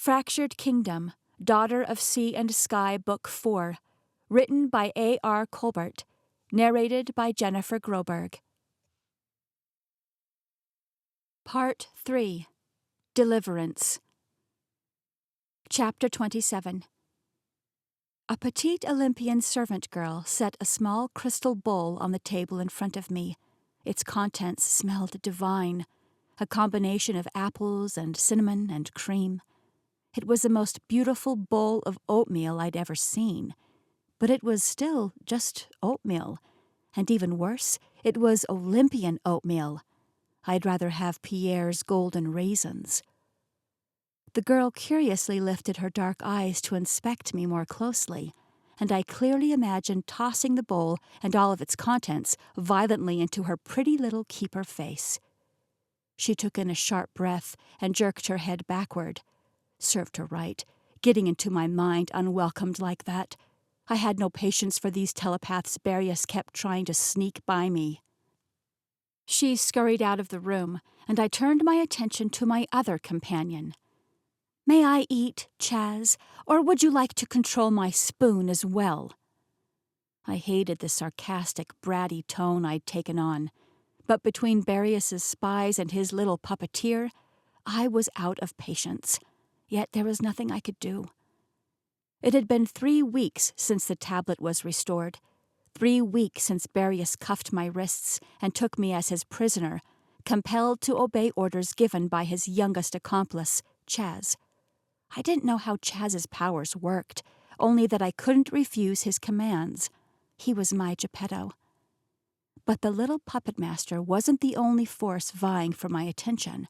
Fractured Kingdom, Daughter of Sea and Sky, Book 4, written by AR Colbert, narrated by Jennifer Groberg. Part 3. Deliverance. Chapter 27. A petite Olympian servant girl set a small crystal bowl on the table in front of me. Its contents smelled divine, a combination of apples and cinnamon and cream. It was the most beautiful bowl of oatmeal I'd ever seen, but it was still just oatmeal, and even worse, it was Olympian oatmeal. I'd rather have Pierre's golden raisins. The girl curiously lifted her dark eyes to inspect me more closely, and I clearly imagined tossing the bowl and all of its contents violently into her pretty little keeper face. She took in a sharp breath and jerked her head backward. Served her right, getting into my mind unwelcomed like that. I had no patience for these telepaths Barius kept trying to sneak by me. She scurried out of the room, and I turned my attention to my other companion. "May I eat, Chaz, or would you like to control my spoon as well?" I hated the sarcastic, bratty tone I'd taken on, but between Barius's spies and his little puppeteer, I was out of patience. Yet there was nothing I could do. It had been 3 weeks since the tablet was restored, 3 weeks since Barius cuffed my wrists and took me as his prisoner, compelled to obey orders given by his youngest accomplice, Chaz. I didn't know how Chaz's powers worked, only that I couldn't refuse his commands. He was my Geppetto. But the little puppet master wasn't the only force vying for my attention.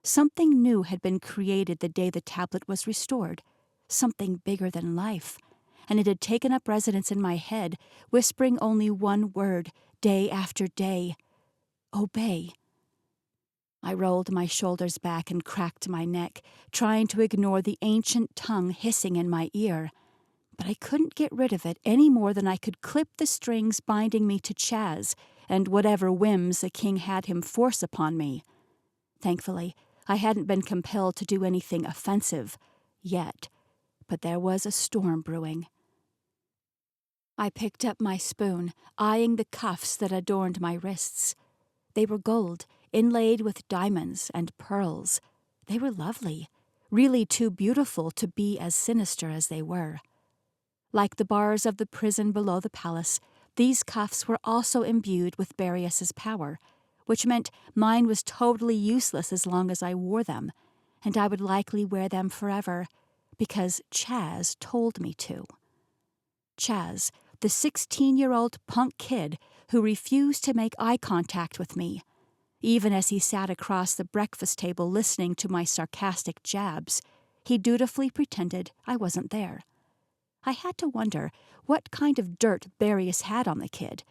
Something new had been created the day the tablet was restored, something bigger than life, and it had taken up residence in my head, whispering only one word, day after day: obey. I rolled my shoulders back and cracked my neck, trying to ignore the ancient tongue hissing in my ear, but I couldn't get rid of it any more than I could clip the strings binding me to Chaz and whatever whims the king had him force upon me. Thankfully, I hadn't been compelled to do anything offensive, yet, but there was a storm brewing. I picked up my spoon, eyeing the cuffs that adorned my wrists. They were gold, inlaid with diamonds and pearls. They were lovely, really too beautiful to be as sinister as they were. Like the bars of the prison below the palace, these cuffs were also imbued with Barius's power, which meant mine was totally useless as long as I wore them, and I would likely wear them forever, because Chaz told me to. Chaz, the 16-year-old punk kid who refused to make eye contact with me, even as he sat across the breakfast table listening to my sarcastic jabs. He dutifully pretended I wasn't there. I had to wonder what kind of dirt Barius had on the kid,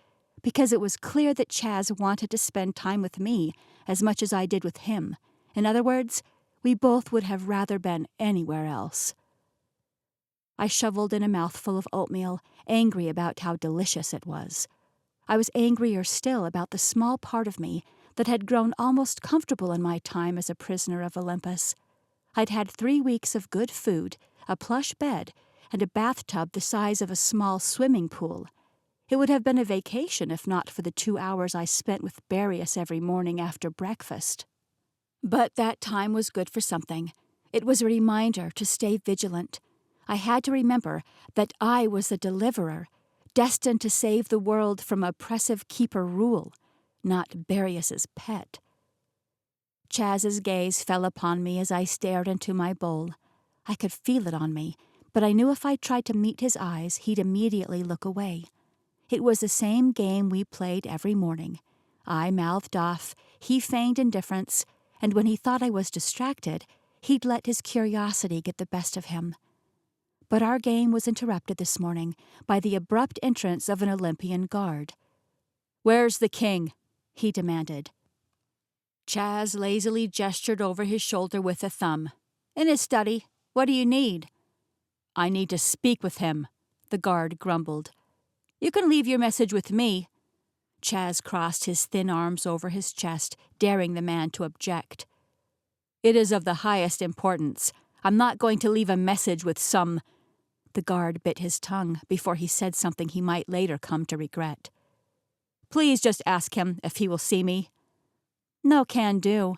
because it was clear that Chaz wanted to spend time with me as much as I did with him. In other words, we both would have rather been anywhere else. I shoveled in a mouthful of oatmeal, angry about how delicious it was. I was angrier still about the small part of me that had grown almost comfortable in my time as a prisoner of Olympus. I'd had 3 weeks of good food, a plush bed, and a bathtub the size of a small swimming pool. It would have been a vacation if not for the 2 hours I spent with Barius every morning after breakfast. But that time was good for something. It was a reminder to stay vigilant. I had to remember that I was the deliverer, destined to save the world from oppressive keeper rule, not Barius's pet. Chaz's gaze fell upon me as I stared into my bowl. I could feel it on me, but I knew if I tried to meet his eyes, he'd immediately look away. It was the same game we played every morning. I mouthed off, he feigned indifference, and when he thought I was distracted, he'd let his curiosity get the best of him. But our game was interrupted this morning by the abrupt entrance of an Olympian guard. "Where's the king?" he demanded. Chaz lazily gestured over his shoulder with a thumb. "In his study. What do you need?" "I need to speak with him," the guard grumbled. "You can leave your message with me." Chaz crossed his thin arms over his chest, daring the man to object. "It is of the highest importance. I'm not going to leave a message with some—" The guard bit his tongue before he said something he might later come to regret. "Please just ask him if he will see me." "No can do."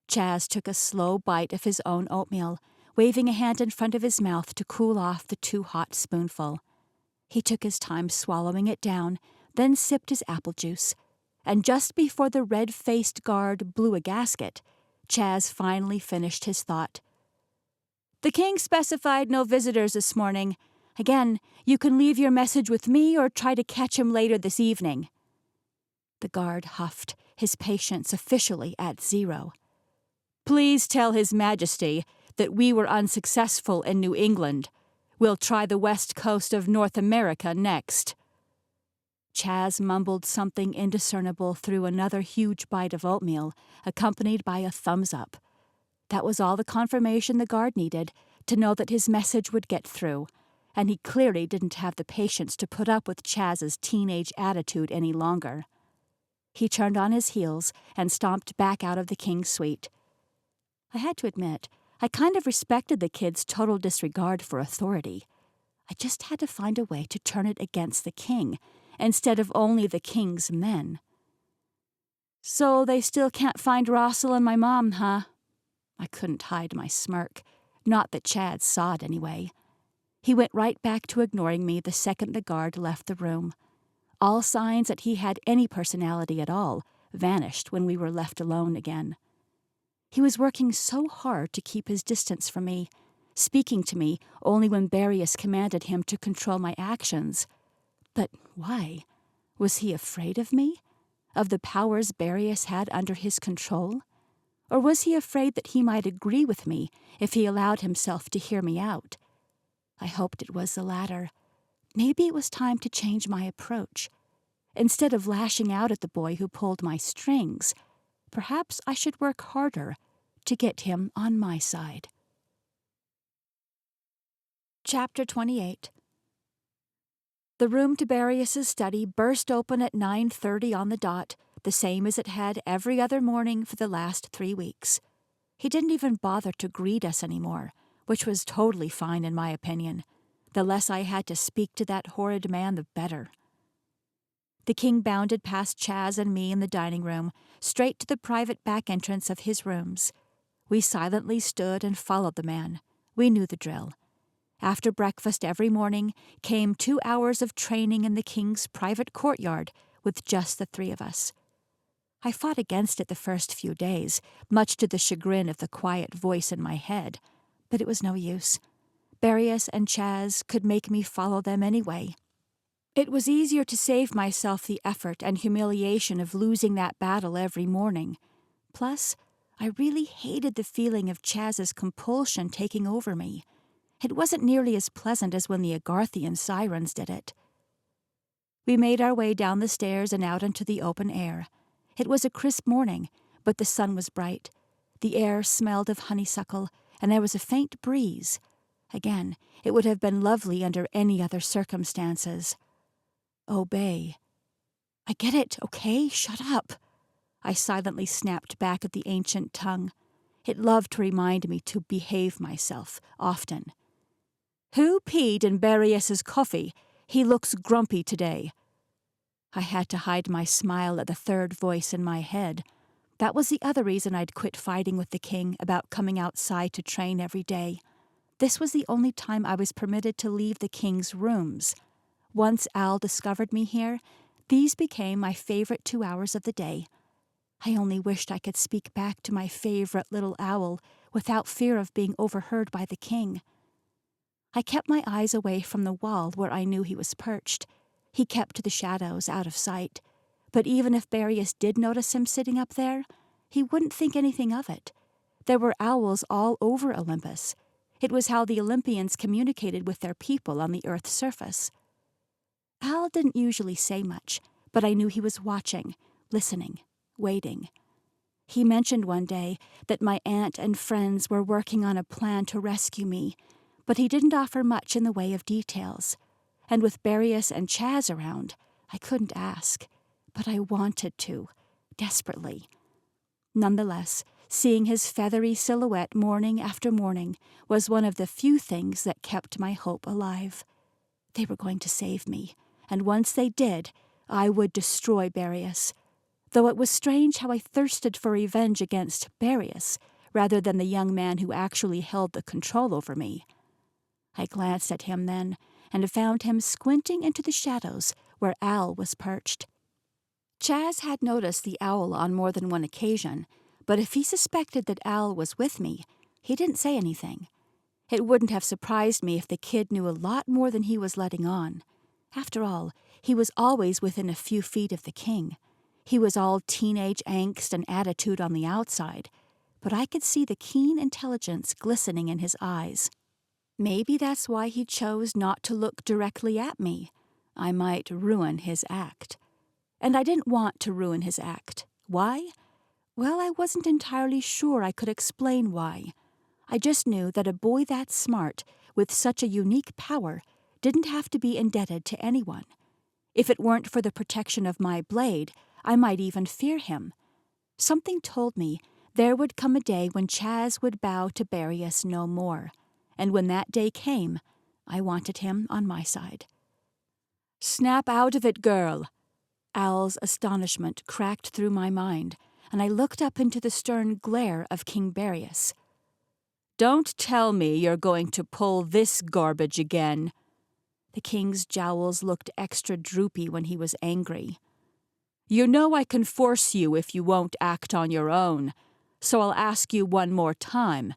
Chaz took a slow bite of his own oatmeal, waving a hand in front of his mouth to cool off the too hot spoonful. He took his time swallowing it down, then sipped his apple juice, and just before the red-faced guard blew a gasket, Chaz finally finished his thought. "The king specified no visitors this morning. Again, you can leave your message with me or try to catch him later this evening." The guard huffed, his patience officially at 0. "Please tell His Majesty that we were unsuccessful in New England. We'll try the west coast of North America next." Chaz mumbled something indiscernible through another huge bite of oatmeal, accompanied by a thumbs up. That was all the confirmation the guard needed to know that his message would get through, and he clearly didn't have the patience to put up with Chaz's teenage attitude any longer. He turned on his heels and stomped back out of the king's suite. I had to admit, I kind of respected the kid's total disregard for authority. I just had to find a way to turn it against the king, instead of only the king's men. "So they still can't find Rossel and my mom, huh?" I couldn't hide my smirk. Not that Chad saw it anyway. He went right back to ignoring me the second the guard left the room. All signs that he had any personality at all vanished when we were left alone again. He was working so hard to keep his distance from me, speaking to me only when Barius commanded him to control my actions. But why? Was he afraid of me? Of the powers Barius had under his control? Or was he afraid that he might agree with me if he allowed himself to hear me out? I hoped it was the latter. Maybe it was time to change my approach. Instead of lashing out at the boy who pulled my strings, perhaps I should work harder to get him on my side. Chapter 28. The room to Barius's study burst open at 9:30 on the dot, the same as it had every other morning for the last 3 weeks. He didn't even bother to greet us anymore, which was totally fine in my opinion. The less I had to speak to that horrid man, the better. The king bounded past Chaz and me in the dining room, straight to the private back entrance of his rooms. We silently stood and followed the man. We knew the drill. After breakfast every morning came 2 hours of training in the king's private courtyard with just the 3 of us. I fought against it the first few days, much to the chagrin of the quiet voice in my head, but it was no use. Barius and Chaz could make me follow them anyway. It was easier to save myself the effort and humiliation of losing that battle every morning. Plus, I really hated the feeling of Chaz's compulsion taking over me. It wasn't nearly as pleasant as when the Agarthian sirens did it. We made our way down the stairs and out into the open air. It was a crisp morning, but the sun was bright. The air smelled of honeysuckle, and there was a faint breeze. Again, it would have been lovely under any other circumstances. Obey. I get it, okay? Shut up. I silently snapped back at the ancient tongue. It loved to remind me to behave myself, often. Who peed in Barius's coffee? He looks grumpy today. I had to hide my smile at the third voice in my head. That was the other reason I'd quit fighting with the king about coming outside to train every day. This was the only time I was permitted to leave the king's rooms. Once Al discovered me here, these became my favorite 2 hours of the day. I only wished I could speak back to my favorite little owl without fear of being overheard by the king. I kept my eyes away from the wall where I knew he was perched. He kept to the shadows, out of sight. But even if Barius did notice him sitting up there, he wouldn't think anything of it. There were owls all over Olympus. It was how the Olympians communicated with their people on the Earth's surface. Al didn't usually say much, but I knew he was watching, listening, waiting. He mentioned one day that my aunt and friends were working on a plan to rescue me, but he didn't offer much in the way of details. And with Barius and Chaz around, I couldn't ask, but I wanted to, desperately. Nonetheless, Seeing his feathery silhouette morning after morning was one of the few things that kept my hope alive. They were going to save me, and once they did, I would destroy Barius. Though it was strange how I thirsted for revenge against Barius, rather than the young man who actually held the control over me. I glanced at him then, and found him squinting into the shadows where Al was perched. Chaz had noticed the owl on more than one occasion, but if he suspected that Al was with me, he didn't say anything. It wouldn't have surprised me if the kid knew a lot more than he was letting on. After all, he was always within a few feet of the king. He was all teenage angst and attitude on the outside, but I could see the keen intelligence glistening in his eyes. Maybe that's why he chose not to look directly at me. I might ruin his act. And I didn't want to ruin his act. Why? Well, I wasn't entirely sure I could explain why. I just knew that a boy that smart, with such a unique power, didn't have to be indebted to anyone. If it weren't for the protection of my blade, I might even fear him. Something told me there would come a day when Chaz would bow to Barius no more, and when that day came, I wanted him on my side. "Snap out of it, girl!" Al's astonishment cracked through my mind, and I looked up into the stern glare of King Barius. "Don't tell me you're going to pull this garbage again." The king's jowls looked extra droopy when he was angry. "You know I can force you if you won't act on your own, so I'll ask you one more time.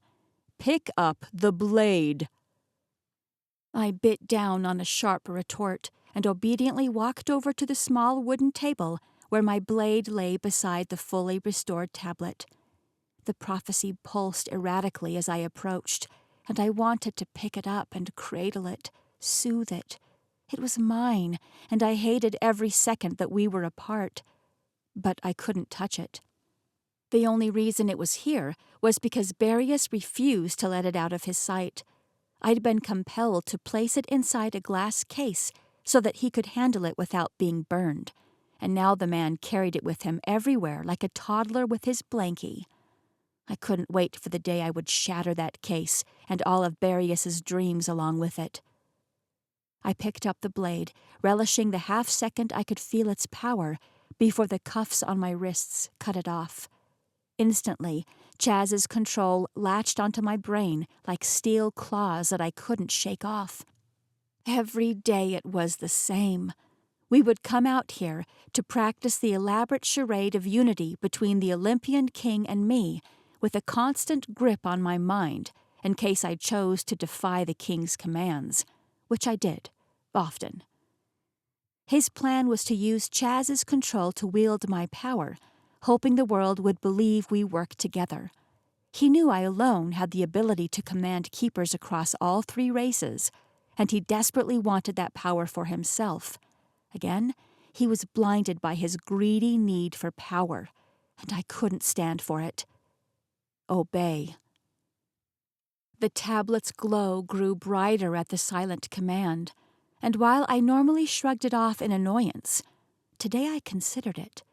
Pick up the blade." I bit down on a sharp retort and obediently walked over to the small wooden table where my blade lay beside the fully restored tablet. The prophecy pulsed erratically as I approached, and I wanted to pick it up and cradle it, soothe it. It was mine, and I hated every second that we were apart. But I couldn't touch it. The only reason it was here was because Barius refused to let it out of his sight. I'd been compelled to place it inside a glass case so that he could handle it without being burned, and now the man carried it with him everywhere like a toddler with his blankie. I couldn't wait for the day I would shatter that case and all of Barius's dreams along with it. I picked up the blade, relishing the half-second I could feel its power before the cuffs on my wrists cut it off. Instantly, Chaz's control latched onto my brain like steel claws that I couldn't shake off. Every day it was the same. We would come out here to practice the elaborate charade of unity between the Olympian king and me, with a constant grip on my mind in case I chose to defy the king's commands, which I did, often. His plan was to use Chaz's control to wield my power, hoping the world would believe we worked together. He knew I alone had the ability to command keepers across all three races, and he desperately wanted that power for himself. Again, he was blinded by his greedy need for power, and I couldn't stand for it. Obey. The tablet's glow grew brighter at the silent command, and while I normally shrugged it off in annoyance, today I considered it.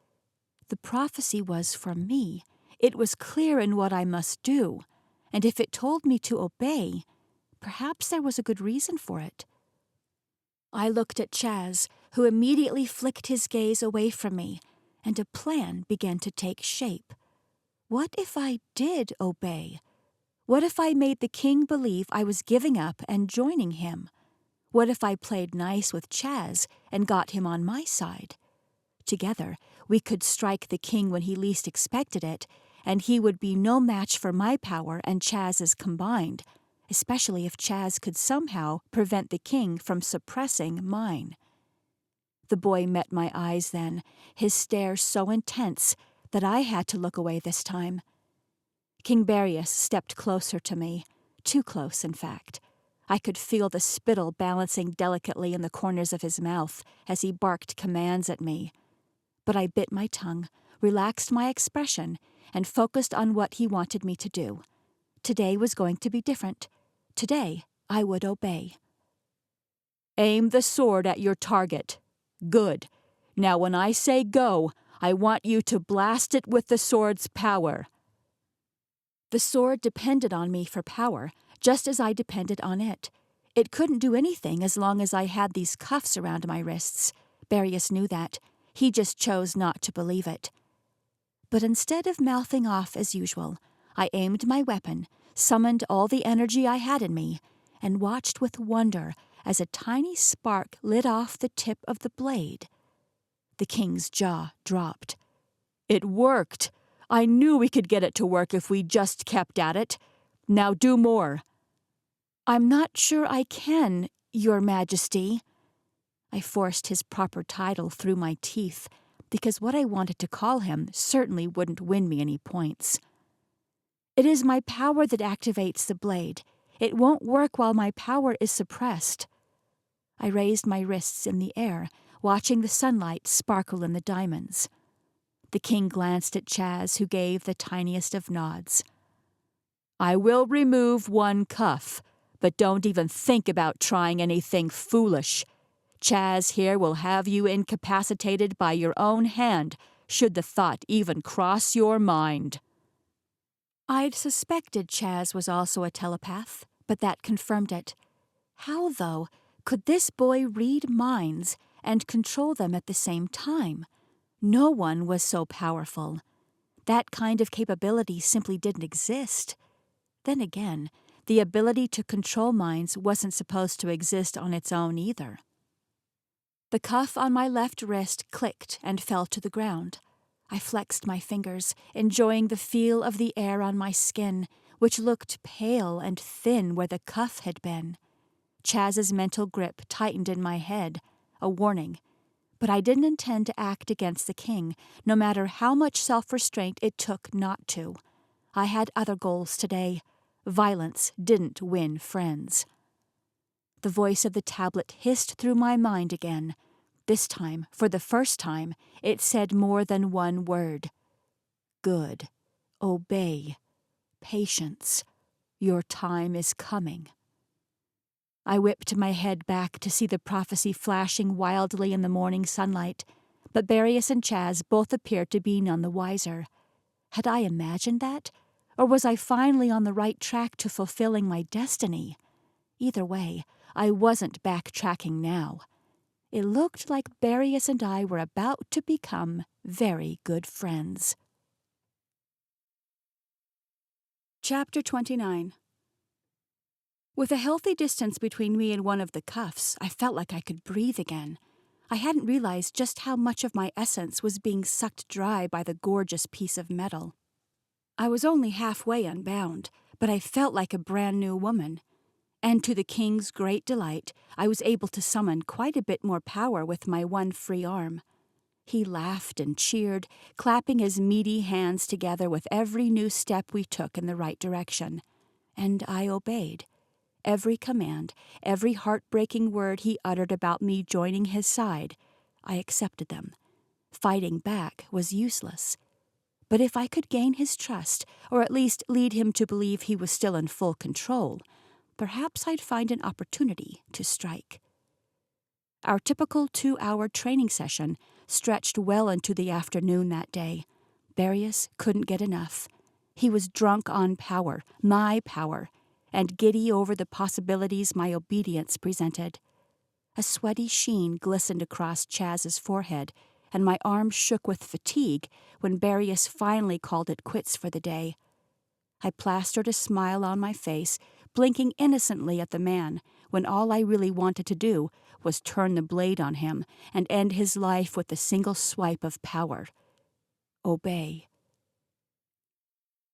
The prophecy was for me. It was clear in what I must do, and if it told me to obey, perhaps there was a good reason for it. I looked at Chaz, who immediately flicked his gaze away from me, and a plan began to take shape. What if I did obey? What if I made the king believe I was giving up and joining him? What if I played nice with Chaz and got him on my side? Together, we could strike the king when he least expected it, and he would be no match for my power and Chaz's combined, especially if Chaz could somehow prevent the king from suppressing mine. The boy met my eyes then, his stare so intense that I had to look away this time. King Barius stepped closer to me, too close, in fact. I could feel the spittle balancing delicately in the corners of his mouth as he barked commands at me. But I bit my tongue, relaxed my expression, and focused on what he wanted me to do. Today was going to be different. Today, I would obey. "Aim the sword at your target. Good. Now when I say go, I want you to blast it with the sword's power." The sword depended on me for power, just as I depended on it. It couldn't do anything as long as I had these cuffs around my wrists. Barius knew that. He just chose not to believe it. But instead of mouthing off as usual, I aimed my weapon, summoned all the energy I had in me, and watched with wonder as a tiny spark lit off the tip of the blade. The king's jaw dropped. It worked! I knew we could get it to work if we just kept at it. Now do more. I'm not sure I can, Your Majesty. I forced his proper title through my teeth, because what I wanted to call him certainly wouldn't win me any points. It is my power that activates the blade. It won't work while my power is suppressed. I raised my wrists in the air, watching the sunlight sparkle in the diamonds. The king glanced at Chaz, who gave the tiniest of nods. I will remove one cuff, but don't even think about trying anything foolish. Chaz here will have you incapacitated by your own hand, should the thought even cross your mind. I'd suspected Chaz was also a telepath, but that confirmed it. How, though, could this boy read minds and control them at the same time? No one was so powerful. That kind of capability simply didn't exist. Then again, the ability to control minds wasn't supposed to exist on its own either. The cuff on my left wrist clicked and fell to the ground. I flexed my fingers, enjoying the feel of the air on my skin, which looked pale and thin where the cuff had been. Chaz's mental grip tightened in my head, a warning. But I didn't intend to act against the king, no matter how much self-restraint it took not to. I had other goals today. Violence didn't win friends. The voice of the tablet hissed through my mind again. This time, for the first time, it said more than one word. Good. Obey. Patience. Your time is coming. I whipped my head back to see the prophecy flashing wildly in the morning sunlight, but Barius and Chaz both appeared to be none the wiser. Had I imagined that? Or was I finally on the right track to fulfilling my destiny? Either way, I wasn't backtracking now. It looked like Barius and I were about to become very good friends. Chapter 29. With a healthy distance between me and one of the cuffs, I felt like I could breathe again. I hadn't realized just how much of my essence was being sucked dry by the gorgeous piece of metal. I was only halfway unbound, but I felt like a brand new woman. And to the king's great delight, I was able to summon quite a bit more power with my one free arm. He laughed and cheered, clapping his meaty hands together with every new step we took in the right direction. And I obeyed. Every command, every heartbreaking word he uttered about me joining his side, I accepted them. Fighting back was useless. But if I could gain his trust, or at least lead him to believe he was still in full control, perhaps I'd find an opportunity to strike. Our typical 2-hour training session stretched well into the afternoon that day. Barius couldn't get enough. He was drunk on power, my power, and giddy over the possibilities my obedience presented. A sweaty sheen glistened across Chaz's forehead, and my arm shook with fatigue when Barius finally called it quits for the day. I plastered a smile on my face, blinking innocently at the man, when all I really wanted to do was turn the blade on him and end his life with a single swipe of power. Obey.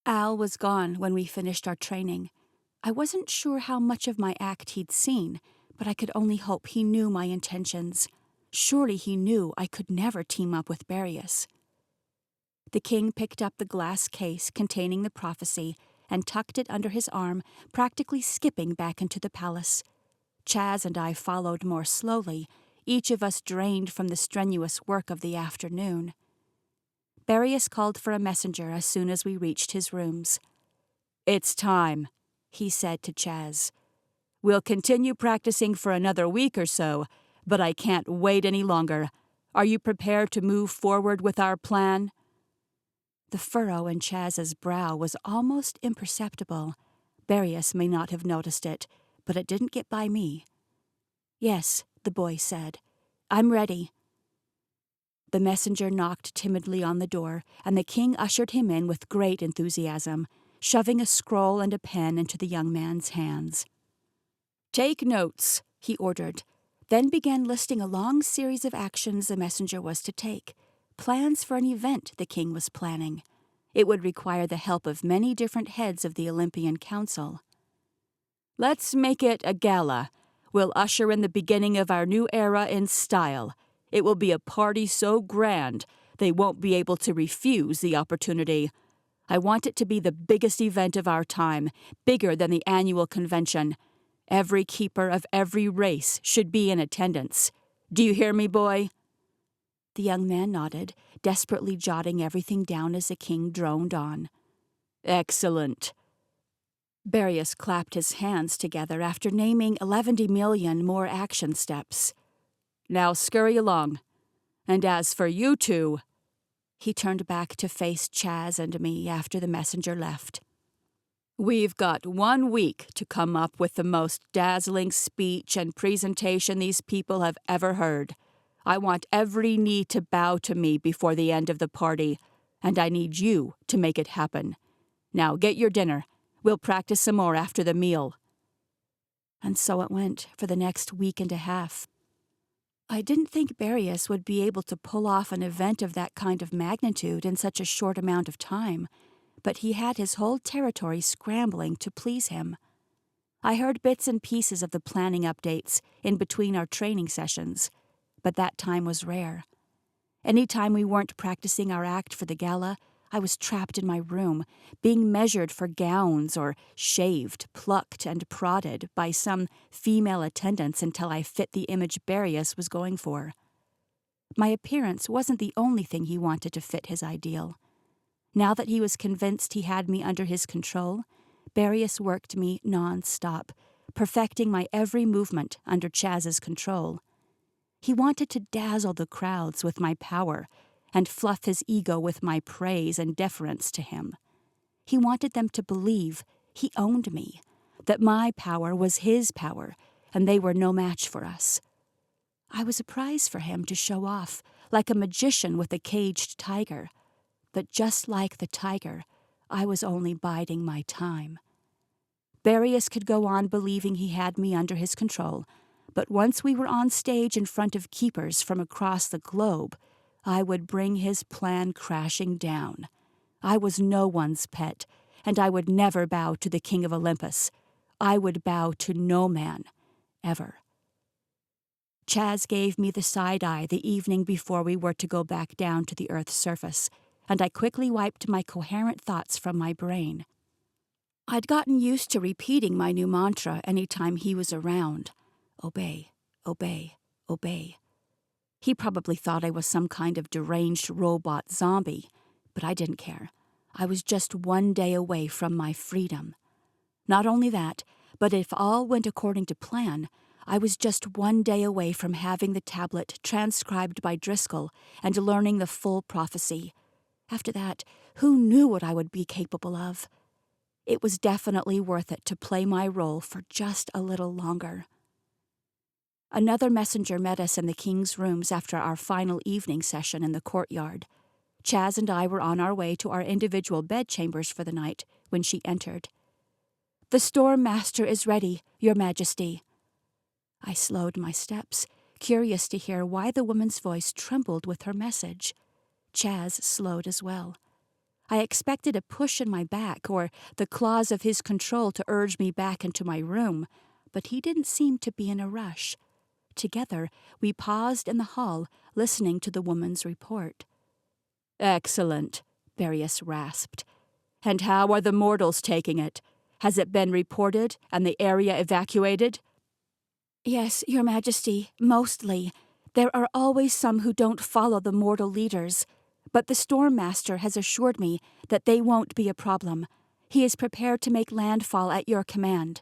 Al was gone when we finished our training. I wasn't sure how much of my act he'd seen, but I could only hope he knew my intentions. Surely he knew I could never team up with Barius. The king picked up the glass case containing the prophecy and tucked it under his arm, practically skipping back into the palace. Chaz and I followed more slowly, each of us drained from the strenuous work of the afternoon. Barius called for a messenger as soon as we reached his rooms. "It's time," he said to Chaz. "We'll continue practicing for another week or so, but I can't wait any longer. Are you prepared to move forward with our plan?" The furrow in Chaz's brow was almost imperceptible. Barius may not have noticed it, but it didn't get by me. "Yes," the boy said. "I'm ready." The messenger knocked timidly on the door, and the king ushered him in with great enthusiasm, shoving a scroll and a pen into the young man's hands. "Take notes," he ordered, then began listing a long series of actions the messenger was to take, plans for an event the king was planning. It would require the help of many different heads of the Olympian Council. "Let's make it a gala. We'll usher in the beginning of our new era in style. It will be a party so grand they won't be able to refuse the opportunity. I want it to be the biggest event of our time, bigger than the annual convention. Every keeper of every race should be in attendance. Do you hear me, boy?" The young man nodded, desperately jotting everything down as the king droned on. "Excellent." Barius clapped his hands together after naming 11 million more action steps. "Now scurry along. And as for you two," he turned back to face Chaz and me after the messenger left. "We've got 1 week to come up with the most dazzling speech and presentation these people have ever heard. I want every knee to bow to me before the end of the party, and I need you to make it happen. Now get your dinner. We'll practice some more after the meal." And so it went for the next week and a half. I didn't think Barius would be able to pull off an event of that kind of magnitude in such a short amount of time, but he had his whole territory scrambling to please him. I heard bits and pieces of the planning updates in between our training sessions, but that time was rare. Any time we weren't practicing our act for the gala, I was trapped in my room, being measured for gowns or shaved, plucked, and prodded by some female attendants until I fit the image Barius was going for. My appearance wasn't the only thing he wanted to fit his ideal. Now that he was convinced he had me under his control, Barius worked me non-stop, perfecting my every movement under Chaz's control. He wanted to dazzle the crowds with my power and fluff his ego with my praise and deference to him. He wanted them to believe he owned me, that my power was his power, and they were no match for us. I was a prize for him to show off, like a magician with a caged tiger. But just like the tiger, I was only biding my time. Barius could go on believing he had me under his control, but once we were on stage in front of keepers from across the globe, I would bring his plan crashing down. I was no one's pet, and I would never bow to the king of Olympus. I would bow to no man, ever. Chaz gave me the side-eye the evening before we were to go back down to the Earth's surface, and I quickly wiped my coherent thoughts from my brain. I'd gotten used to repeating my new mantra any time he was around. Obey, obey, obey. He probably thought I was some kind of deranged robot zombie, but I didn't care. I was just 1 day away from my freedom. Not only that, but if all went according to plan, I was just 1 day away from having the tablet transcribed by Driscoll and learning the full prophecy. After that, who knew what I would be capable of? It was definitely worth it to play my role for just a little longer. Another messenger met us in the king's rooms after our final evening session in the courtyard. Chaz and I were on our way to our individual bedchambers for the night when she entered. "The Storm Master is ready, Your Majesty." I slowed my steps, curious to hear why the woman's voice trembled with her message. Chaz slowed as well. I expected a push in my back or the claws of his control to urge me back into my room, but he didn't seem to be in a rush. Together, we paused in the hall, listening to the woman's report. "Excellent," Barius rasped. "And how are the mortals taking it? Has it been reported and the area evacuated?" "Yes, Your Majesty, mostly. There are always some who don't follow the mortal leaders, but the Storm Master has assured me that they won't be a problem. He is prepared to make landfall at your command."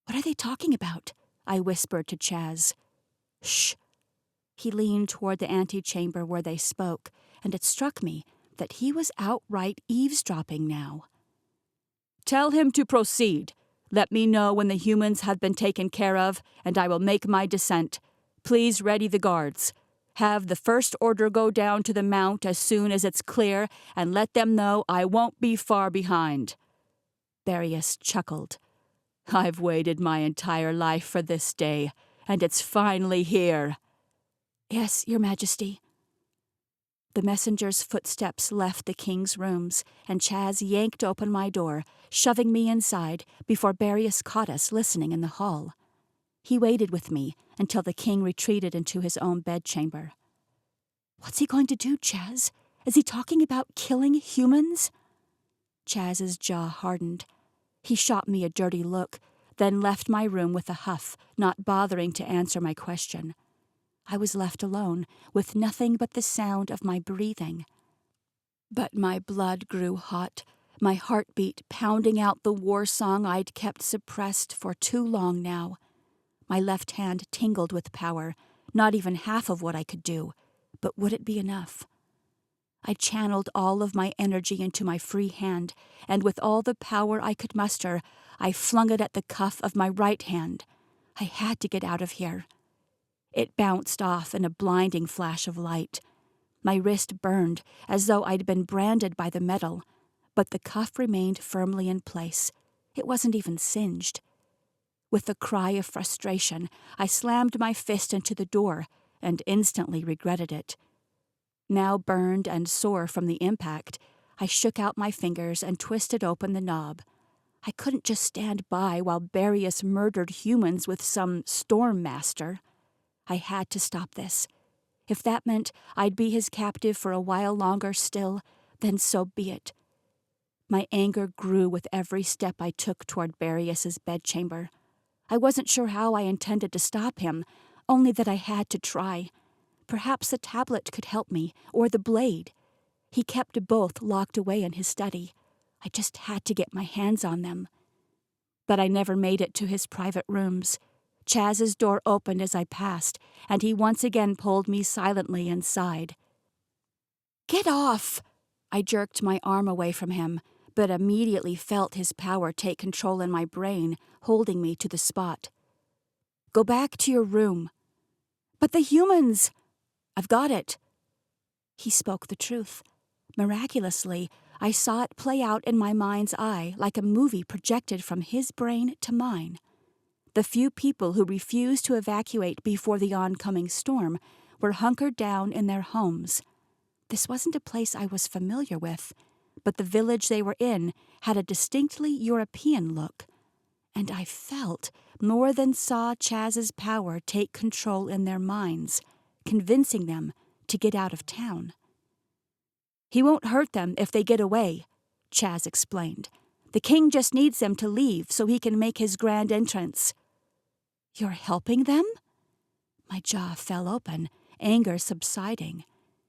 "What are they talking about?" I whispered to Chaz. "Shh." He leaned toward the antechamber where they spoke, and it struck me that he was outright eavesdropping now. "Tell him to proceed. Let me know when the humans have been taken care of, and I will make my descent. Please ready the guards. Have the first order go down to the mount as soon as it's clear, and let them know I won't be far behind." Barrios chuckled. "I've waited my entire life for this day, and it's finally here." "Yes, Your Majesty." The messenger's footsteps left the king's rooms, and Chaz yanked open my door, shoving me inside before Barrios caught us listening in the hall. He waited with me until the king retreated into his own bedchamber. "What's he going to do, Chaz? Is he talking about killing humans?" Chaz's jaw hardened. He shot me a dirty look, then left my room with a huff, not bothering to answer my question. I was left alone, with nothing but the sound of my breathing. But my blood grew hot, my heartbeat pounding out the war song I'd kept suppressed for too long now. My left hand tingled with power, not even half of what I could do, but would it be enough? I channeled all of my energy into my free hand, and with all the power I could muster, I flung it at the cuff of my right hand. I had to get out of here. It bounced off in a blinding flash of light. My wrist burned as though I'd been branded by the metal, but the cuff remained firmly in place. It wasn't even singed. With a cry of frustration, I slammed my fist into the door and instantly regretted it. Now burned and sore from the impact, I shook out my fingers and twisted open the knob. I couldn't just stand by while Barrios murdered humans with some storm master. I had to stop this. If that meant I'd be his captive for a while longer still, then so be it. My anger grew with every step I took toward Barrios's bedchamber. I wasn't sure how I intended to stop him, only that I had to try. Perhaps the tablet could help me, or the blade. He kept both locked away in his study. I just had to get my hands on them. But I never made it to his private rooms. Chaz's door opened as I passed, and he once again pulled me silently inside. "Get off!" I jerked my arm away from him, but immediately felt his power take control in my brain, holding me to the spot. "Go back to your room." "But the humans!" "I've got it." He spoke the truth. Miraculously, I saw it play out in my mind's eye like a movie projected from his brain to mine. The few people who refused to evacuate before the oncoming storm were hunkered down in their homes. This wasn't a place I was familiar with, but the village they were in had a distinctly European look, and I felt, more than saw, Chaz's power take control in their minds, convincing them to get out of town. "He won't hurt them if they get away," Chaz explained. "The king just needs them to leave so he can make his grand entrance." "You're helping them?" My jaw fell open, anger subsiding.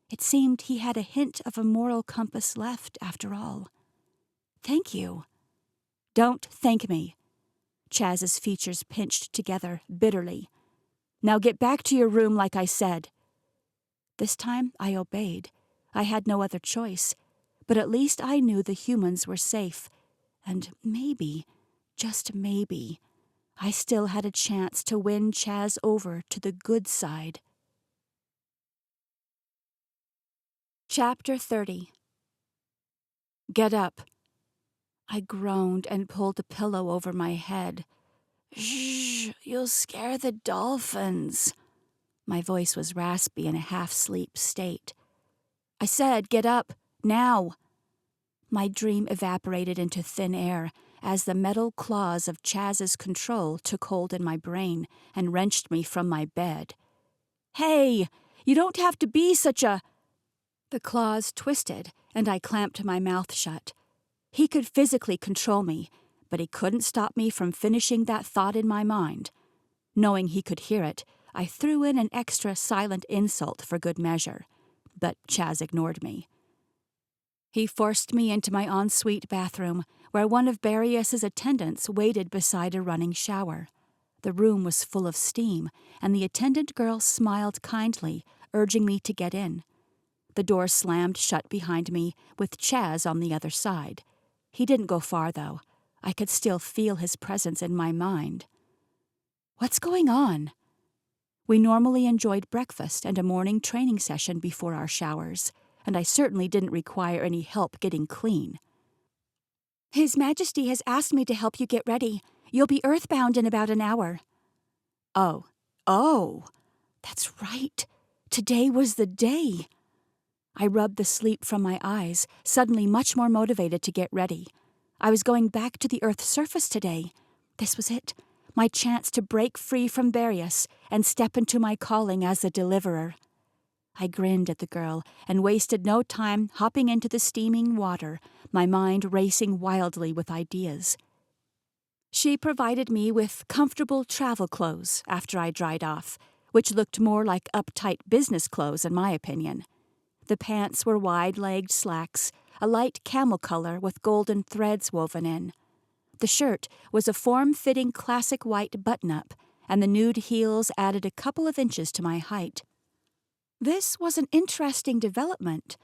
It seemed he had a hint of a moral compass left, after all. "Thank you." "Don't thank me." Chaz's features pinched together bitterly. "Now get back to your room like I said." This time I obeyed. I had no other choice, but at least I knew the humans were safe, and maybe, just maybe, I still had a chance to win Chaz over to the good side. Chapter 30. "Get up." I groaned and pulled a pillow over my head. "Shh, you'll scare the dolphins." My voice was raspy in a half-sleep state. "I said, get up, now." My dream evaporated into thin air as the metal claws of Chaz's control took hold in my brain and wrenched me from my bed. "Hey, you don't have to be such a—" The claws twisted, and I clamped my mouth shut. He could physically control me, but he couldn't stop me from finishing that thought in my mind. Knowing he could hear it, I threw in an extra silent insult for good measure, but Chaz ignored me. He forced me into my ensuite bathroom, where one of Barrios's attendants waited beside a running shower. The room was full of steam, and the attendant girl smiled kindly, urging me to get in. The door slammed shut behind me, with Chaz on the other side. He didn't go far, though. I could still feel his presence in my mind. What's going on? We normally enjoyed breakfast and a morning training session before our showers, and I certainly didn't require any help getting clean. His Majesty has asked me to help you get ready. You'll be earthbound in about an hour. Oh, that's right. Today was the day. I rubbed the sleep from my eyes, suddenly much more motivated to get ready. I was going back to the Earth's surface today. This was it, my chance to break free from Barius and step into my calling as a deliverer. I grinned at the girl and wasted no time hopping into the steaming water, my mind racing wildly with ideas. She provided me with comfortable travel clothes after I dried off, which looked more like uptight business clothes in my opinion. The pants were wide-legged slacks, a light camel color with golden threads woven in. The shirt was a form-fitting classic white button-up, and the nude heels added a couple of inches to my height. This was an interesting development.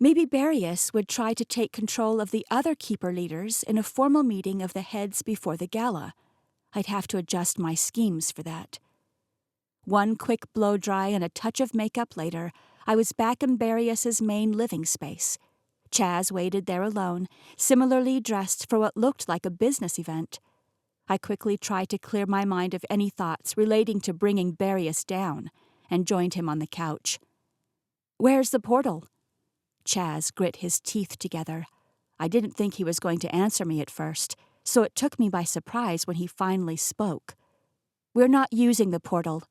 Maybe Barius would try to take control of the other keeper leaders in a formal meeting of the heads before the gala. I'd have to adjust my schemes for that. One quick blow-dry and a touch of makeup later, I was back in Barius's main living space. Chaz waited there alone, similarly dressed for what looked like a business event. I quickly tried to clear my mind of any thoughts relating to bringing Barius down, and joined him on the couch. "Where's the portal?" Chaz grit his teeth together. I didn't think he was going to answer me at first, so it took me by surprise when he finally spoke. "We're not using the portal."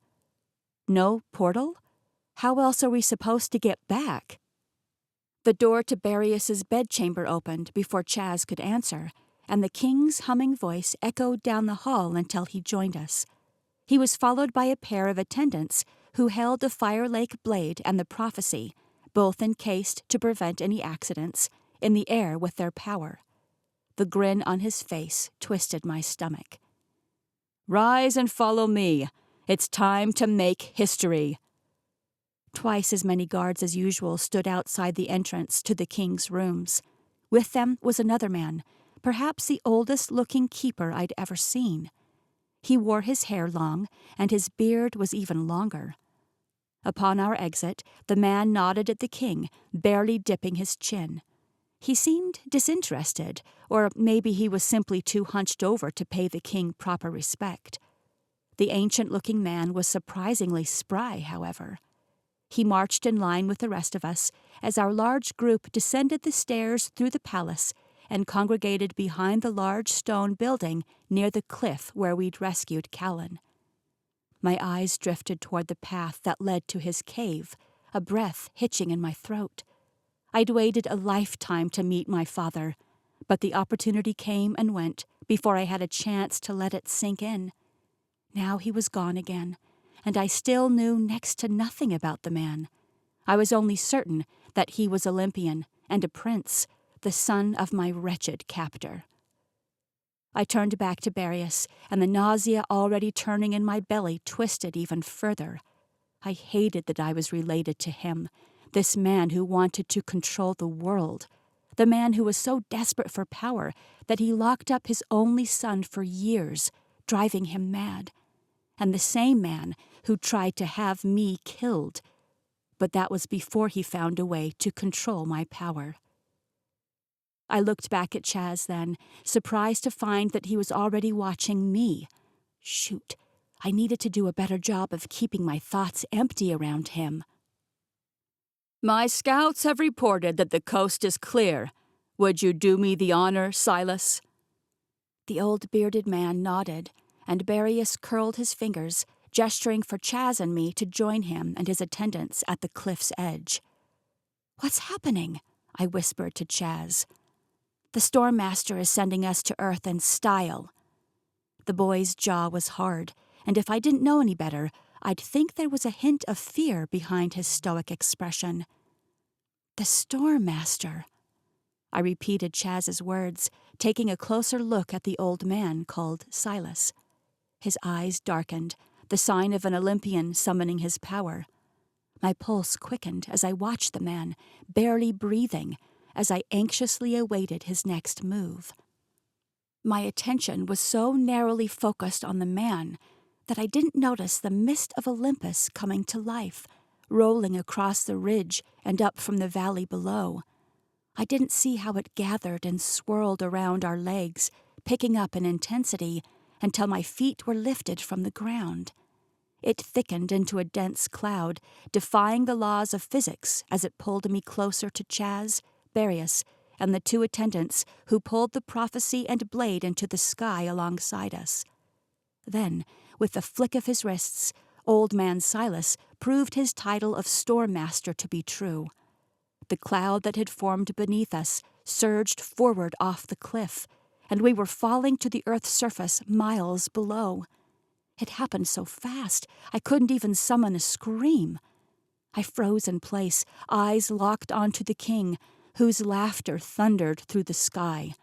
"No portal? How else are we supposed to get back?" The door to Barius's bedchamber opened before Chaz could answer, and the king's humming voice echoed down the hall until he joined us. He was followed by a pair of attendants who held the Fire Lake blade and the prophecy, both encased to prevent any accidents, in the air with their power. The grin on his face twisted my stomach. "Rise and follow me. It's time to make history." Twice as many guards as usual stood outside the entrance to the king's rooms. With them was another man, perhaps the oldest-looking keeper I'd ever seen. He wore his hair long, and his beard was even longer. Upon our exit, the man nodded at the king, barely dipping his chin. He seemed disinterested, or maybe he was simply too hunched over to pay the king proper respect. The ancient-looking man was surprisingly spry, however. He marched in line with the rest of us as our large group descended the stairs through the palace and congregated behind the large stone building near the cliff where we'd rescued Callan. My eyes drifted toward the path that led to his cave, a breath hitching in my throat. I'd waited a lifetime to meet my father, but the opportunity came and went before I had a chance to let it sink in. Now he was gone again, and I still knew next to nothing about the man. I was only certain that he was Olympian and a prince, the son of my wretched captor. I turned back to Barius, and the nausea already turning in my belly twisted even further. I hated that I was related to him, this man who wanted to control the world, the man who was so desperate for power that he locked up his only son for years, driving him mad, and the same man who tried to have me killed. But that was before he found a way to control my power. I looked back at Chaz then, surprised to find that he was already watching me. Shoot, I needed to do a better job of keeping my thoughts empty around him. "My scouts have reported that the coast is clear. Would you do me the honor, Silas?" The old bearded man nodded, and Barius curled his fingers, gesturing for Chaz and me to join him and his attendants at the cliff's edge. "What's happening?" I whispered to Chaz. "The Storm Master is sending us to Earth in style." The boy's jaw was hard, and if I didn't know any better, I'd think there was a hint of fear behind his stoic expression. "The Storm Master." I repeated Chaz's words, taking a closer look at the old man called Silas. His eyes darkened, the sign of an Olympian summoning his power. My pulse quickened as I watched the man, barely breathing, as I anxiously awaited his next move. My attention was so narrowly focused on the man that I didn't notice the mist of Olympus coming to life, rolling across the ridge and up from the valley below. I didn't see how it gathered and swirled around our legs, picking up in intensity until my feet were lifted from the ground. It thickened into a dense cloud, defying the laws of physics as it pulled me closer to Chaz, Barius, and the two attendants who pulled the prophecy and blade into the sky alongside us. Then, with a flick of his wrists, Old Man Silas proved his title of Storm Master to be true. The cloud that had formed beneath us surged forward off the cliff, and we were falling to the earth's surface miles below. It happened so fast, I couldn't even summon a scream. I froze in place, eyes locked onto the king, whose laughter thundered through the sky.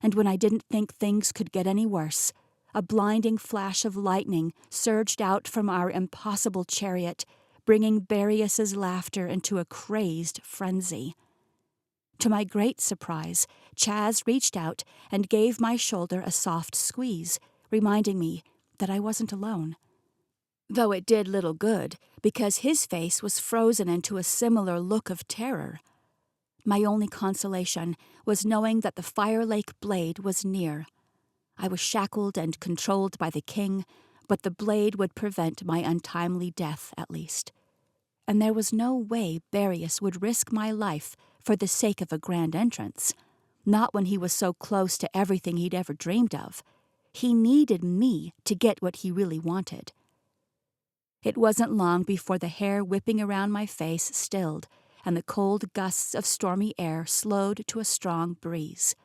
And when I didn't think things could get any worse, a blinding flash of lightning surged out from our impossible chariot, bringing Barius's laughter into a crazed frenzy. To my great surprise, Chaz reached out and gave my shoulder a soft squeeze, reminding me that I wasn't alone. Though it did little good, because his face was frozen into a similar look of terror. My only consolation was knowing that the Fire Lake blade was near. I was shackled and controlled by the king, but the blade would prevent my untimely death, at least. And there was no way Barius would risk my life for the sake of a grand entrance, not when he was so close to everything he'd ever dreamed of. He needed me to get what he really wanted. It wasn't long before the hair whipping around my face stilled, and the cold gusts of stormy air slowed to a strong breeze.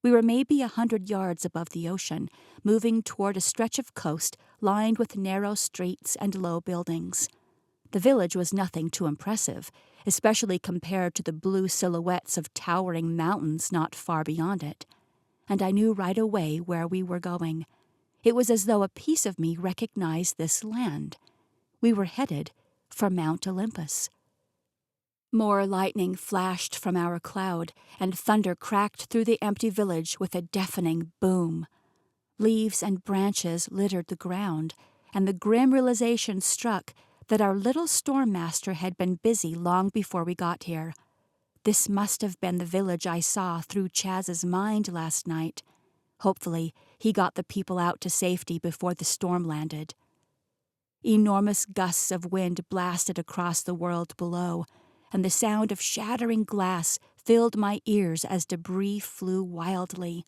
We were maybe 100 yards above the ocean, moving toward a stretch of coast lined with narrow streets and low buildings. The village was nothing too impressive, especially compared to the blue silhouettes of towering mountains not far beyond it. And I knew right away where we were going. It was as though a piece of me recognized this land. We were headed for Mount Olympus. More lightning flashed from our cloud, and thunder cracked through the empty village with a deafening boom. Leaves and branches littered the ground, and the grim realization struck that our little storm master had been busy long before we got here. This must have been the village I saw through Chaz's mind last night. Hopefully, he got the people out to safety before the storm landed. Enormous gusts of wind blasted across the world below, and the sound of shattering glass filled my ears as debris flew wildly.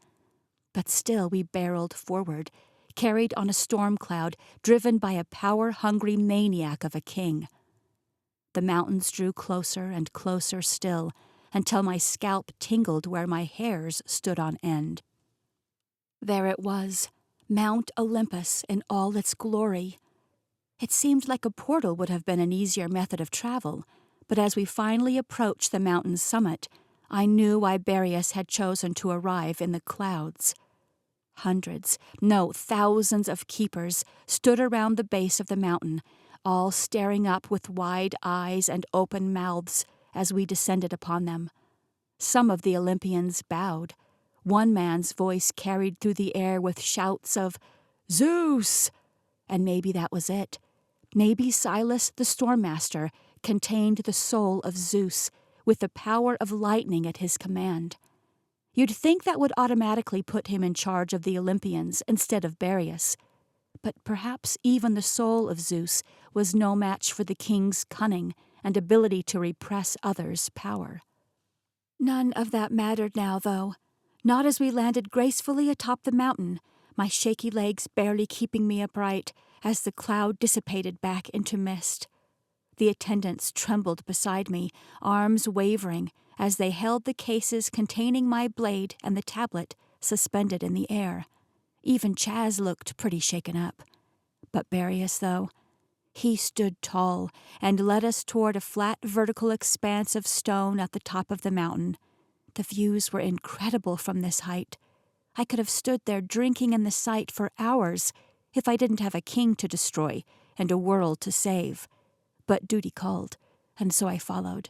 But still we barreled forward, carried on a storm cloud, driven by a power-hungry maniac of a king. The mountains drew closer and closer still, until my scalp tingled where my hairs stood on end. There it was, Mount Olympus in all its glory. It seemed like a portal would have been an easier method of travel, but as we finally approached the mountain's summit, I knew why Barius had chosen to arrive in the clouds. Hundreds, no, thousands of keepers stood around the base of the mountain, all staring up with wide eyes and open mouths as we descended upon them. Some of the Olympians bowed. One man's voice carried through the air with shouts of, "Zeus!" And maybe that was it. Maybe Silas the Storm Master contained the soul of Zeus, with the power of lightning at his command. You'd think that would automatically put him in charge of the Olympians instead of Barius. But perhaps even the soul of Zeus was no match for the king's cunning and ability to repress others' power. None of that mattered now, though. Not as we landed gracefully atop the mountain, my shaky legs barely keeping me upright as the cloud dissipated back into mist. The attendants trembled beside me, arms wavering, as they held the cases containing my blade and the tablet suspended in the air. Even Chaz looked pretty shaken up. But Barius, though, he stood tall and led us toward a flat vertical expanse of stone at the top of the mountain. The views were incredible from this height. I could have stood there drinking in the sight for hours if I didn't have a king to destroy and a world to save. but duty called, and so I followed.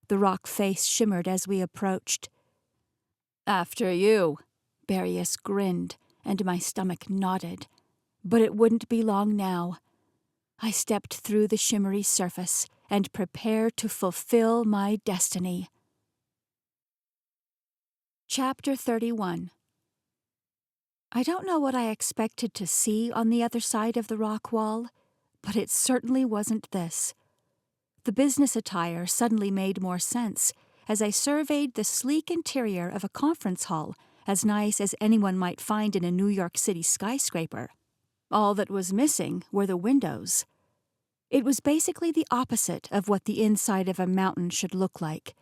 The rock face shimmered as we approached. "After you," Barius grinned, and my stomach nodded. But it wouldn't be long now. I stepped through the shimmery surface and prepared to fulfill my destiny. Chapter 31. I don't know what I expected to see on the other side of the rock wall, but it certainly wasn't this. The business attire suddenly made more sense as I surveyed the sleek interior of a conference hall as nice as anyone might find in a New York City skyscraper. All that was missing were the windows. It was basically the opposite of what the inside of a mountain should look like.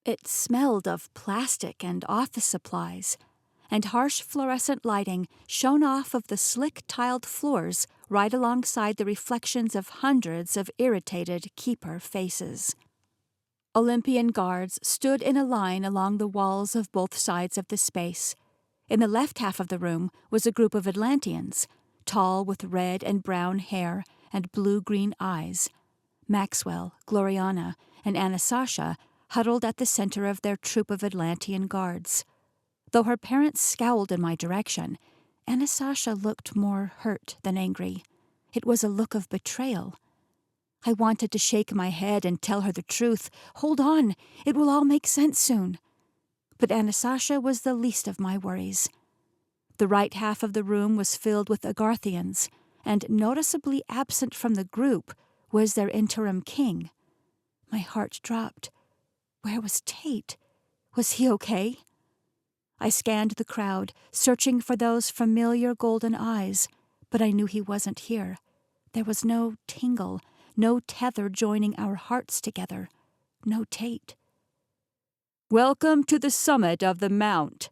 It smelled of plastic and office supplies, and harsh fluorescent lighting shone off of the slick tiled floors right alongside the reflections of hundreds of irritated keeper faces. Olympian guards stood in a line along the walls of both sides of the space. In the left half of the room was a group of Atlanteans, tall with red and brown hair and blue-green eyes. Maxwell, Gloriana, and Anastasia huddled at the center of their troop of Atlantean guards. Though her parents scowled in my direction, Anastasia looked more hurt than angry. It was a look of betrayal. I wanted to shake my head and tell her the truth. Hold on, it will all make sense soon. But Anastasia was the least of my worries. The right half of the room was filled with Agarthians, and noticeably absent from the group was their interim king. My heart dropped. Where was Tate? Was he okay? I scanned the crowd, searching for those familiar golden eyes, but I knew he wasn't here. There was no tingle, no tether joining our hearts together, no Tate. "Welcome to the summit of the mount."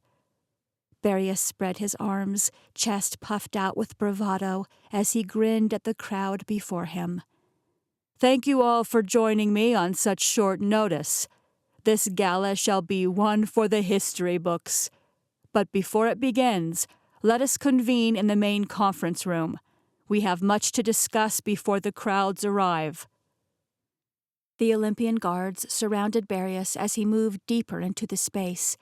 Barius spread his arms, chest puffed out with bravado, as he grinned at the crowd before him. "Thank you all for joining me on such short notice. This gala shall be one for the history books. But before it begins, let us convene in the main conference room. We have much to discuss before the crowds arrive." The Olympian guards surrounded Barius as he moved deeper into the space.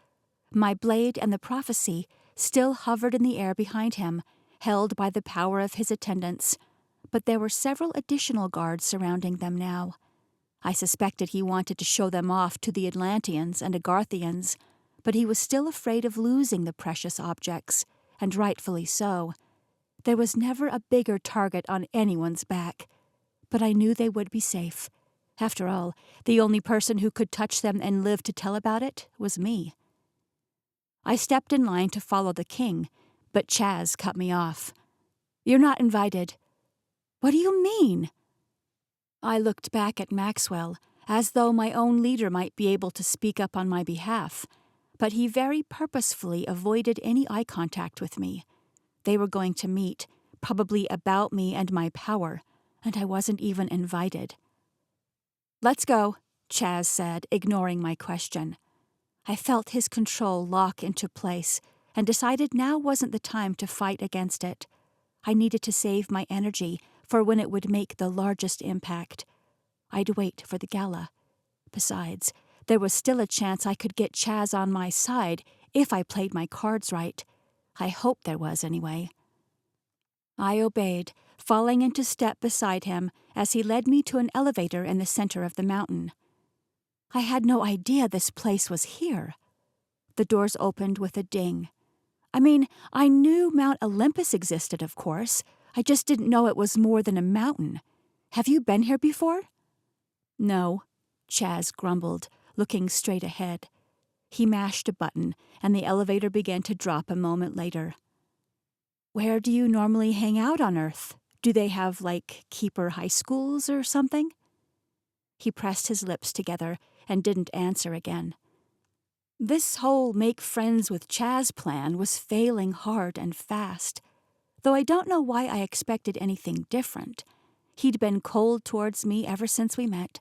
My blade and the prophecy still hovered in the air behind him, held by the power of his attendants, but there were several additional guards surrounding them now. I suspected he wanted to show them off to the Atlanteans and Agarthians, but he was still afraid of losing the precious objects, and rightfully so. There was never a bigger target on anyone's back, but I knew they would be safe. After all, the only person who could touch them and live to tell about it was me. I stepped in line to follow the king, but Chaz cut me off. "You're not invited." "What do you mean?" I looked back at Maxwell, as though my own leader might be able to speak up on my behalf, but he very purposefully avoided any eye contact with me. They were going to meet, probably about me and my power, and I wasn't even invited. "Let's go," Chaz said, ignoring my question. I felt his control lock into place and decided now wasn't the time to fight against it. I needed to save my energy for when it would make the largest impact. I'd wait for the gala. Besides, there was still a chance I could get Chaz on my side if I played my cards right. I hoped there was, anyway. I obeyed, falling into step beside him as he led me to an elevator in the center of the mountain. I had no idea this place was here. The doors opened with a ding. I mean, I knew Mount Olympus existed, of course. I just didn't know it was more than a mountain. Have you been here before? No, Chaz grumbled, looking straight ahead. He mashed a button, and the elevator began to drop a moment later. Where do you normally hang out on Earth? Do they have, keeper high schools or something? He pressed his lips together and didn't answer again. This whole make friends with Chaz plan was failing hard and fast, though I don't know why I expected anything different. He'd been cold towards me ever since we met.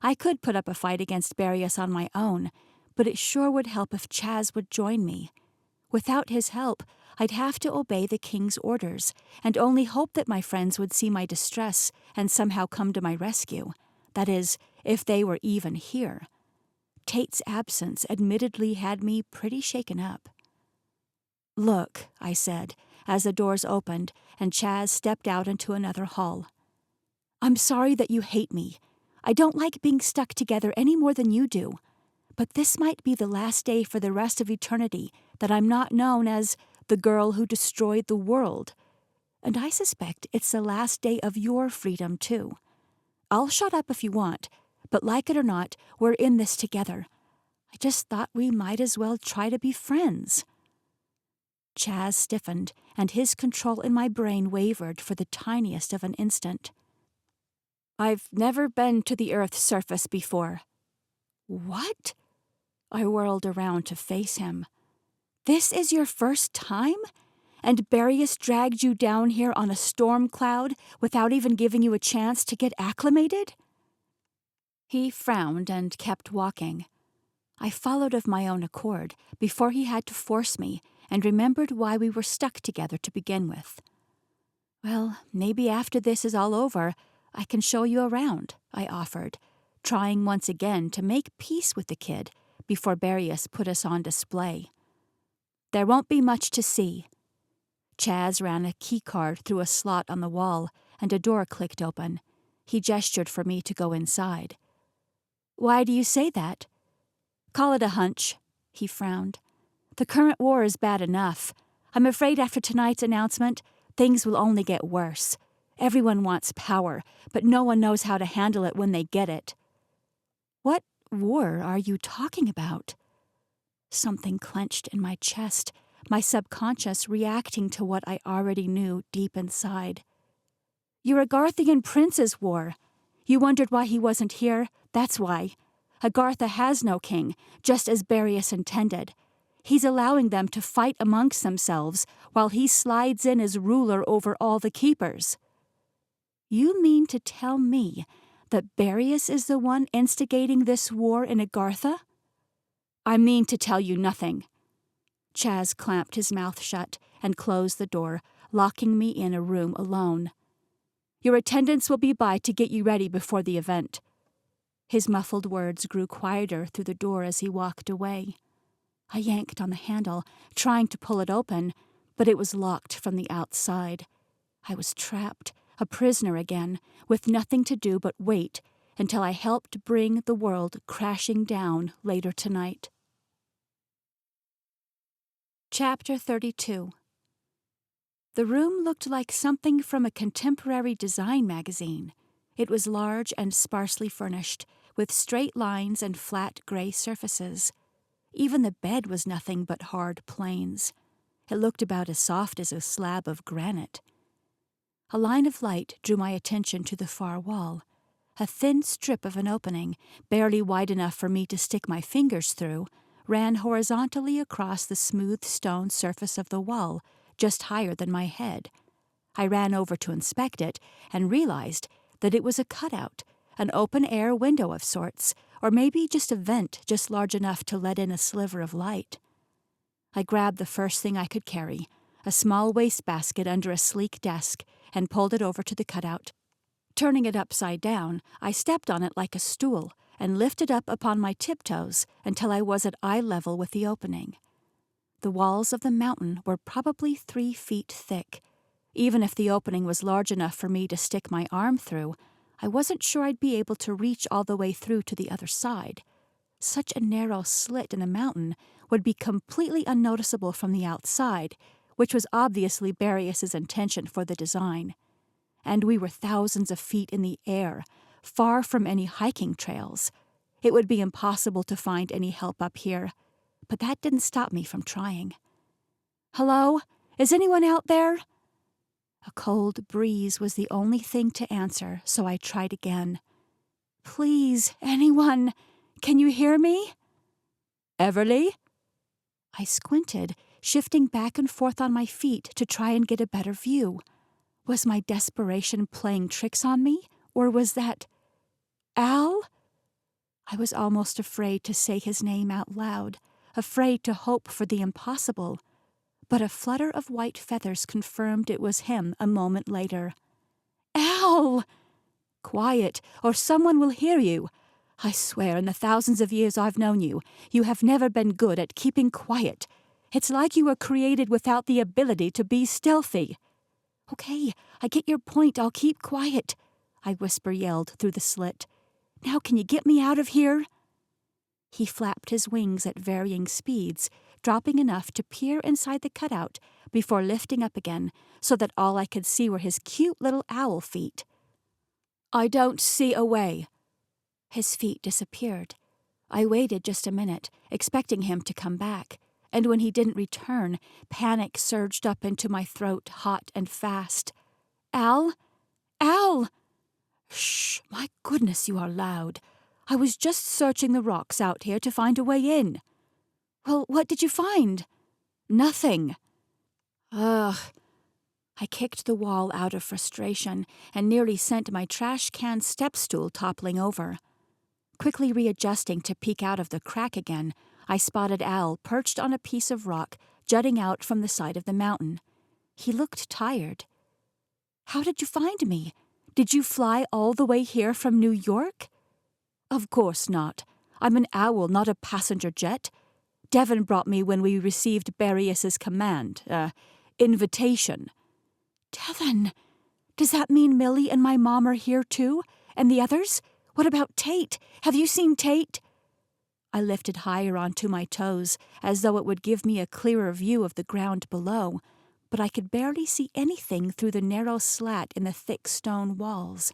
I could put up a fight against Barius on my own, but it sure would help if Chaz would join me. Without his help, I'd have to obey the king's orders, and only hope that my friends would see my distress and somehow come to my rescue. That is, if they were even here. Tate's absence admittedly had me pretty shaken up. "Look," I said, as the doors opened and Chaz stepped out into another hall. "I'm sorry that you hate me. I don't like being stuck together any more than you do. But this might be the last day for the rest of eternity that I'm not known as the girl who destroyed the world. And I suspect it's the last day of your freedom, too. I'll shut up if you want, but like it or not, we're in this together. I just thought we might as well try to be friends." Chaz stiffened, and his control in my brain wavered for the tiniest of an instant. "I've never been to the Earth's surface before." "What?" I whirled around to face him. "This is your first time? And Barius dragged you down here on a storm cloud without even giving you a chance to get acclimated?" He frowned and kept walking. I followed of my own accord, before he had to force me, and remembered why we were stuck together to begin with. "Well, maybe after this is all over, I can show you around," I offered, trying once again to make peace with the kid before Barius put us on display. "There won't be much to see." Chaz ran a keycard through a slot on the wall, and a door clicked open. He gestured for me to go inside. "Why do you say that?" "Call it a hunch," he frowned. "The current war is bad enough. I'm afraid after tonight's announcement, things will only get worse. Everyone wants power, but no one knows how to handle it when they get it." "What war are you talking about?" Something clenched in my chest, my subconscious reacting to what I already knew deep inside. "Your Agarthian prince's war. You wondered why he wasn't here? That's why. Agartha has no king, just as Barius intended. He's allowing them to fight amongst themselves while he slides in as ruler over all the keepers." "You mean to tell me that Barius is the one instigating this war in Agartha?" "I mean to tell you nothing." Chaz clamped his mouth shut and closed the door, locking me in a room alone. "Your attendants will be by to get you ready before the event." His muffled words grew quieter through the door as he walked away. I yanked on the handle, trying to pull it open, but it was locked from the outside. I was trapped, a prisoner again, with nothing to do but wait until I helped bring the world crashing down later tonight. Chapter 32. The room looked like something from a contemporary design magazine. It was large and sparsely furnished, with straight lines and flat gray surfaces. Even the bed was nothing but hard plains. It looked about as soft as a slab of granite. A line of light drew my attention to the far wall. A thin strip of an opening, barely wide enough for me to stick my fingers through, ran horizontally across the smooth stone surface of the wall, just higher than my head. I ran over to inspect it and realized that it was a cutout, an open-air window of sorts, or maybe just a vent just large enough to let in a sliver of light. I grabbed the first thing I could carry, a small wastebasket under a sleek desk, and pulled it over to the cutout. Turning it upside down, I stepped on it like a stool and lifted up upon my tiptoes until I was at eye level with the opening. The walls of the mountain were probably 3 feet thick. Even if the opening was large enough for me to stick my arm through, I wasn't sure I'd be able to reach all the way through to the other side. Such a narrow slit in a mountain would be completely unnoticeable from the outside, which was obviously Barius's intention for the design. And we were thousands of feet in the air, far from any hiking trails. It would be impossible to find any help up here, but that didn't stop me from trying. "Hello? Is anyone out there?" A cold breeze was the only thing to answer, so I tried again. "Please, anyone, can you hear me?" "Everly?" I squinted, shifting back and forth on my feet to try and get a better view. Was my desperation playing tricks on me, or was that Al? I was almost afraid to say his name out loud, afraid to hope for the impossible, but a flutter of white feathers confirmed it was him a moment later. "Al!" "Quiet, or someone will hear you. I swear, in the thousands of years I've known you, you have never been good at keeping quiet. It's like you were created without the ability to be stealthy." "Okay, I get your point. I'll keep quiet," I whisper-yelled through the slit. "Now can you get me out of here?" He flapped his wings at varying speeds, dropping enough to peer inside the cutout before lifting up again so that all I could see were his cute little owl feet. "I don't see a way." His feet disappeared. I waited just a minute, expecting him to come back, and when he didn't return, panic surged up into my throat hot and fast. "Al? Al!" "Shh, my goodness, you are loud. I was just searching the rocks out here to find a way in." "Well, what did you find?" "Nothing." Ugh. I kicked the wall out of frustration and nearly sent my trash can step stool toppling over. Quickly readjusting to peek out of the crack again, I spotted Al perched on a piece of rock jutting out from the side of the mountain. He looked tired. "How did you find me? Did you fly all the way here from New York?" "Of course not. I'm an owl, not a passenger jet. Devon brought me when we received Barrius's invitation." "Devon! Does that mean Millie and my mom are here too? And the others? What about Tate? Have you seen Tate?" I lifted higher onto my toes, as though it would give me a clearer view of the ground below, but I could barely see anything through the narrow slat in the thick stone walls.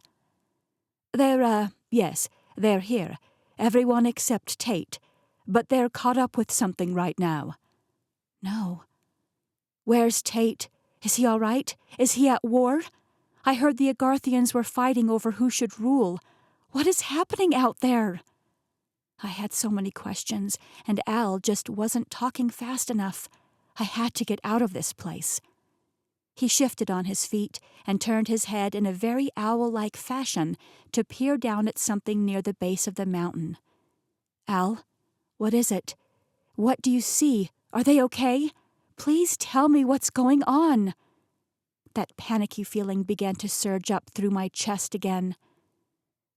Yes, they're here. Everyone except Tate. But they're caught up with something right now." "No." "Where's Tate? Is he all right? Is he at war? I heard the Agarthians were fighting over who should rule. What is happening out there?" I had so many questions, and Al just wasn't talking fast enough. I had to get out of this place. He shifted on his feet and turned his head in a very owl-like fashion to peer down at something near the base of the mountain. "Al, what is it? What do you see? Are they okay? Please tell me what's going on." That panicky feeling began to surge up through my chest again.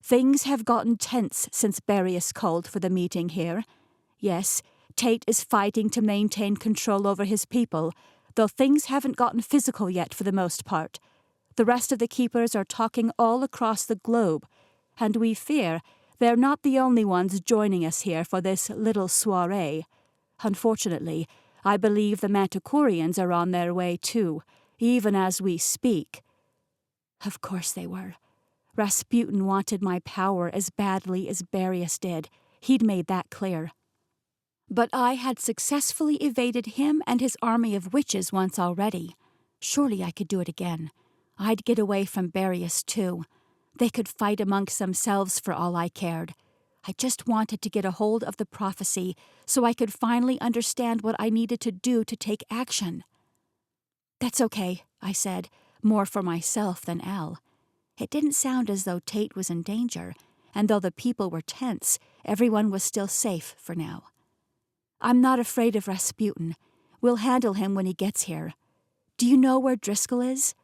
"Things have gotten tense since Barrius called for the meeting here. Yes, Tate is fighting to maintain control over his people, though things haven't gotten physical yet for the most part. The rest of the keepers are talking all across the globe, and we fear they're not the only ones joining us here for this little soiree. Unfortunately, I believe the Manticorians are on their way too, even as we speak." Of course they were. Rasputin wanted my power as badly as Barrius did. He'd made that clear. But I had successfully evaded him and his army of witches once already. Surely I could do it again. I'd get away from Barrius too. They could fight amongst themselves for all I cared. I just wanted to get a hold of the prophecy so I could finally understand what I needed to do to take action. "That's okay," I said, more for myself than Al. It didn't sound as though Tate was in danger, and though the people were tense, everyone was still safe for now. "I'm not afraid of Rasputin. We'll handle him when he gets here. Do you know where Driscoll is?"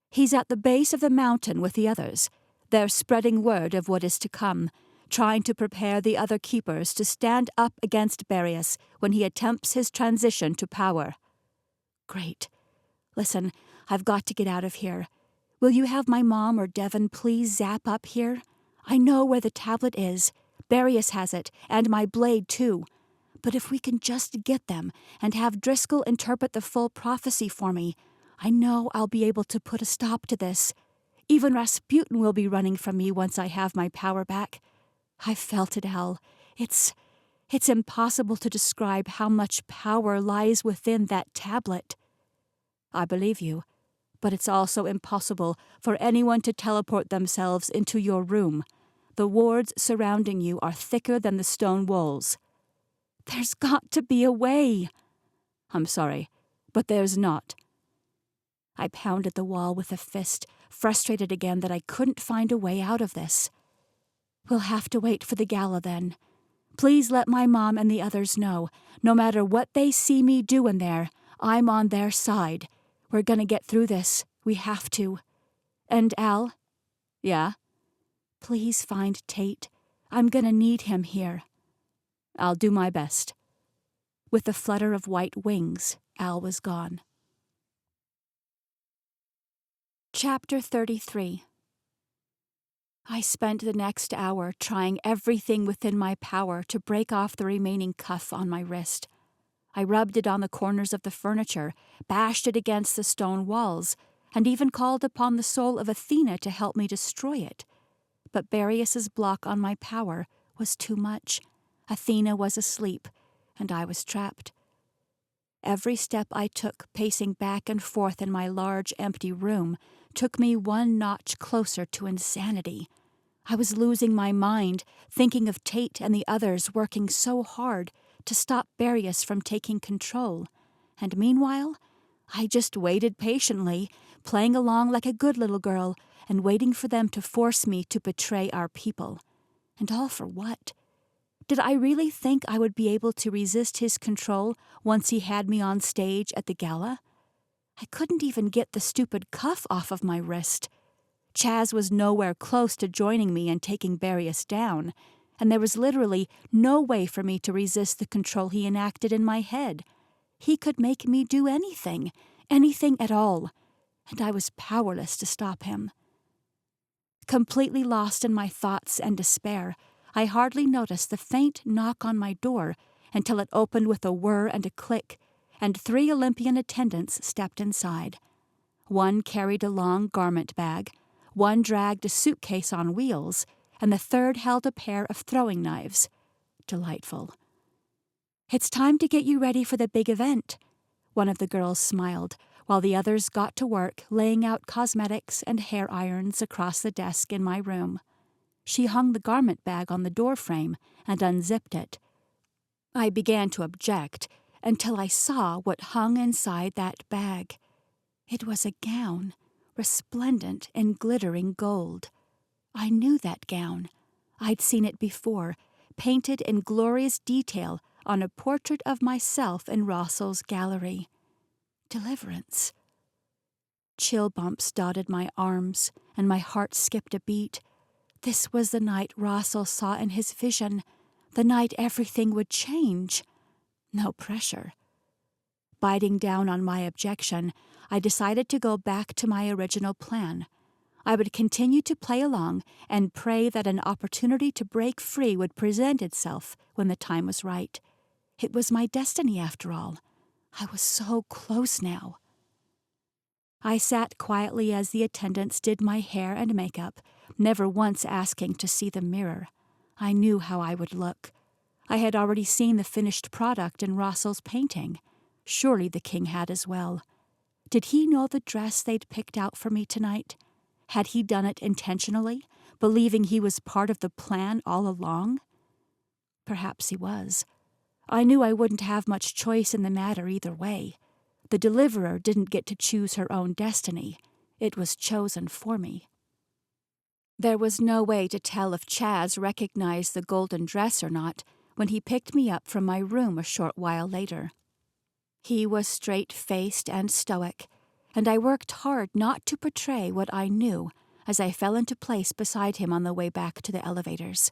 "He's at the base of the mountain with the others. They're spreading word of what is to come, trying to prepare the other keepers to stand up against Barrius when he attempts his transition to power." "Great. Listen, I've got to get out of here. Will you have my mom or Devon please zap up here? I know where the tablet is. Barrius has it, and my blade too. But if we can just get them and have Driscoll interpret the full prophecy for me, I know I'll be able to put a stop to this. Even Rasputin will be running from me once I have my power back. I've felt it, Al. It's impossible to describe how much power lies within that tablet." "I believe you. But it's also impossible for anyone to teleport themselves into your room. The wards surrounding you are thicker than the stone walls." "There's got to be a way." "I'm sorry, but there's not." I pounded the wall with a fist, frustrated again that I couldn't find a way out of this. "We'll have to wait for the gala then. Please let my mom and the others know, no matter what they see me do in there, I'm on their side. We're gonna get through this. We have to. And Al, Yeah? please find Tate. I'm gonna need him here. I'll do my best. With a flutter of white wings, Al was gone. Chapter 33. I spent the next hour trying everything within my power to break off the remaining cuff on my wrist. I rubbed it on the corners of the furniture, bashed it against the stone walls, and even called upon the soul of Athena to help me destroy it. But Boreas's block on my power was too much. Athena was asleep, and I was trapped. Every step I took, pacing back and forth in my large, empty room, took me one notch closer to insanity. I was losing my mind, thinking of Tate and the others working so hard to stop Boreas from taking control. And meanwhile, I just waited patiently, playing along like a good little girl, and waiting for them to force me to betray our people. And all for what? Did I really think I would be able to resist his control once he had me on stage at the gala? I couldn't even get the stupid cuff off of my wrist. Chaz was nowhere close to joining me and taking Boreas down, and there was literally no way for me to resist the control he enacted in my head. He could make me do anything at all, and I was powerless to stop him. Completely lost in my thoughts and despair, I hardly noticed the faint knock on my door until it opened with a whir and a click, and 3 Olympian attendants stepped inside. One carried a long garment bag, one dragged a suitcase on wheels, and the third held a pair of throwing knives. Delightful. "It's time to get you ready for the big event," one of the girls smiled, while the others got to work laying out cosmetics and hair irons across the desk in my room. She hung the garment bag on the door frame and unzipped it. I began to object until I saw what hung inside that bag. It was a gown, resplendent in glittering gold. I knew that gown. I'd seen it before, painted in glorious detail on a portrait of myself in Rossel's gallery. Deliverance. Chill bumps dotted my arms, and my heart skipped a beat. This was the night Rossel saw in his vision, the night everything would change. No pressure. Biting down on my objection, I decided to go back to my original plan. I would continue to play along and pray that an opportunity to break free would present itself when the time was right. It was my destiny, after all. I was so close now. I sat quietly as the attendants did my hair and makeup, never once asking to see the mirror. I knew how I would look. I had already seen the finished product in Rossel's painting. Surely the king had as well. Did he know the dress they'd picked out for me tonight? Had he done it intentionally, believing he was part of the plan all along? Perhaps he was. I knew I wouldn't have much choice in the matter either way. The deliverer didn't get to choose her own destiny. It was chosen for me. There was no way to tell if Chaz recognized the golden dress or not when he picked me up from my room a short while later. He was straight-faced and stoic, and I worked hard not to portray what I knew as I fell into place beside him on the way back to the elevators.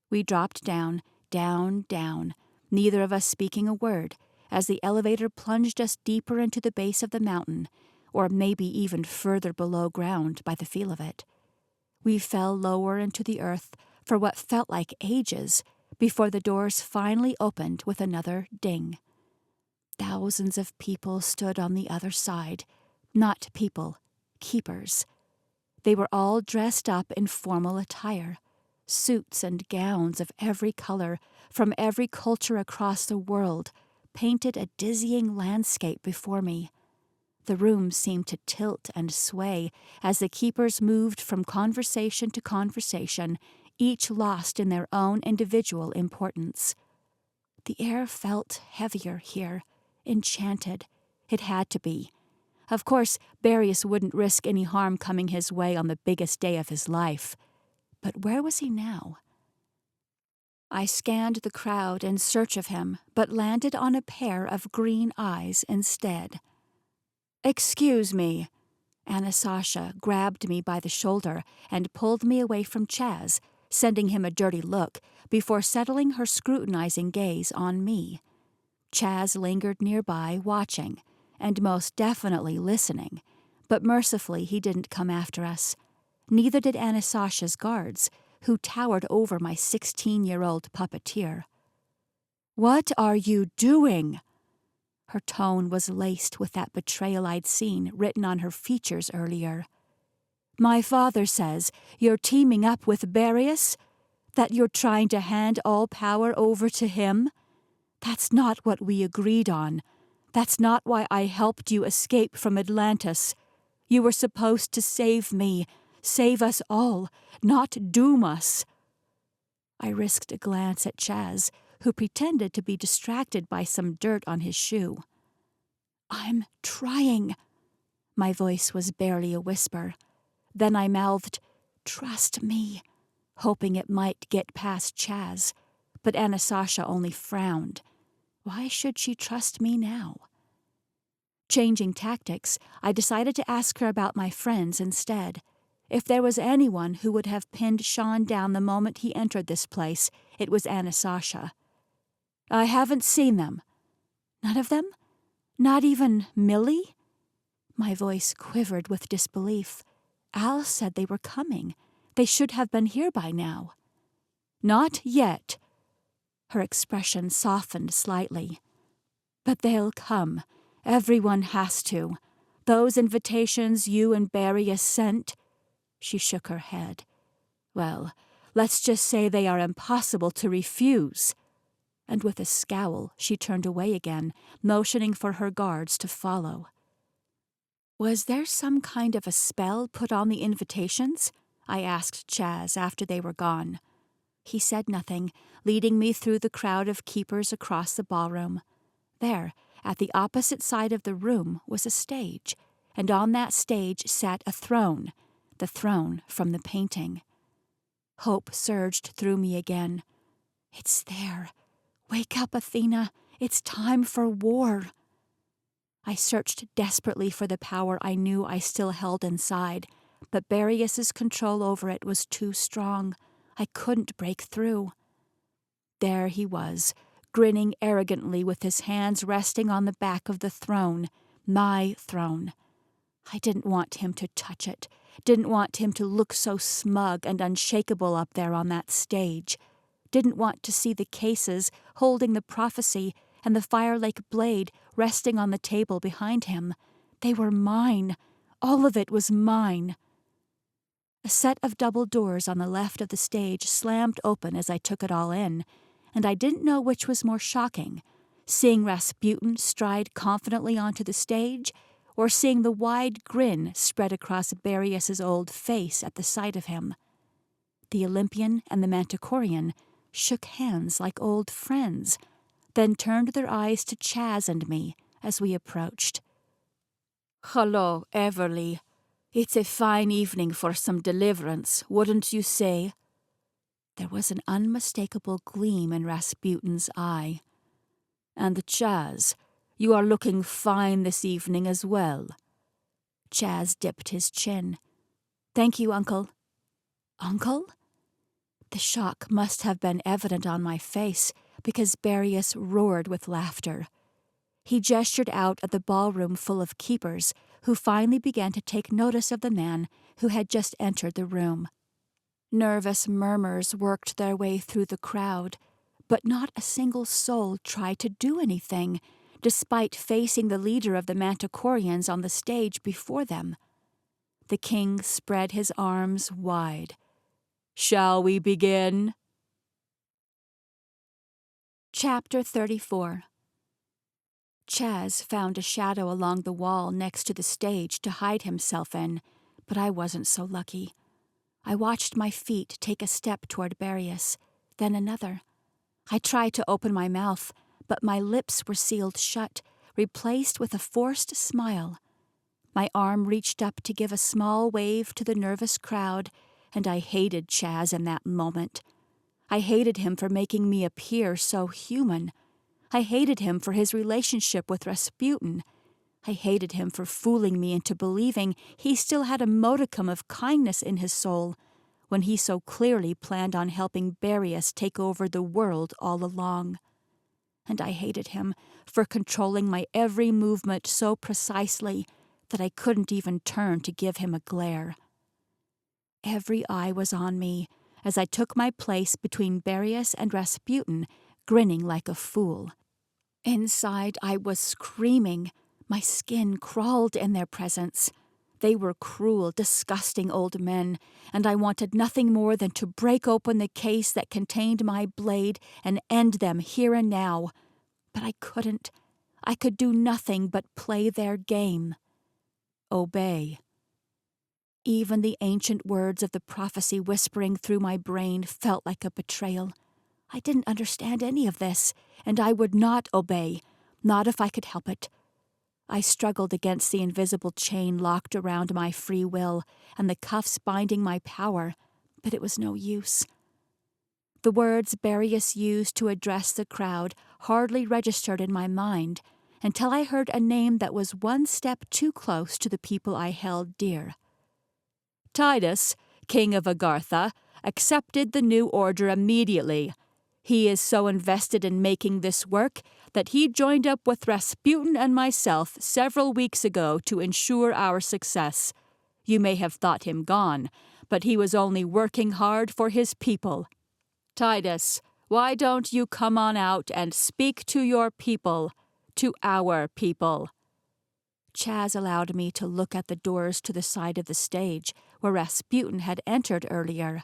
We dropped down, down, neither of us speaking a word, as the elevator plunged us deeper into the base of the mountain, or maybe even further below ground by the feel of it. We fell lower into the earth for what felt like ages before the doors finally opened with another ding. Thousands of people stood on the other side. Not people, keepers. They were all dressed up in formal attire, suits and gowns of every color from every culture across the world painted a dizzying landscape before me. The room seemed to tilt and sway as the keepers moved from conversation to conversation, each lost in their own individual importance. The air felt heavier here, enchanted. It had to be. Of course, Boreas wouldn't risk any harm coming his way on the biggest day of his life. But where was he now? I scanned the crowd in search of him, but landed on a pair of green eyes instead. "Excuse me." Anastasia grabbed me by the shoulder and pulled me away from Chaz, sending him a dirty look before settling her scrutinizing gaze on me. Chaz lingered nearby, watching, and most definitely listening, but mercifully he didn't come after us. Neither did Anastasia's guards, who towered over my 16-year-old puppeteer. "What are you doing?" Her tone was laced with that betrayal I'd seen written on her features earlier. "My father says you're teaming up with Barius? That you're trying to hand all power over to him? That's not what we agreed on. That's not why I helped you escape from Atlantis. You were supposed to save me, save us all, not doom us." I risked a glance at Chaz, who pretended to be distracted by some dirt on his shoe. "I'm trying." My voice was barely a whisper. Then I mouthed, "Trust me," hoping it might get past Chaz, but Anastasia only frowned. Why should she trust me now? Changing tactics, I decided to ask her about my friends instead. If there was anyone who would have pinned Sean down the moment he entered this place, it was Anastasia. "I haven't seen them." "None of them? Not even Millie?" My voice quivered with disbelief. Al said they were coming. They should have been here by now. "Not yet." Her expression softened slightly. "But they'll come. Everyone has to. Those invitations you and Barius sent." She shook her head. "Well, let's just say they are impossible to refuse." And with a scowl, she turned away again, motioning for her guards to follow. "Was there some kind of a spell put on the invitations?" I asked Chaz after they were gone. He said nothing, leading me through the crowd of keepers across the ballroom. There, at the opposite side of the room, was a stage, and on that stage sat a throne, the throne from the painting. Hope surged through me again. "It's there. Wake up, Athena. It's time for war." I searched desperately for the power I knew I still held inside, but Barius's control over it was too strong. I couldn't break through. There he was, grinning arrogantly with his hands resting on the back of the throne, my throne. I didn't want him to touch it, didn't want him to look so smug and unshakable up there on that stage, didn't want to see the cases holding the prophecy and the Fire Lake blade resting on the table behind him. They were mine. All of it was mine. A set of double doors on the left of the stage slammed open as I took it all in, and I didn't know which was more shocking, seeing Rasputin stride confidently onto the stage, or seeing the wide grin spread across Barius's old face at the sight of him. The Olympian and the Manticorian shook hands like old friends, then turned their eyes to Chaz and me as we approached. "Hello, Everly. It's a fine evening for some deliverance, wouldn't you say?" There was an unmistakable gleam in Rasputin's eye. "And Chaz, you are looking fine this evening as well." Chaz dipped his chin. "Thank you, Uncle." "Uncle?" The shock must have been evident on my face, because Barius roared with laughter. He gestured out at the ballroom full of keepers, who finally began to take notice of the man who had just entered the room. Nervous murmurs worked their way through the crowd, but not a single soul tried to do anything, despite facing the leader of the Manticorians on the stage before them. The king spread his arms wide. "Shall we begin?" Chapter 34. Chaz found a shadow along the wall next to the stage to hide himself in, but I wasn't so lucky. I watched my feet take a step toward Barius, then another. I tried to open my mouth, but my lips were sealed shut, replaced with a forced smile. My arm reached up to give a small wave to the nervous crowd, and I hated Chaz in that moment. I hated him for making me appear so human. I hated him for his relationship with Rasputin. I hated him for fooling me into believing he still had a modicum of kindness in his soul, when he so clearly planned on helping Barius take over the world all along. And I hated him for controlling my every movement so precisely that I couldn't even turn to give him a glare. Every eye was on me as I took my place between Barius and Rasputin, grinning like a fool. Inside, I was screaming. My skin crawled in their presence. They were cruel, disgusting old men, and I wanted nothing more than to break open the case that contained my blade and end them here and now. But I couldn't. I could do nothing but play their game. Obey. Even the ancient words of the prophecy whispering through my brain felt like a betrayal. I didn't understand any of this, and I would not obey, not if I could help it. I struggled against the invisible chain locked around my free will and the cuffs binding my power, but it was no use. The words Barius used to address the crowd hardly registered in my mind until I heard a name that was one step too close to the people I held dear. Titus, king of Agartha, accepted the new order immediately. He is so invested in making this work that he joined up with Rasputin and myself several weeks ago to ensure our success. You may have thought him gone, but he was only working hard for his people. Titus, why don't you come on out and speak to your people, to our people? Chaz allowed me to look at the doors to the side of the stage where Rasputin had entered earlier.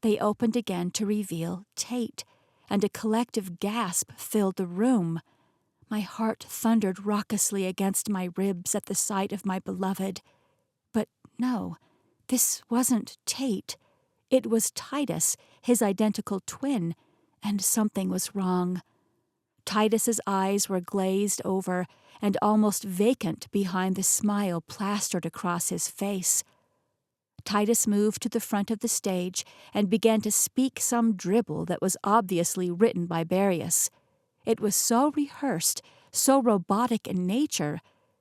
They opened again to reveal Tate, and a collective gasp filled the room. My heart thundered raucously against my ribs at the sight of my beloved. But no, this wasn't Tate. It was Titus, his identical twin, and something was wrong. Titus's eyes were glazed over and almost vacant behind the smile plastered across his face. Titus moved to the front of the stage and began to speak some dribble that was obviously written by Barius. It was so rehearsed, so robotic in nature,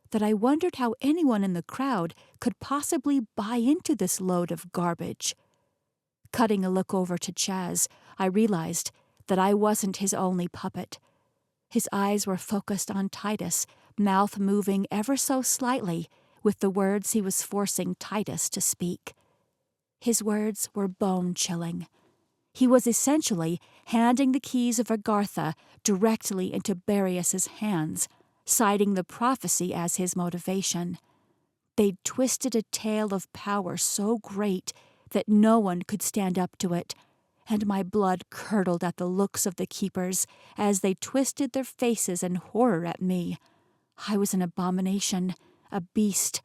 that I wondered how anyone in the crowd could possibly buy into this load of garbage. Cutting a look over to Chaz, I realized that I wasn't his only puppet. His eyes were focused on Titus, mouth moving ever so slightly with the words he was forcing Titus to speak. His words were bone-chilling. He was essentially handing the keys of Agartha directly into Barius's hands, citing the prophecy as his motivation. They'd twisted a tale of power so great that no one could stand up to it, and my blood curdled at the looks of the keepers as they twisted their faces in horror at me. I was an abomination, a beast.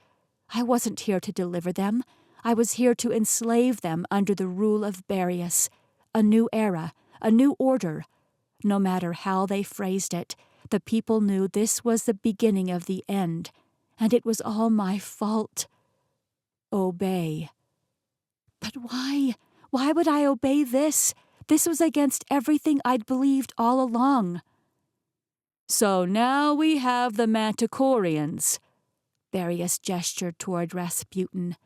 I wasn't here to deliver them. I was here to enslave them under the rule of Barius. A new era, a new order. No matter how they phrased it, the people knew this was the beginning of the end, and it was all my fault. Obey. But why? Why would I obey this? This was against everything I'd believed all along. So now we have the Manticorians. Barius gestured toward Rasputin.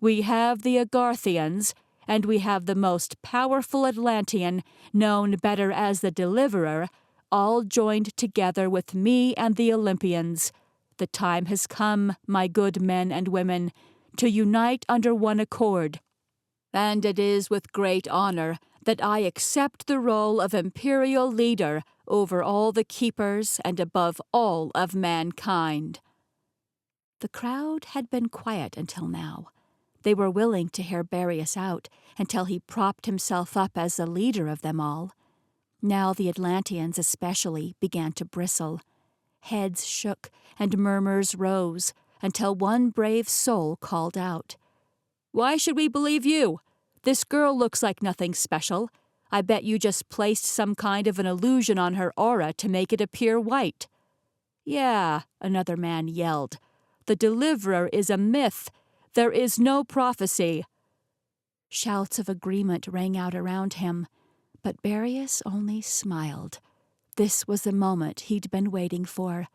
We have the Agarthians, and we have the most powerful Atlantean, known better as the Deliverer, all joined together with me and the Olympians. The time has come, my good men and women, to unite under one accord. And it is with great honor that I accept the role of imperial leader over all the keepers and above all of mankind. The crowd had been quiet until now. They were willing to hear Barius out until he propped himself up as the leader of them all. Now the Atlanteans especially began to bristle. Heads shook and murmurs rose until one brave soul called out, "Why should we believe you? This girl looks like nothing special. I bet you just placed some kind of an illusion on her aura to make it appear white." "Yeah," another man yelled. "The Deliverer is a myth. There is no prophecy." Shouts of agreement rang out around him, But Barius only smiled. This was the moment he'd been waiting for.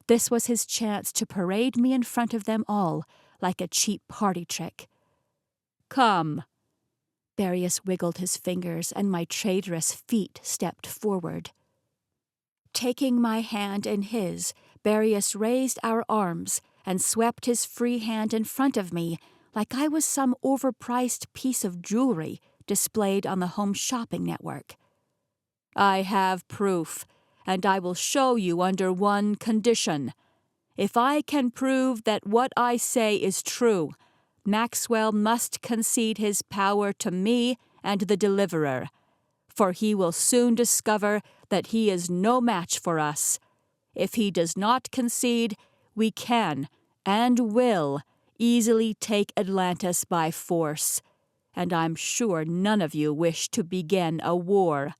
This was his chance to parade me in front of them all like a cheap party trick. "Come." Barius wiggled his fingers, and my traitorous feet stepped forward. Taking my hand in his, Barius raised our arms and swept his free hand in front of me like I was some overpriced piece of jewelry displayed on the Home Shopping Network. "I have proof, and I will show you under one condition. If I can prove that what I say is true, Maxwell must concede his power to me and the Deliverer, for he will soon discover that he is no match for us. If he does not concede, we can, and will, easily take Atlantis by force, and I'm sure none of you wish to begin a war."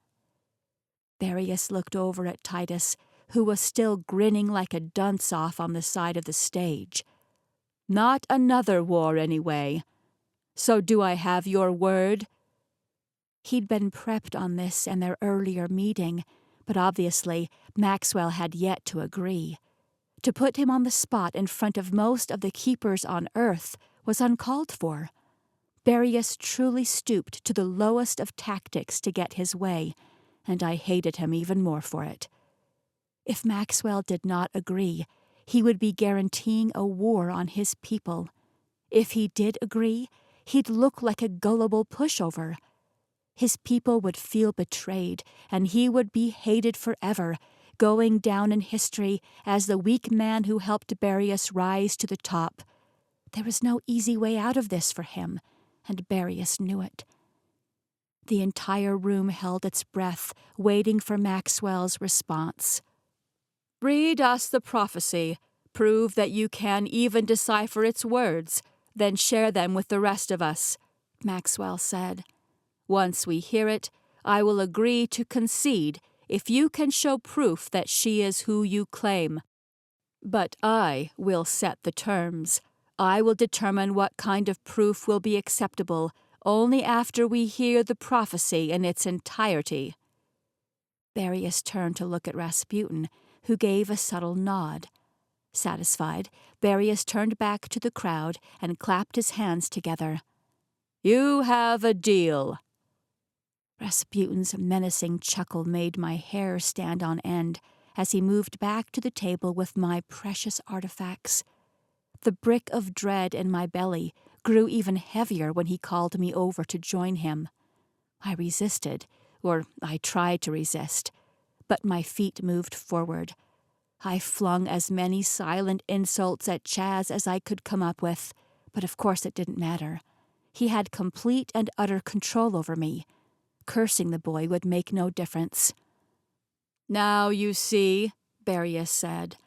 Barius looked over at Titus, who was still grinning like a dunce-off on the side of the stage. "Not another war, anyway. So do I have your word?" He'd been prepped on this in their earlier meeting, but obviously Maxwell had yet to agree. To put him on the spot in front of most of the keepers on Earth was uncalled for. Barius truly stooped to the lowest of tactics to get his way, and I hated him even more for it. If Maxwell did not agree, he would be guaranteeing a war on his people. If he did agree, he'd look like a gullible pushover. His people would feel betrayed, and he would be hated forever, going down in history as the weak man who helped Barius rise to the top. There was no easy way out of this for him, and Barius knew it. The entire room held its breath, waiting for Maxwell's response. "Read us the prophecy. Prove that you can even decipher its words, then share them with the rest of us," Maxwell said. "Once we hear it, I will agree to concede if you can show proof that she is who you claim. But I will set the terms. I will determine what kind of proof will be acceptable only after we hear the prophecy in its entirety." Barius turned to look at Rasputin, who gave a subtle nod. Satisfied, Barius turned back to the crowd and clapped his hands together. "You have a deal." Rasputin's menacing chuckle made my hair stand on end as he moved back to the table with my precious artifacts. The brick of dread in my belly grew even heavier when he called me over to join him. I resisted, or I tried to resist, but my feet moved forward. I flung as many silent insults at Chaz as I could come up with, but of course it didn't matter. He had complete and utter control over me. Cursing the boy would make no difference. "Now you see," Barius said,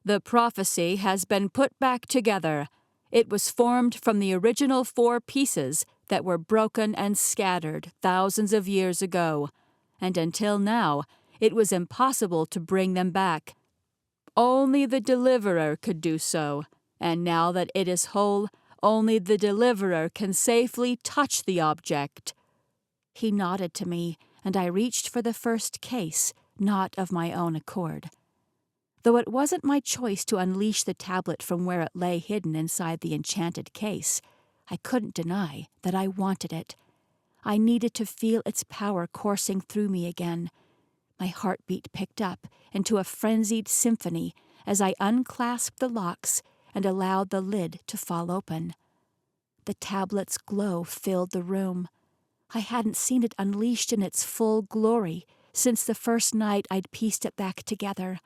"the prophecy has been put back together. It was formed from the original 4 pieces that were broken and scattered thousands of years ago, and until now it was impossible to bring them back. Only the Deliverer could do so, and now that it is whole, only the Deliverer can safely touch the object." He nodded to me, and I reached for the first case, not of my own accord. Though it wasn't my choice to unleash the tablet from where it lay hidden inside the enchanted case, I couldn't deny that I wanted it. I needed to feel its power coursing through me again. My heartbeat picked up into a frenzied symphony as I unclasped the locks and allowed the lid to fall open. The tablet's glow filled the room. I hadn't seen it unleashed in its full glory since the first night I'd pieced it back together.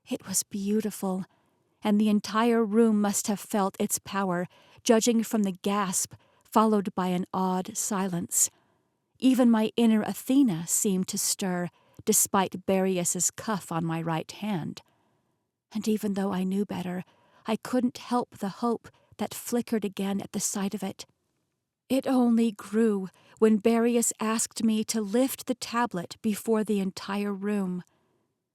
It was beautiful, and the entire room must have felt its power, judging from the gasp followed by an awed silence. Even my inner Athena seemed to stir, despite Barius's cuff on my right hand. And even though I knew better, I couldn't help the hope that flickered again at the sight of it. It only grew when Barius asked me to lift the tablet before the entire room.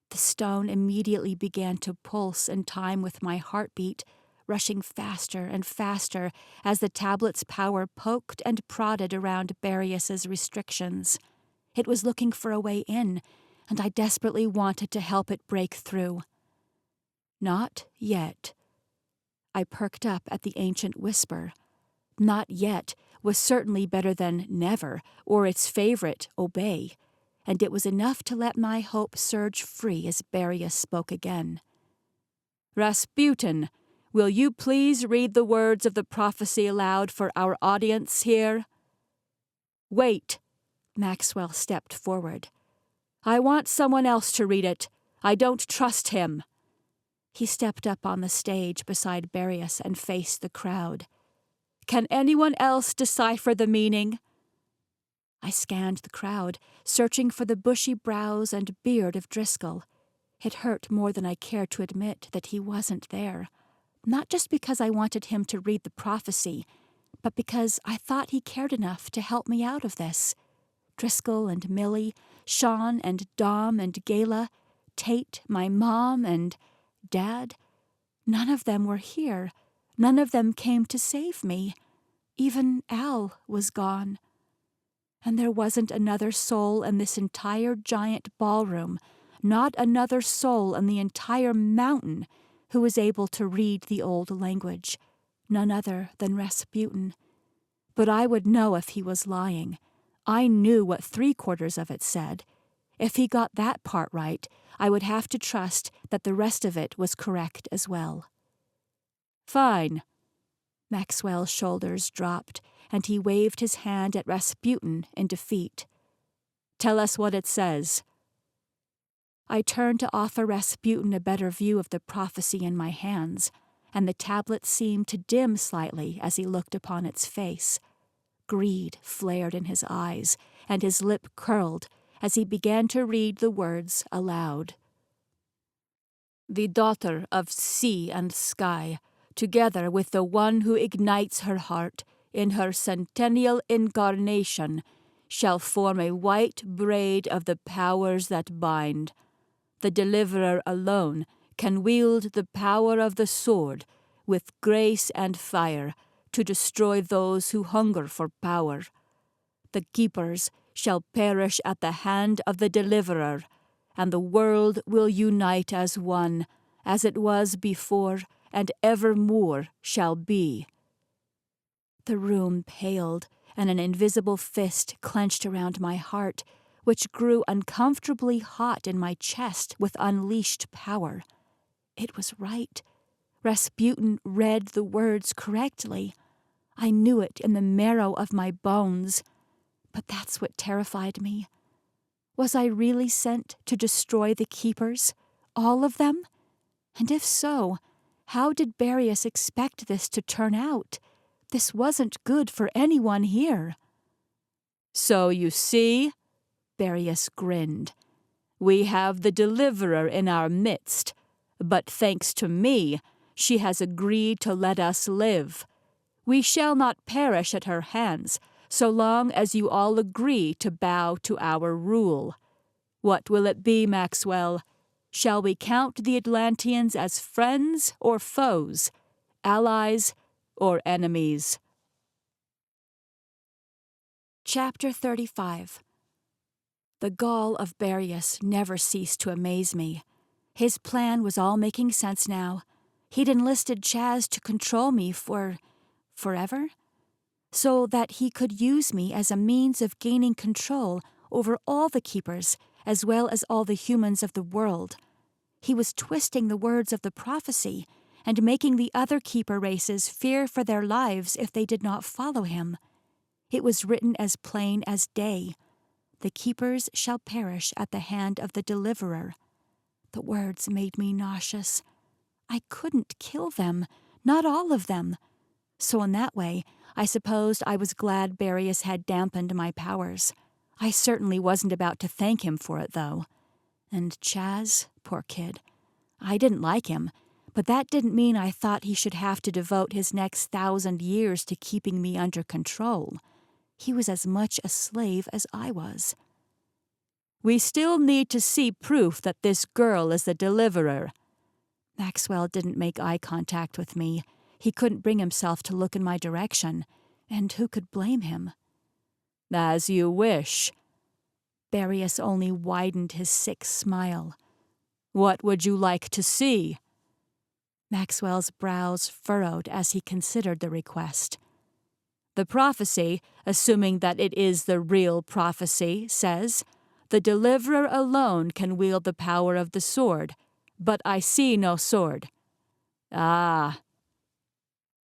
The stone immediately began to pulse in time with my heartbeat, rushing faster and faster as the tablet's power poked and prodded around Barius's restrictions. It was looking for a way in, and I desperately wanted to help it break through. Not yet. I perked up at the ancient whisper. Not yet was certainly better than never, or its favorite, obey, and it was enough to let my hope surge free as Barius spoke again. Rasputin, will you please read the words of the prophecy aloud for our audience here? Wait, Maxwell stepped forward. I want someone else to read it. I don't trust him. He stepped up on the stage beside Barius and faced the crowd. Can anyone else decipher the meaning? I scanned the crowd, searching for the bushy brows and beard of Driscoll. It hurt more than I cared to admit that he wasn't there. Not just because I wanted him to read the prophecy, but because I thought he cared enough to help me out of this. Driscoll and Millie, Sean and Dom and Gala, Tate, my mom and Dad. None of them were here. None of them came to save me. Even Al was gone. And there wasn't another soul in this entire giant ballroom, not another soul in the entire mountain who was able to read the old language, none other than Rasputin. But I would know if he was lying. I knew what 3/4 of it said. If he got that part right, I would have to trust that the rest of it was correct as well. Fine. Maxwell's shoulders dropped, and he waved his hand at Rasputin in defeat. Tell us what it says. I turned to offer Rasputin a better view of the prophecy in my hands, and the tablet seemed to dim slightly as he looked upon its face. Greed flared in his eyes, and his lip curled as he began to read the words aloud. The daughter of sea and sky, together with the one who ignites her heart in her centennial incarnation, shall form a white braid of the powers that bind. The deliverer alone can wield the power of the sword with grace and fire to destroy those who hunger for power. The keepers shall perish at the hand of the deliverer, and the world will unite as one, as it was before and evermore shall be. The room paled, and an invisible fist clenched around my heart, which grew uncomfortably hot in my chest with unleashed power. It was right. Rasputin read the words correctly. I knew it in the marrow of my bones. But that's what terrified me. Was I really sent to destroy the keepers? All of them? And if so, how did Barius expect this to turn out? This wasn't good for anyone here. So you see, Barius grinned, we have the deliverer in our midst, but thanks to me, she has agreed to let us live. We shall not perish at her hands, so long as you all agree to bow to our rule. What will it be, Maxwell? Shall we count the Atlanteans as friends or foes, allies or enemies? Chapter 35. The gall of Barius never ceased to amaze me. His plan was all making sense now. He'd enlisted Chaz to control me forever? So that he could use me as a means of gaining control over all the keepers, as well as all the humans of the world. He was twisting the words of the prophecy and making the other keeper races fear for their lives if they did not follow him. It was written as plain as day. The keepers shall perish at the hand of the deliverer. The words made me nauseous. I couldn't kill them, not all of them. So in that way, I supposed I was glad Barius had dampened my powers. I certainly wasn't about to thank him for it, though. And Chaz, poor kid. I didn't like him, but that didn't mean I thought he should have to devote his next 1,000 years to keeping me under control. He was as much a slave as I was. We still need to see proof that this girl is the deliverer. Maxwell didn't make eye contact with me. He couldn't bring himself to look in my direction, and who could blame him? As you wish. Barius only widened his sick smile. "What would you like to see?" Maxwell's brows furrowed as he considered the request. "The prophecy, assuming that it is the real prophecy, says, 'The deliverer alone can wield the power of the sword, but I see no sword.'" "Ah."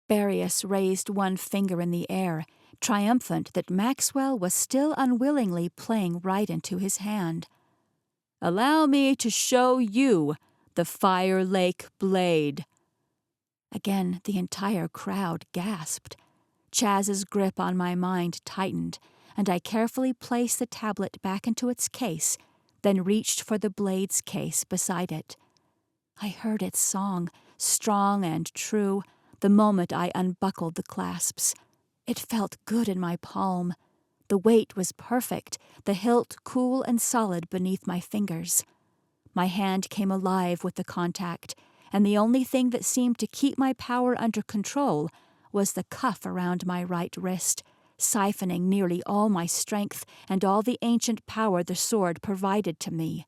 Barius raised one finger in the air, triumphant that Maxwell was still unwillingly playing right into his hand. "Allow me to show you the Fire Lake blade." Again, the entire crowd gasped. Chaz's grip on my mind tightened, and I carefully placed the tablet back into its case, then reached for the blade's case beside it. I heard its song, strong and true, the moment I unbuckled the clasps. It felt good in my palm. The weight was perfect, the hilt cool and solid beneath my fingers. My hand came alive with the contact, and the only thing that seemed to keep my power under control was the cuff around my right wrist, siphoning nearly all my strength and all the ancient power the sword provided to me.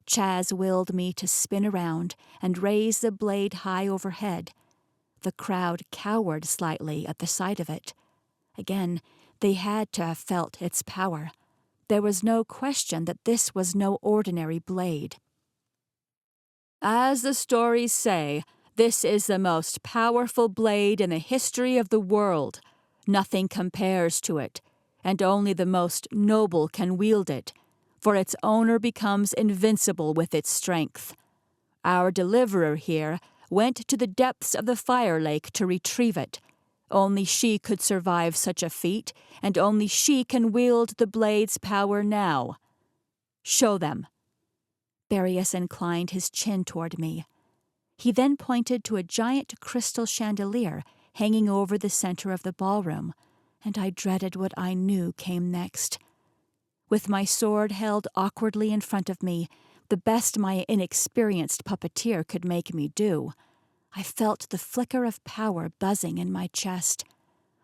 Chaz willed me to spin around and raise the blade high overhead. The crowd cowered slightly at the sight of it. Again, they had to have felt its power. There was no question that this was no ordinary blade. "As the stories say, this is the most powerful blade in the history of the world. Nothing compares to it, and only the most noble can wield it, for its owner becomes invincible with its strength. Our deliverer here went to the depths of the Fire Lake to retrieve it. Only she could survive such a feat, and only she can wield the blade's power now. Show them." Barius inclined his chin toward me. He then pointed to a giant crystal chandelier hanging over the center of the ballroom, and I dreaded what I knew came next. With my sword held awkwardly in front of me, the best my inexperienced puppeteer could make me do, I felt the flicker of power buzzing in my chest.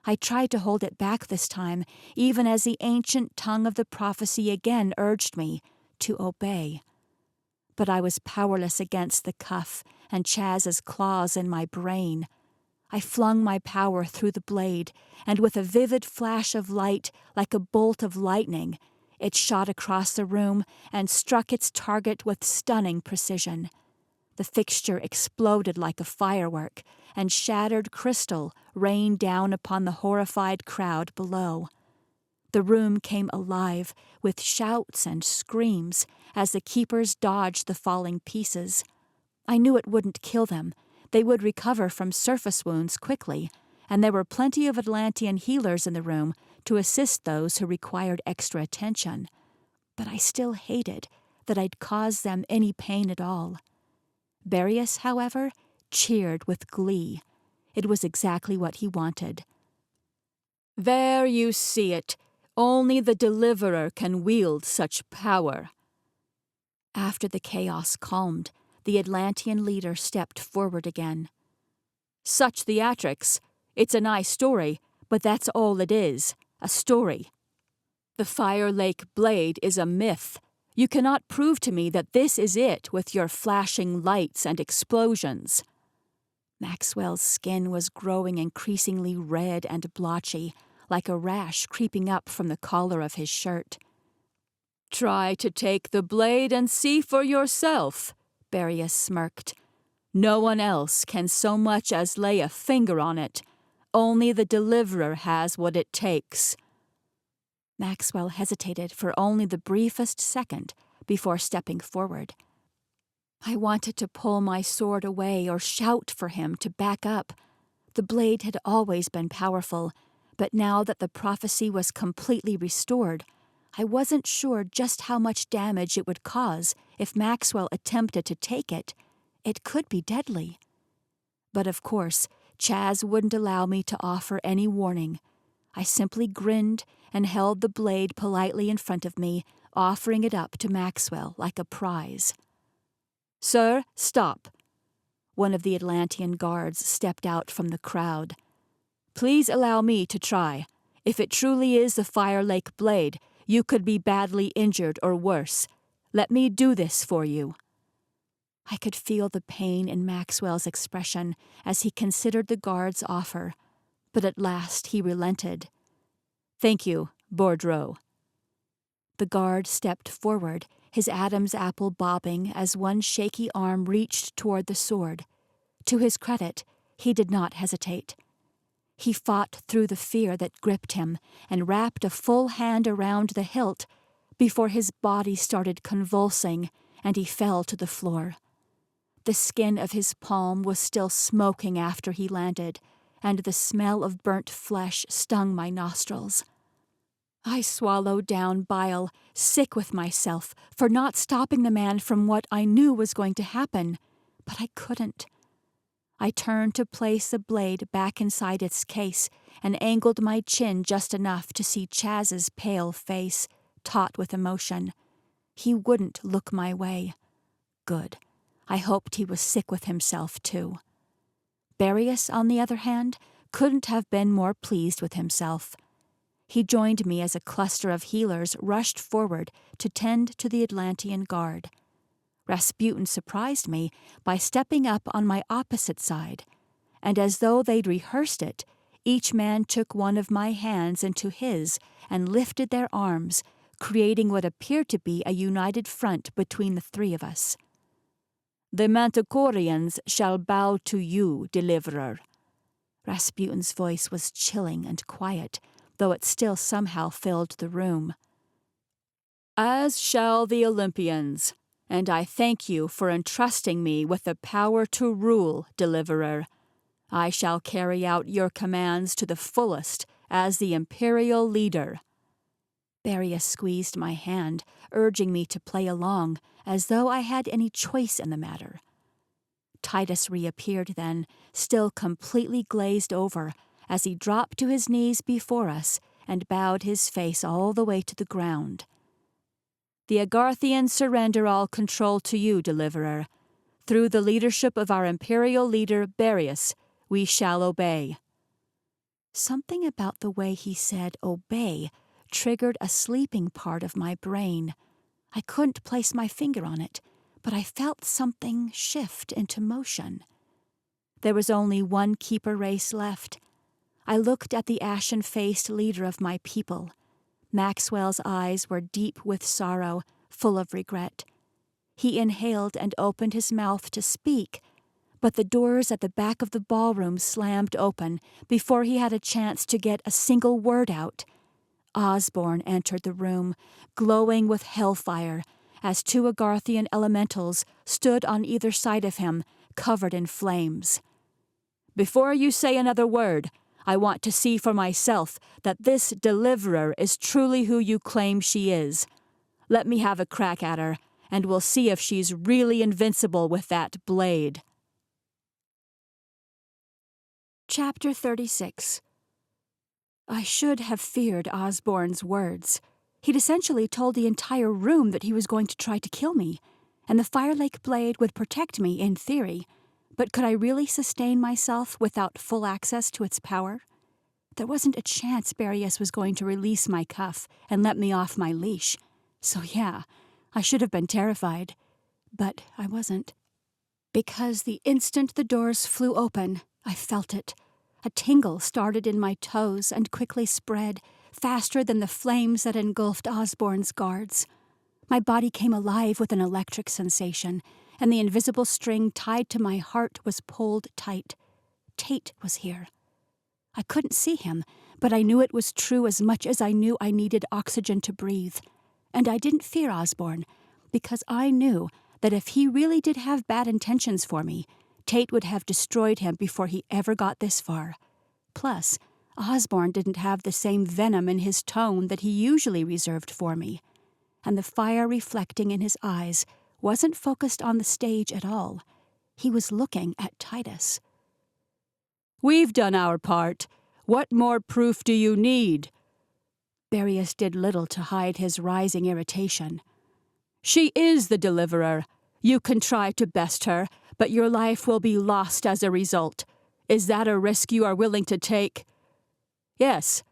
I tried to hold it back this time, even as the ancient tongue of the prophecy again urged me to obey. But I was powerless against the cuff and Chaz's claws in my brain. I flung my power through the blade, and with a vivid flash of light, like a bolt of lightning, it shot across the room and struck its target with stunning precision. The fixture exploded like a firework, and shattered crystal rained down upon the horrified crowd below. The room came alive with shouts and screams as the keepers dodged the falling pieces. I knew it wouldn't kill them. They would recover from surface wounds quickly, and there were plenty of Atlantean healers in the room to assist those who required extra attention. But I still hated that I'd caused them any pain at all. Barius, however, cheered with glee. It was exactly what he wanted. "There you see it. Only the deliverer can wield such power." After the chaos calmed, the Atlantean leader stepped forward again. "Such theatrics. It's a nice story, but that's all it is, a story. The Fire Lake blade is a myth. You cannot prove to me that this is it with your flashing lights and explosions." Maxwell's skin was growing increasingly red and blotchy, like a rash creeping up from the collar of his shirt. "Try to take the blade and see for yourself," Barius smirked. "No one else can so much as lay a finger on it. Only the deliverer has what it takes." Maxwell hesitated for only the briefest second before stepping forward. I wanted to pull my sword away or shout for him to back up. The blade had always been powerful, but now that the prophecy was completely restored, I wasn't sure just how much damage it would cause if Maxwell attempted to take it. It could be deadly. But of course, Chaz wouldn't allow me to offer any warning. I simply grinned and held the blade politely in front of me, offering it up to Maxwell like a prize. "Sir, stop." One of the Atlantean guards stepped out from the crowd. "Please allow me to try. If it truly is the Fire Lake blade, You could be badly injured or worse. Let me do this for you." I could feel the pain in Maxwell's expression as he considered the guard's offer, but at last he relented. "Thank you, Bourdreau." The guard stepped forward, his Adam's apple bobbing as one shaky arm reached toward the sword. To his credit, he did not hesitate. He fought through the fear that gripped him and wrapped a full hand around the hilt before his body started convulsing and he fell to the floor. The skin of his palm was still smoking after he landed, and the smell of burnt flesh stung my nostrils. I swallowed down bile, sick with myself for not stopping the man from what I knew was going to happen, but I couldn't. I turned to place the blade back inside its case and angled my chin just enough to see Chaz's pale face, taut with emotion. He wouldn't look my way. Good. I hoped he was sick with himself, too. Barius, on the other hand, couldn't have been more pleased with himself. He joined me as a cluster of healers rushed forward to tend to the Atlantean guard. Rasputin surprised me by stepping up on my opposite side, and as though they'd rehearsed it, each man took one of my hands into his and lifted their arms, creating what appeared to be a united front between the three of us. "The Manticorians shall bow to you, Deliverer." Rasputin's voice was chilling and quiet, though it still somehow filled the room. "As shall the Olympians, and I thank you for entrusting me with the power to rule, Deliverer. I shall carry out your commands to the fullest as the Imperial leader." Barius squeezed my hand, urging me to play along, as though I had any choice in the matter. Titus reappeared then, still completely glazed over, as he dropped to his knees before us and bowed his face all the way to the ground. "The Agarthians surrender all control to you, Deliverer. Through the leadership of our Imperial leader, Barius, we shall obey." Something about the way he said obey triggered a sleeping part of my brain. I couldn't place my finger on it, but I felt something shift into motion. There was only one keeper race left. I looked at the ashen-faced leader of my people. Maxwell's eyes were deep with sorrow, full of regret. He inhaled and opened his mouth to speak, but the doors at the back of the ballroom slammed open before he had a chance to get a single word out. Osborne entered the room, glowing with hellfire, as two Agarthian elementals stood on either side of him, covered in flames. "Before you say another word, I want to see for myself that this Deliverer is truly who you claim she is. Let me have a crack at her, and we'll see if she's really invincible with that blade." Chapter 36. I should have feared Osborne's words. He'd essentially told the entire room that he was going to try to kill me, and the Firelake blade would protect me in theory. But could I really sustain myself without full access to its power? There wasn't a chance Barius was going to release my cuff and let me off my leash. So yeah, I should have been terrified. But I wasn't. Because the instant the doors flew open, I felt it. A tingle started in my toes and quickly spread, faster than the flames that engulfed Osborne's guards. My body came alive with an electric sensation, and the invisible string tied to my heart was pulled tight. Tate was here. I couldn't see him, but I knew it was true as much as I knew I needed oxygen to breathe. And I didn't fear Osborne, because I knew that if he really did have bad intentions for me, Tate would have destroyed him before he ever got this far. Plus, Osborne didn't have the same venom in his tone that he usually reserved for me, and the fire reflecting in his eyes wasn't focused on the stage at all. He was looking at Titus. "We've done our part. What more proof do you need?" Barius did little to hide his rising irritation. "She is the Deliverer. You can try to best her, but your life will be lost as a result. Is that a risk you are willing to take?" "Yes."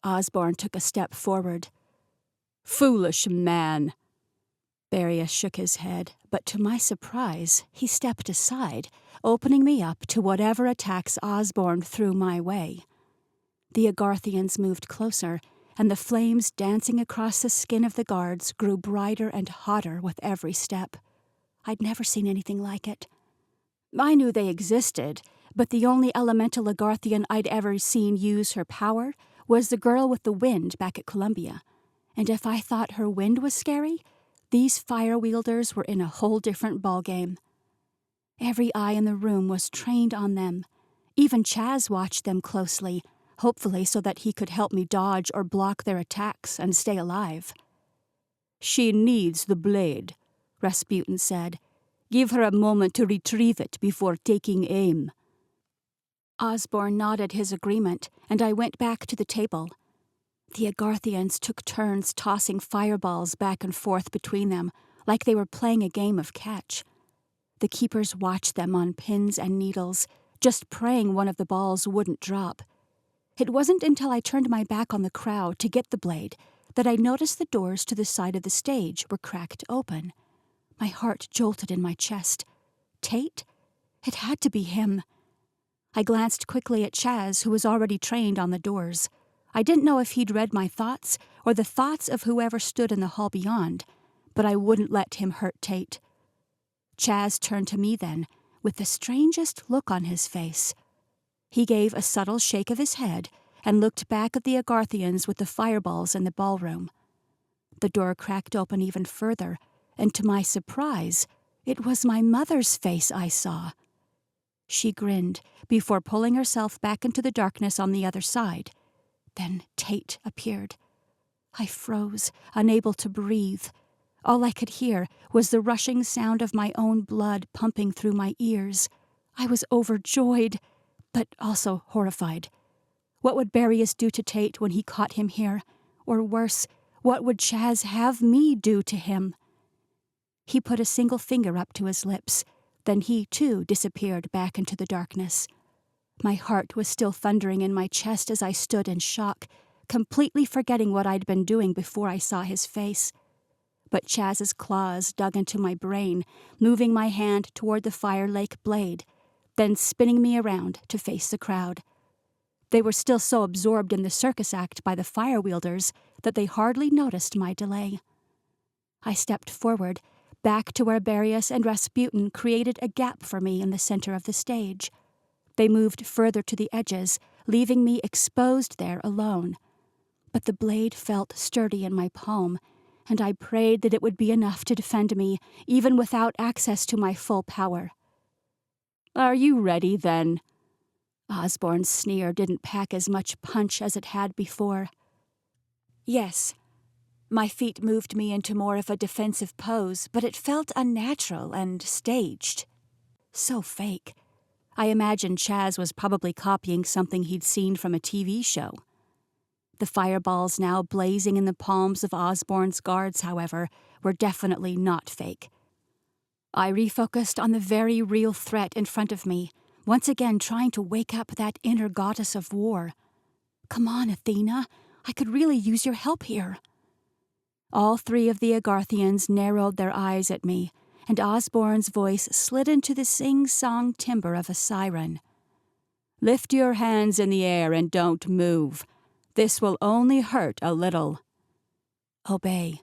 Osborne took a step forward. Foolish man. Barrios shook his head, but to my surprise, he stepped aside, opening me up to whatever attacks Osborne threw my way. The Agarthians moved closer, and the flames dancing across the skin of the guards grew brighter and hotter with every step. I'd never seen anything like it. I knew they existed, but the only elemental Agarthian I'd ever seen use her power was the girl with the wind back at Columbia. And if I thought her wind was scary, these fire-wielders were in a whole different ballgame. Every eye in the room was trained on them. Even Chaz watched them closely, hopefully so that he could help me dodge or block their attacks and stay alive. She needs the blade, Rasputin said. Give her a moment to retrieve it before taking aim. Osborne nodded his agreement, and I went back to the table. The Agarthians took turns tossing fireballs back and forth between them, like they were playing a game of catch. The keepers watched them on pins and needles, just praying one of the balls wouldn't drop. It wasn't until I turned my back on the crowd to get the blade that I noticed the doors to the side of the stage were cracked open. My heart jolted in my chest. Tate? It had to be him. I glanced quickly at Chaz, who was already trained on the doors. I didn't know if he'd read my thoughts or the thoughts of whoever stood in the hall beyond, but I wouldn't let him hurt Tate. Chaz turned to me then, with the strangest look on his face. He gave a subtle shake of his head and looked back at the Agarthians with the fireballs in the ballroom. The door cracked open even further, and to my surprise, it was my mother's face I saw. She grinned before pulling herself back into the darkness on the other side. Then Tate appeared. I froze, unable to breathe. All I could hear was the rushing sound of my own blood pumping through my ears. I was overjoyed, but also horrified. What would Barrios do to Tate when he caught him here? Or worse, what would Chaz have me do to him? He put a single finger up to his lips. Then he, too, disappeared back into the darkness. My heart was still thundering in my chest as I stood in shock, completely forgetting what I'd been doing before I saw his face. But Chaz's claws dug into my brain, moving my hand toward the Fire Lake blade, then spinning me around to face the crowd. They were still so absorbed in the circus act by the fire-wielders that they hardly noticed my delay. I stepped forward, back to where Barrios and Rasputin created a gap for me in the center of the stage. They moved further to the edges, leaving me exposed there alone. But the blade felt sturdy in my palm, and I prayed that it would be enough to defend me, even without access to my full power. Are you ready, then? Osborne's sneer didn't pack as much punch as it had before. Yes. My feet moved me into more of a defensive pose, but it felt unnatural and staged. So fake. I imagined Chaz was probably copying something he'd seen from a TV show. The fireballs now blazing in the palms of Osborne's guards, however, were definitely not fake. I refocused on the very real threat in front of me, once again trying to wake up that inner goddess of war. Come on, Athena. I could really use your help here. All three of the Agarthians narrowed their eyes at me, and Osborne's voice slid into the sing-song timbre of a siren. Lift your hands in the air and don't move. This will only hurt a little. Obey.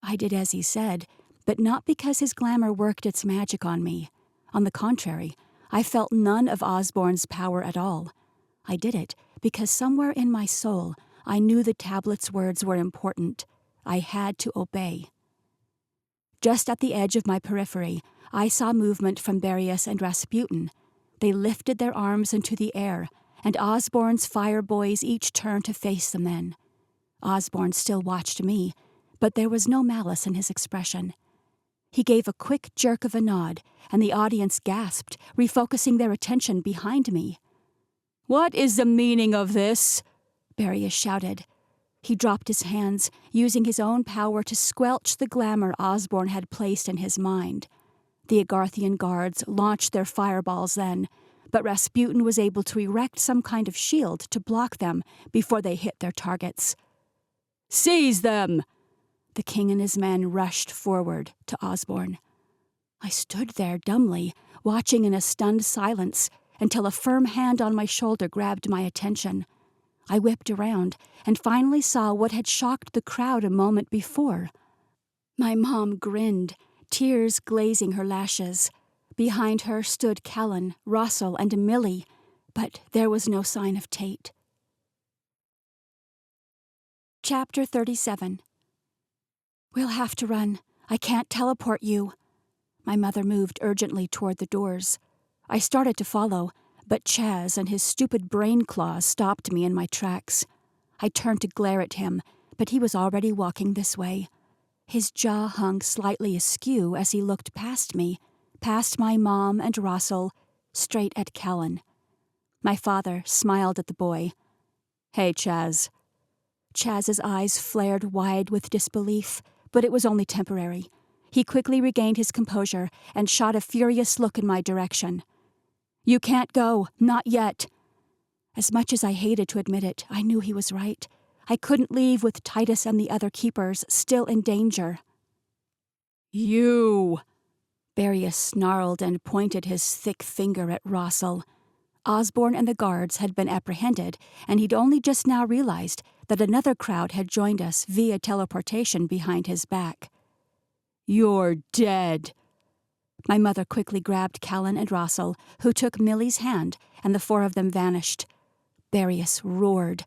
I did as he said, but not because his glamour worked its magic on me. On the contrary, I felt none of Osborne's power at all. I did it because somewhere in my soul I knew the tablet's words were important. I had to obey. Just at the edge of my periphery, I saw movement from Barrios and Rasputin. They lifted their arms into the air, and Osborne's fire boys each turned to face the men. Osborne still watched me, but there was no malice in his expression. He gave a quick jerk of a nod, and the audience gasped, refocusing their attention behind me. What is the meaning of this? Barrios shouted. He dropped his hands, using his own power to squelch the glamour Osborne had placed in his mind. The Agarthian guards launched their fireballs then, but Rasputin was able to erect some kind of shield to block them before they hit their targets. Seize them! The king and his men rushed forward to Osborne. I stood there dumbly, watching in a stunned silence, until a firm hand on my shoulder grabbed my attention. I whipped around and finally saw what had shocked the crowd a moment before. My mom grinned, tears glazing her lashes. Behind her stood Callan, Russell, and Millie, but there was no sign of Tate. Chapter 37. We'll have to run. I can't teleport you. My mother moved urgently toward the doors. I started to follow, but Chaz and his stupid brain claws stopped me in my tracks. I turned to glare at him, but he was already walking this way. His jaw hung slightly askew as he looked past me, past my mom and Russell, straight at Callan. My father smiled at the boy. Hey, Chaz. Chaz's eyes flared wide with disbelief, but it was only temporary. He quickly regained his composure and shot a furious look in my direction. You can't go, not yet. As much as I hated to admit it, I knew he was right. I couldn't leave with Titus and the other keepers still in danger. You! Barius snarled and pointed his thick finger at Russell. Osborne and the guards had been apprehended, and he'd only just now realized that another crowd had joined us via teleportation behind his back. You're dead. My mother quickly grabbed Callan and Russell, who took Millie's hand, and the four of them vanished. Barius roared.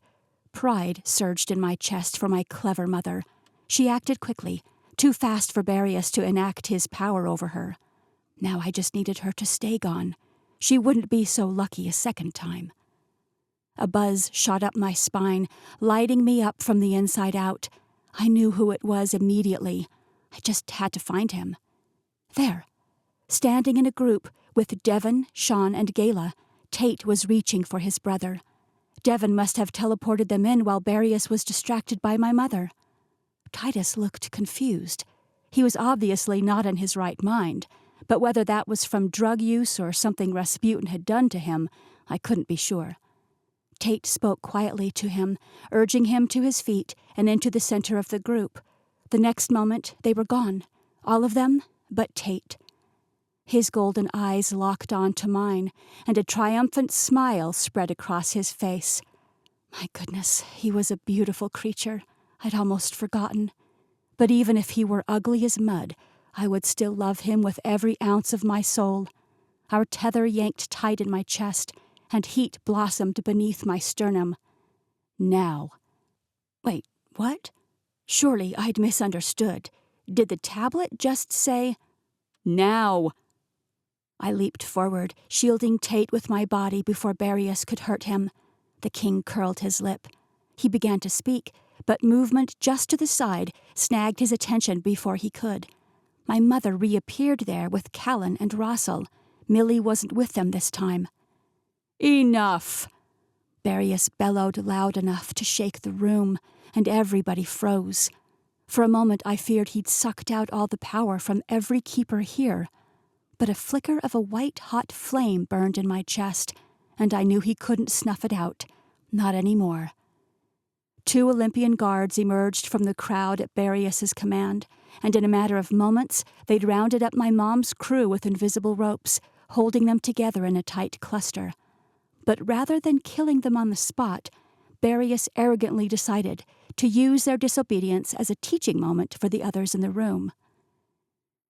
Pride surged in my chest for my clever mother. She acted quickly, too fast for Barius to enact his power over her. Now I just needed her to stay gone. She wouldn't be so lucky a second time. A buzz shot up my spine, lighting me up from the inside out. I knew who it was immediately. I just had to find him. There, standing in a group with Devon, Sean, and Gala, Tate was reaching for his brother. Devon must have teleported them in while Barius was distracted by my mother. Titus looked confused. He was obviously not in his right mind, but whether that was from drug use or something Rasputin had done to him, I couldn't be sure. Tate spoke quietly to him, urging him to his feet and into the center of the group. The next moment, they were gone, all of them but Tate. His golden eyes locked onto mine, and a triumphant smile spread across his face. My goodness, he was a beautiful creature. I'd almost forgotten. But even if he were ugly as mud, I would still love him with every ounce of my soul. Our tether yanked tight in my chest, and heat blossomed beneath my sternum. Now. Wait, what? Surely I'd misunderstood. Did the tablet just say, now? I leaped forward, shielding Tate with my body before Barius could hurt him. The king curled his lip. He began to speak, but movement just to the side snagged his attention before he could. My mother reappeared there with Callan and Russell. Millie wasn't with them this time. Enough! Barius bellowed loud enough to shake the room, and everybody froze. For a moment I feared he'd sucked out all the power from every keeper here. But a flicker of a white-hot flame burned in my chest, and I knew he couldn't snuff it out. Not anymore. 2 Olympian guards emerged from the crowd at Barius's command, and in a matter of moments they'd rounded up my mom's crew with invisible ropes, holding them together in a tight cluster. But rather than killing them on the spot, Barius arrogantly decided to use their disobedience as a teaching moment for the others in the room.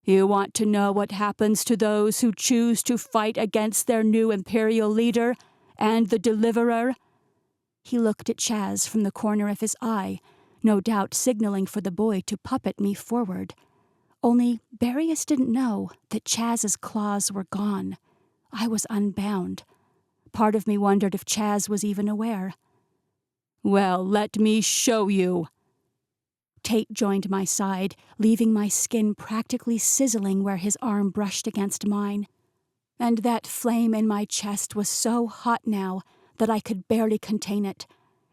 You want to know what happens to those who choose to fight against their new imperial leader and the deliverer? He looked at Chaz from the corner of his eye, no doubt signaling for the boy to puppet me forward. Only Barius didn't know that Chaz's claws were gone. I was unbound. Part of me wondered if Chaz was even aware. Well, let me show you. Tate joined my side, leaving my skin practically sizzling where his arm brushed against mine. And that flame in my chest was so hot now that I could barely contain it.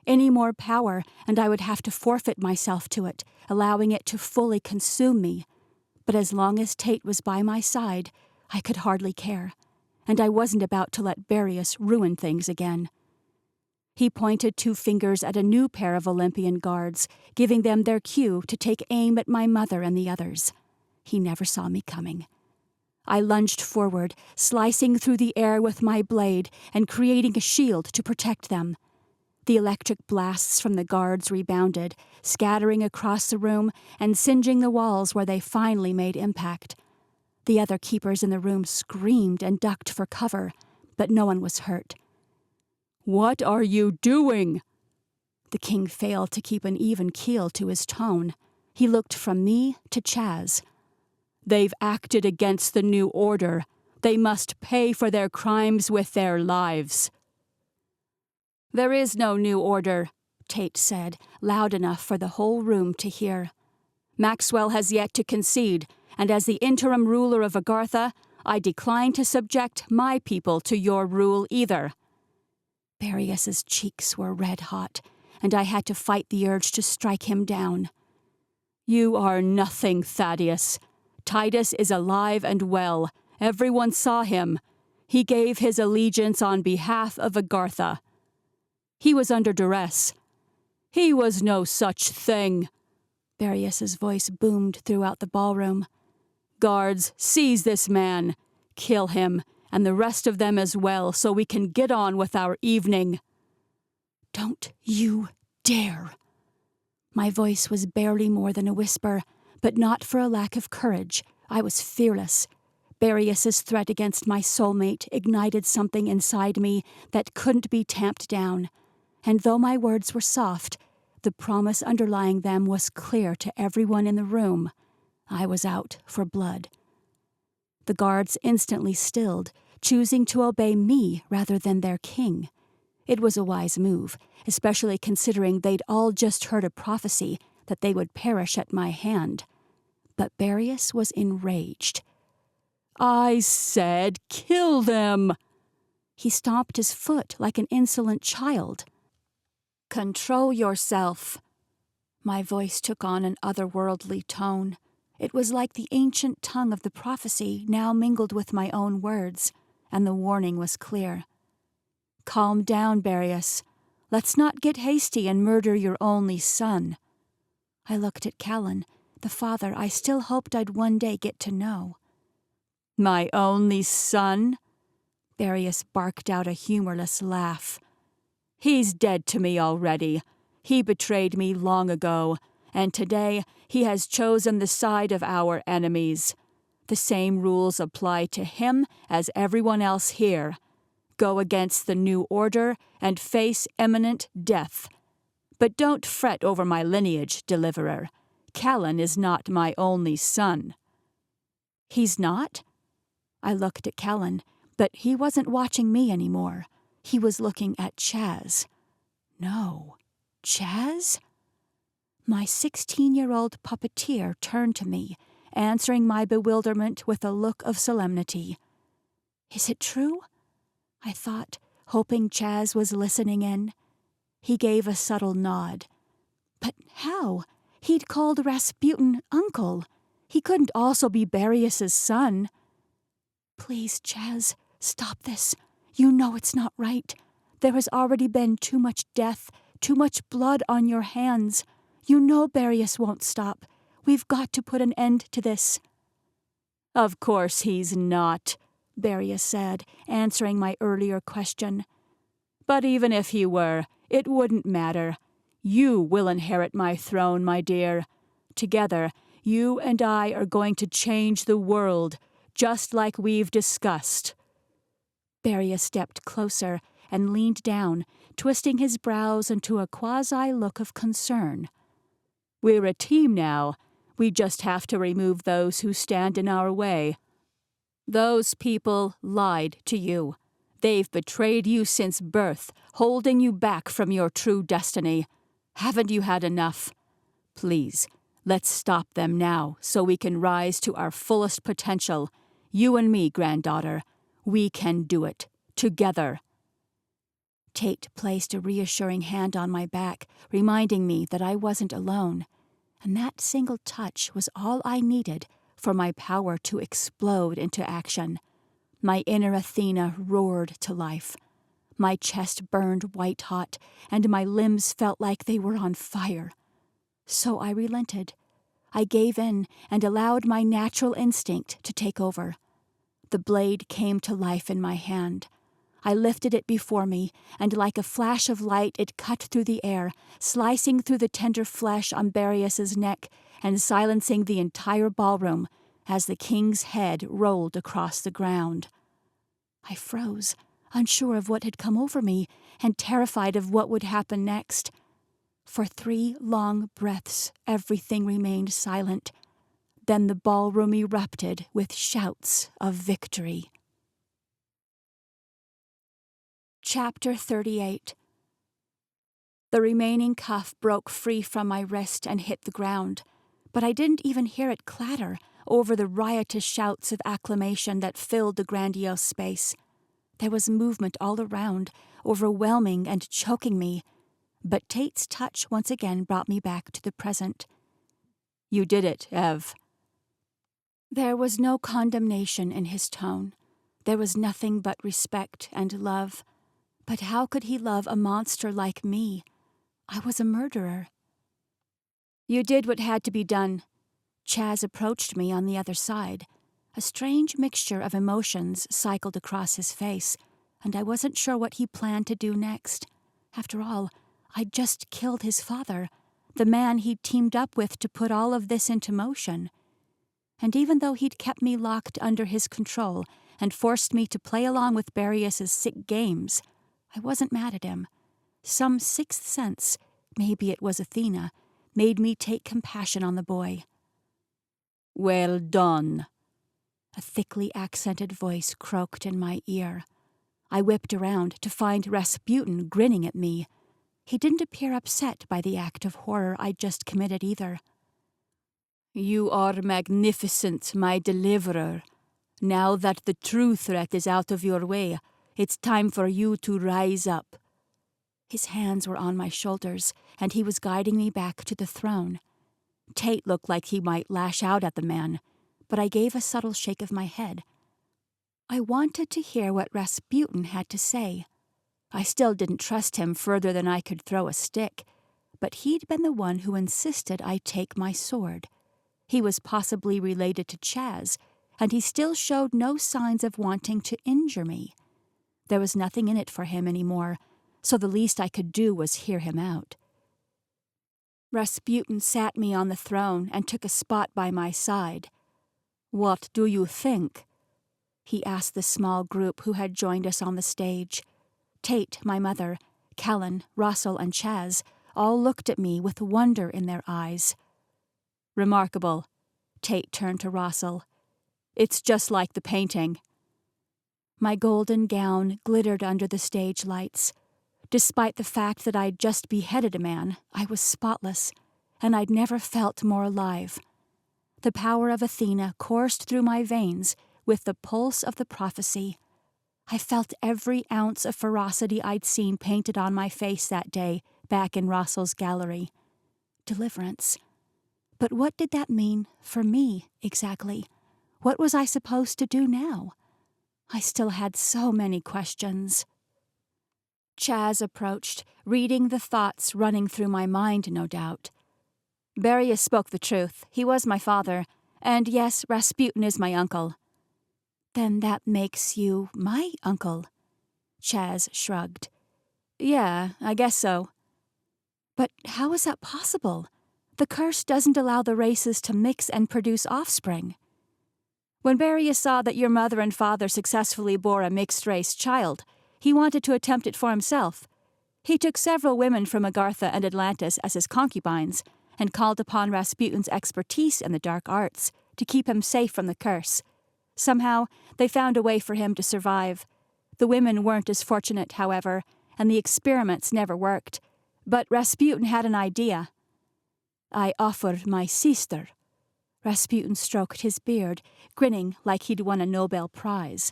Any more power, and I would have to forfeit myself to it, allowing it to fully consume me. But as long as Tate was by my side, I could hardly care, and I wasn't about to let Barius ruin things again. He pointed 2 fingers at a new pair of Olympian guards, giving them their cue to take aim at my mother and the others. He never saw me coming. I lunged forward, slicing through the air with my blade and creating a shield to protect them. The electric blasts from the guards rebounded, scattering across the room and singeing the walls where they finally made impact. The other keepers in the room screamed and ducked for cover, but no one was hurt. "What are you doing?" The king failed to keep an even keel to his tone. He looked from me to Chaz. "They've acted against the new order. They must pay for their crimes with their lives." "There is no new order," Tate said, loud enough for the whole room to hear. "Maxwell has yet to concede, and as the interim ruler of Agartha, I decline to subject my people to your rule either." Barrius's cheeks were red hot, and I had to fight the urge to strike him down. "You are nothing, Thaddeus. Titus is alive and well. Everyone saw him. He gave his allegiance on behalf of Agartha. He was under duress." "He was no such thing." Barrius's voice boomed throughout the ballroom. "Guards, seize this man. Kill him, and the rest of them as well, so we can get on with our evening." "Don't you dare!" My voice was barely more than a whisper, but not for a lack of courage. I was fearless. Barrius's threat against my soulmate ignited something inside me that couldn't be tamped down. And though my words were soft, the promise underlying them was clear to everyone in the room. I was out for blood. The guards instantly stilled, choosing to obey me rather than their king. It was a wise move, especially considering they'd all just heard a prophecy that they would perish at my hand. But Barrius was enraged. "I said kill them!" He stomped his foot like an insolent child. "Control yourself." My voice took on an otherworldly tone. It was like the ancient tongue of the prophecy now mingled with my own words, and the warning was clear. "Calm down, Barrius. Let's not get hasty and murder your only son." I looked at Callan, the father I still hoped I'd one day get to know. "My only son?" Barrius barked out a humorless laugh. "He's dead to me already. He betrayed me long ago, and today he has chosen the side of our enemies. The same rules apply to him as everyone else here. Go against the new order and face imminent death. But don't fret over my lineage, Deliverer. Callan is not my only son." "He's not?" I looked at Callan, but he wasn't watching me anymore. He was looking at Chaz. No, Chaz? My 16-year-old puppeteer turned to me, answering my bewilderment with a look of solemnity. "Is it true?" I thought, hoping Chaz was listening in. He gave a subtle nod. "But how? He'd called Rasputin uncle. He couldn't also be Barrius's son." "Please, Chaz, stop this. You know it's not right. There has already been too much death, too much blood on your hands. You know Barrius won't stop. We've got to put an end to this." "Of course he's not," Barrius said, answering my earlier question. "But even if he were, it wouldn't matter. You will inherit my throne, my dear. Together, you and I are going to change the world, just like we've discussed." Barrius stepped closer and leaned down, twisting his brows into a quasi-look of concern. "We're a team now. We just have to remove those who stand in our way. Those people lied to you. They've betrayed you since birth, holding you back from your true destiny. Haven't you had enough? Please, let's stop them now so we can rise to our fullest potential. You and me, granddaughter. We can do it. Together." Tate placed a reassuring hand on my back, reminding me that I wasn't alone. And that single touch was all I needed for my power to explode into action. My inner Athena roared to life. My chest burned white-hot, and my limbs felt like they were on fire. So I relented. I gave in and allowed my natural instinct to take over. The blade came to life in my hand. I lifted it before me, and like a flash of light it cut through the air, slicing through the tender flesh on Barrios's neck and silencing the entire ballroom as the king's head rolled across the ground. I froze, unsure of what had come over me, and terrified of what would happen next. For 3 long breaths, everything remained silent. Then the ballroom erupted with shouts of victory. Chapter 38. The remaining cuff broke free from my wrist and hit the ground, but I didn't even hear it clatter over the riotous shouts of acclamation that filled the grandiose space. There was movement all around, overwhelming and choking me, but Tate's touch once again brought me back to the present. "You did it, Ev." There was no condemnation in his tone. There was nothing but respect and love. But how could he love a monster like me? I was a murderer. "You did what had to be done." Chaz approached me on the other side. A strange mixture of emotions cycled across his face, and I wasn't sure what he planned to do next. After all, I'd just killed his father, the man he'd teamed up with to put all of this into motion. And even though he'd kept me locked under his control and forced me to play along with Barrios's sick games, I wasn't mad at him. Some sixth sense, maybe it was Athena, made me take compassion on the boy. "Well done," a thickly accented voice croaked in my ear. I whipped around to find Rasputin grinning at me. He didn't appear upset by the act of horror I'd just committed either. "You are magnificent, my deliverer. Now that the true threat is out of your way, it's time for you to rise up." His hands were on my shoulders, and he was guiding me back to the throne. Tate looked like he might lash out at the man, but I gave a subtle shake of my head. I wanted to hear what Rasputin had to say. I still didn't trust him further than I could throw a stick, but he'd been the one who insisted I take my sword. He was possibly related to Chaz, and he still showed no signs of wanting to injure me. There was nothing in it for him anymore, so the least I could do was hear him out. Rasputin sat me on the throne and took a spot by my side. "What do you think?" he asked the small group who had joined us on the stage. Tate, my mother, Callan, Russell, and Chaz all looked at me with wonder in their eyes. "Remarkable." Tate turned to Russell. "It's just like the painting." My golden gown glittered under the stage lights. Despite the fact that I'd just beheaded a man, I was spotless, and I'd never felt more alive. The power of Athena coursed through my veins with the pulse of the prophecy. I felt every ounce of ferocity I'd seen painted on my face that day back in Russell's gallery. Deliverance. But what did that mean for me, exactly? What was I supposed to do now? I still had so many questions. Chaz approached, reading the thoughts running through my mind, no doubt. "Barrios spoke the truth. He was my father. And yes, Rasputin is my uncle." "Then that makes you my uncle?" Chaz shrugged. "Yeah, I guess so." "But how is that possible? The curse doesn't allow the races to mix and produce offspring." "When Barrios saw that your mother and father successfully bore a mixed-race child, he wanted to attempt it for himself. He took several women from Agartha and Atlantis as his concubines, and called upon Rasputin's expertise in the dark arts to keep him safe from the curse. Somehow, they found a way for him to survive. The women weren't as fortunate, however, and the experiments never worked. But Rasputin had an idea. I offered my sister." Rasputin stroked his beard, grinning like he'd won a Nobel Prize.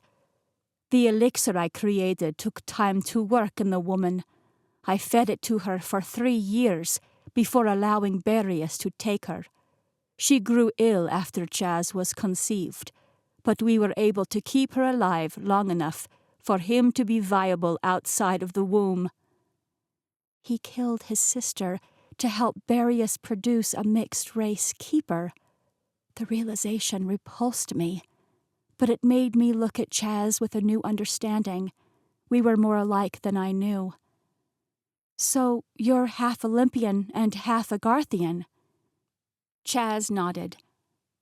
"The elixir I created took time to work in the woman. I fed it to her for 3 years before allowing Barrios to take her. She grew ill after Chaz was conceived, but we were able to keep her alive long enough for him to be viable outside of the womb. He killed his sister to help Barius produce a mixed-race keeper. The realization repulsed me, but it made me look at Chaz with a new understanding. We were more alike than I knew. So you're half Olympian and half Agarthian? Chaz nodded.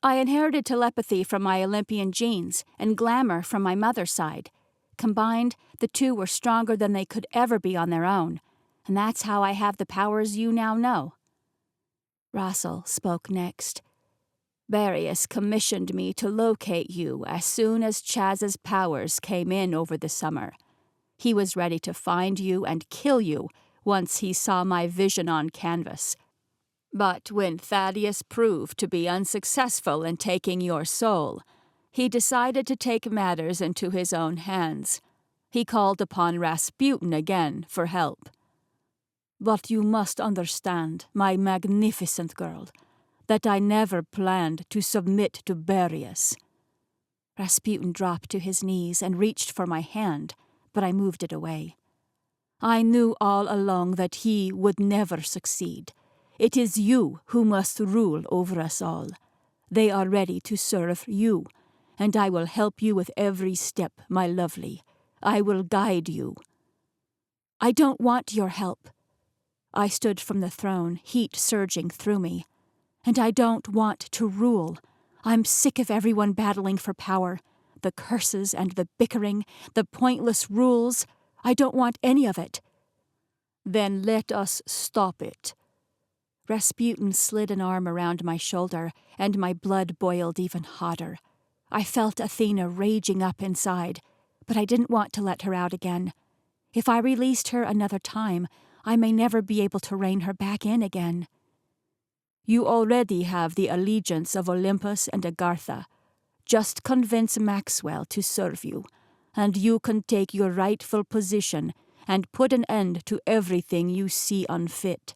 I inherited telepathy from my Olympian genes and glamour from my mother's side. Combined, the two were stronger than they could ever be on their own, and that's how I have the powers you now know. Russell spoke next. Barius commissioned me to locate you as soon as Chaz's powers came in over the summer. He was ready to find you and kill you once he saw my vision on canvas. But when Thaddeus proved to be unsuccessful in taking your soul, he decided to take matters into his own hands. He called upon Rasputin again for help. But you must understand, my magnificent girl, that I never planned to submit to Barius. Rasputin dropped to his knees and reached for my hand, but I moved it away. I knew all along that he would never succeed. It is you who must rule over us all. They are ready to serve you, and I will help you with every step, my lovely. I will guide you. I don't want your help. I stood from the throne, heat surging through me. And I don't want to rule. I'm sick of everyone battling for power. The curses and the bickering, the pointless rules. I don't want any of it. Then let us stop it. Rasputin slid an arm around my shoulder, and my blood boiled even hotter. I felt Athena raging up inside, but I didn't want to let her out again. If I released her another time, I may never be able to rein her back in again. You already have the allegiance of Olympus and Agartha. Just convince Maxwell to serve you, and you can take your rightful position and put an end to everything you see unfit.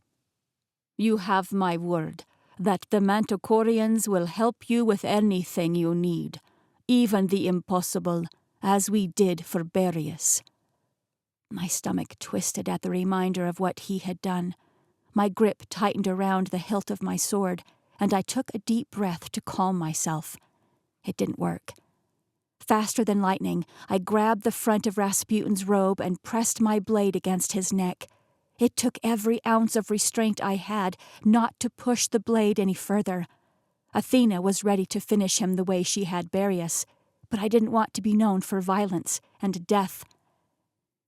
You have my word that the Manticorians will help you with anything you need, even the impossible, as we did for Barius. My stomach twisted at the reminder of what he had done. My grip tightened around the hilt of my sword, and I took a deep breath to calm myself. It didn't work. Faster than lightning, I grabbed the front of Rasputin's robe and pressed my blade against his neck. It took every ounce of restraint I had not to push the blade any further. Athena was ready to finish him the way she had Barius, but I didn't want to be known for violence and death.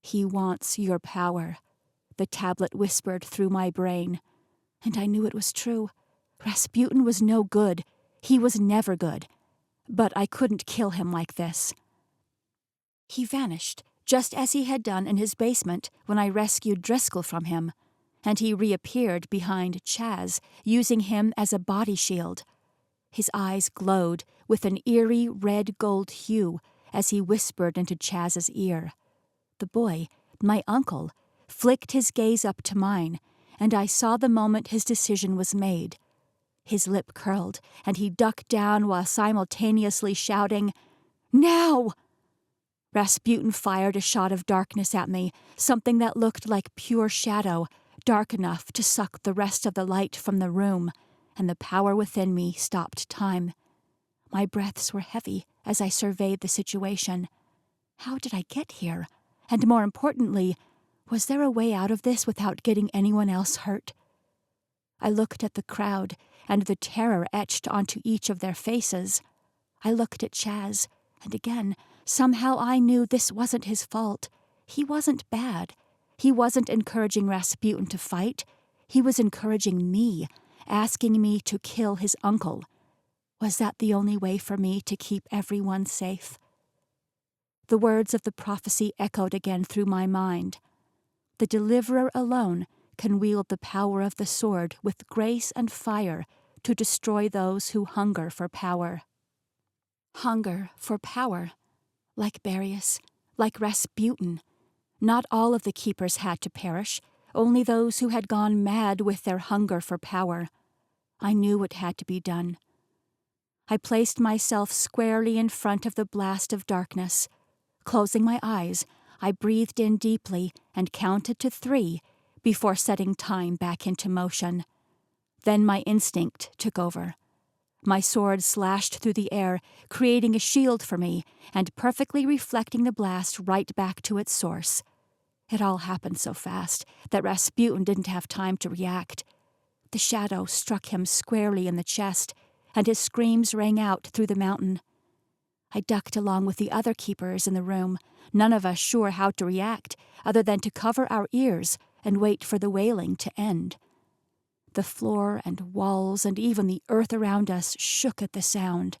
He wants your power, the tablet whispered through my brain. And I knew it was true. Rasputin was no good. He was never good. But I couldn't kill him like this. He vanished, just as he had done in his basement when I rescued Driscoll from him, and he reappeared behind Chaz, using him as a body shield. His eyes glowed with an eerie red-gold hue as he whispered into Chaz's ear. The boy, my uncle, flicked his gaze up to mine, and I saw the moment his decision was made. His lip curled, and he ducked down while simultaneously shouting, "Now!" Rasputin fired a shot of darkness at me, something that looked like pure shadow, dark enough to suck the rest of the light from the room, and the power within me stopped time. My breaths were heavy as I surveyed the situation. How did I get here? And more importantly, was there a way out of this without getting anyone else hurt? I looked at the crowd, and the terror etched onto each of their faces. I looked at Chaz, and again, somehow I knew this wasn't his fault. He wasn't bad. He wasn't encouraging Rasputin to fight. He was encouraging me, asking me to kill his uncle. Was that the only way for me to keep everyone safe? The words of the prophecy echoed again through my mind. The deliverer alone can wield the power of the sword with grace and fire to destroy those who hunger for power. Hunger for power. Like Barius, like Rasputin. Not all of the keepers had to perish, only those who had gone mad with their hunger for power. I knew it had to be done. I placed myself squarely in front of the blast of darkness. Closing my eyes, I breathed in deeply and counted to 3 before setting time back into motion. Then my instinct took over. My sword slashed through the air, creating a shield for me and perfectly reflecting the blast right back to its source. It all happened so fast that Rasputin didn't have time to react. The shadow struck him squarely in the chest, and his screams rang out through the mountain. I ducked along with the other keepers in the room, none of us sure how to react other than to cover our ears and wait for the wailing to end. The floor and walls and even the earth around us shook at the sound.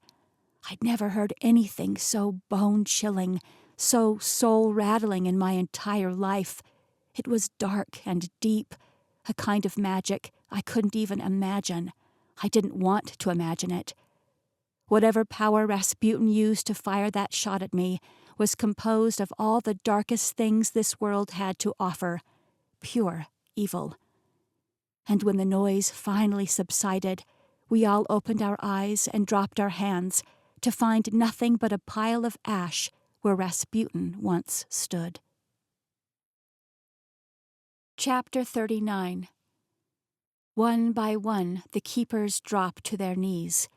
I'd never heard anything so bone-chilling, so soul-rattling in my entire life. It was dark and deep, a kind of magic I couldn't even imagine. I didn't want to imagine it. Whatever power Rasputin used to fire that shot at me was composed of all the darkest things this world had to offer, pure evil. And when the noise finally subsided, we all opened our eyes and dropped our hands to find nothing but a pile of ash where Rasputin once stood. Chapter 39. One by one, the keepers dropped to their knees.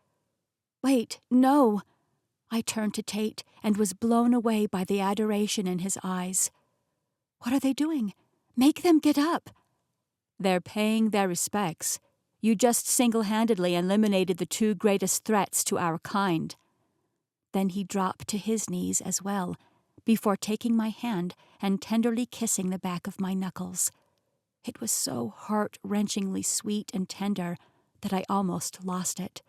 Wait, no! I turned to Tate and was blown away by the adoration in his eyes. What are they doing? Make them get up! They're paying their respects. You just single-handedly eliminated the 2 greatest threats to our kind. Then he dropped to his knees as well, before taking my hand and tenderly kissing the back of my knuckles. It was so heart-wrenchingly sweet and tender that I almost lost it.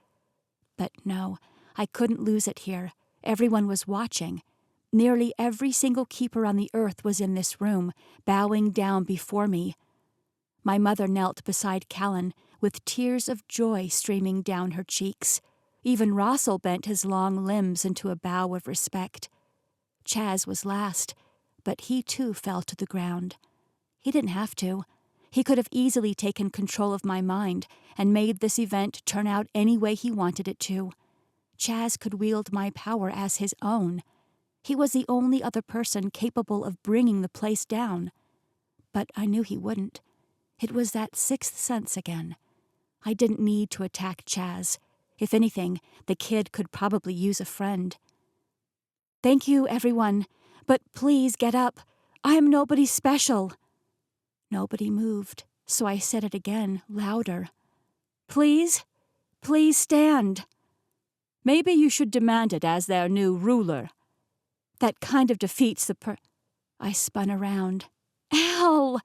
But no, I couldn't lose it here. Everyone was watching. Nearly every single keeper on the earth was in this room, bowing down before me. My mother knelt beside Callan, with tears of joy streaming down her cheeks. Even Rossel bent his long limbs into a bow of respect. Chaz was last, but he too fell to the ground. He didn't have to. He could have easily taken control of my mind and made this event turn out any way he wanted it to. Chaz could wield my power as his own. He was the only other person capable of bringing the place down. But I knew he wouldn't. It was that 6th sense again. I didn't need to attack Chaz. If anything, the kid could probably use a friend. Thank you, everyone, but please get up. I am nobody special. Nobody moved, so I said it again, louder. Please stand. Maybe you should demand it as their new ruler. That kind of defeats the I spun around. Ow!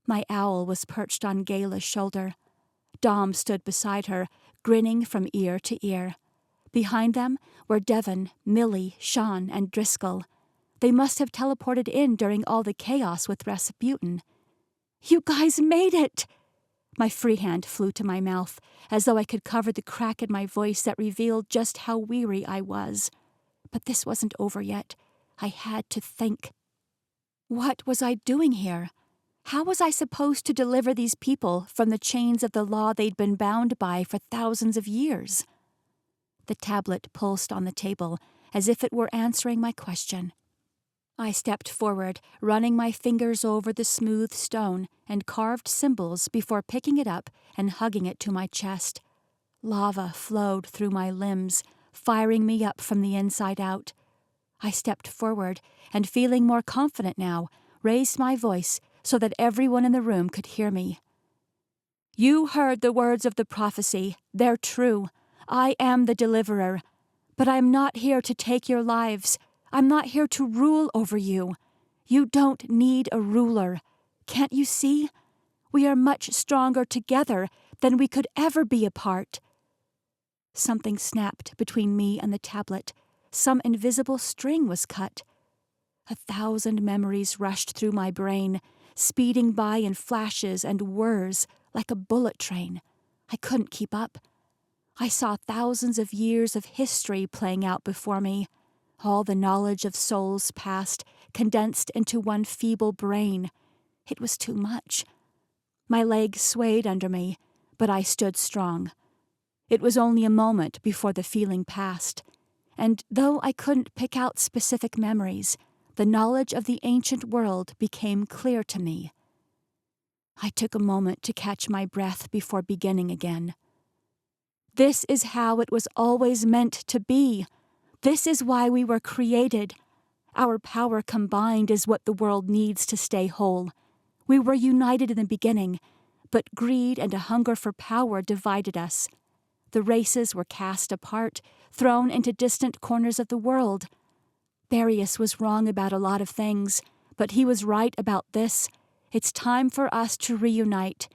My owl was perched on Gala's shoulder. Dom stood beside her, grinning from ear to ear. Behind them were Devon, Millie, Sean, and Driscoll. They must have teleported in during all the chaos with Rasputin. You guys made it! My free hand flew to my mouth, as though I could cover the crack in my voice that revealed just how weary I was. But this wasn't over yet. I had to think. What was I doing here? How was I supposed to deliver these people from the chains of the law they'd been bound by for thousands of years? The tablet pulsed on the table, as if it were answering my question. I stepped forward, running my fingers over the smooth stone and carved symbols before picking it up and hugging it to my chest. Lava flowed through my limbs, firing me up from the inside out. I stepped forward, and feeling more confident now, raised my voice so that everyone in the room could hear me. You heard the words of the prophecy. They're true. I am the deliverer. But I'm not here to take your lives. I'm not here to rule over you. You don't need a ruler. Can't you see? We are much stronger together than we could ever be apart. Something snapped between me and the tablet. Some invisible string was cut. 1,000 memories rushed through my brain, speeding by in flashes and whirs like a bullet train. I couldn't keep up. I saw thousands of years of history playing out before me, all the knowledge of souls past condensed into one feeble brain. It was too much. My legs swayed under me, but I stood strong. It was only a moment before the feeling passed, and though I couldn't pick out specific memories, the knowledge of the ancient world became clear to me. I took a moment to catch my breath before beginning again. This is how it was always meant to be. This is why we were created. Our power combined is what the world needs to stay whole. We were united in the beginning, but greed and a hunger for power divided us. The races were cast apart, thrown into distant corners of the world. Darius was wrong about a lot of things, but he was right about this. It's time for us to reunite,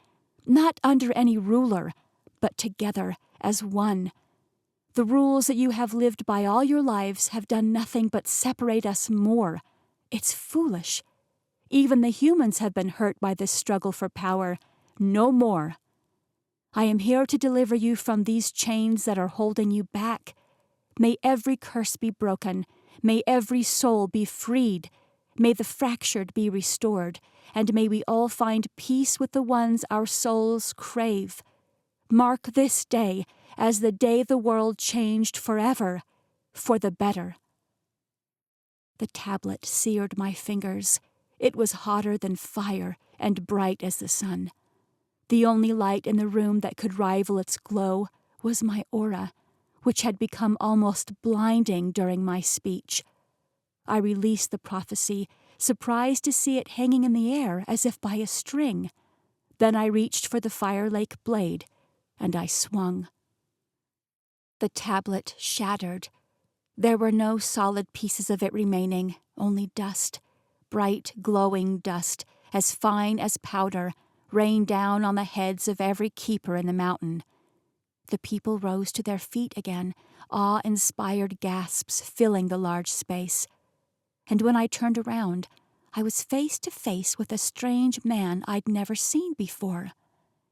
not under any ruler, but together as one. The rules that you have lived by all your lives have done nothing but separate us more. It's foolish. Even the humans have been hurt by this struggle for power. No more. I am here to deliver you from these chains that are holding you back. May every curse be broken. May every soul be freed. May the fractured be restored. And may we all find peace with the ones our souls crave. Mark this day as the day the world changed forever, for the better. The tablet seared my fingers. It was hotter than fire and bright as the sun. The only light in the room that could rival its glow was my aura, which had become almost blinding during my speech. I released the prophecy, surprised to see it hanging in the air as if by a string. Then I reached for the fire lake blade, and I swung. The tablet shattered. There were no solid pieces of it remaining, only dust, bright, glowing dust, as fine as powder, rained down on the heads of every keeper in the mountain. The people rose to their feet again, awe-inspired gasps filling the large space. And when I turned around, I was face to face with a strange man I'd never seen before.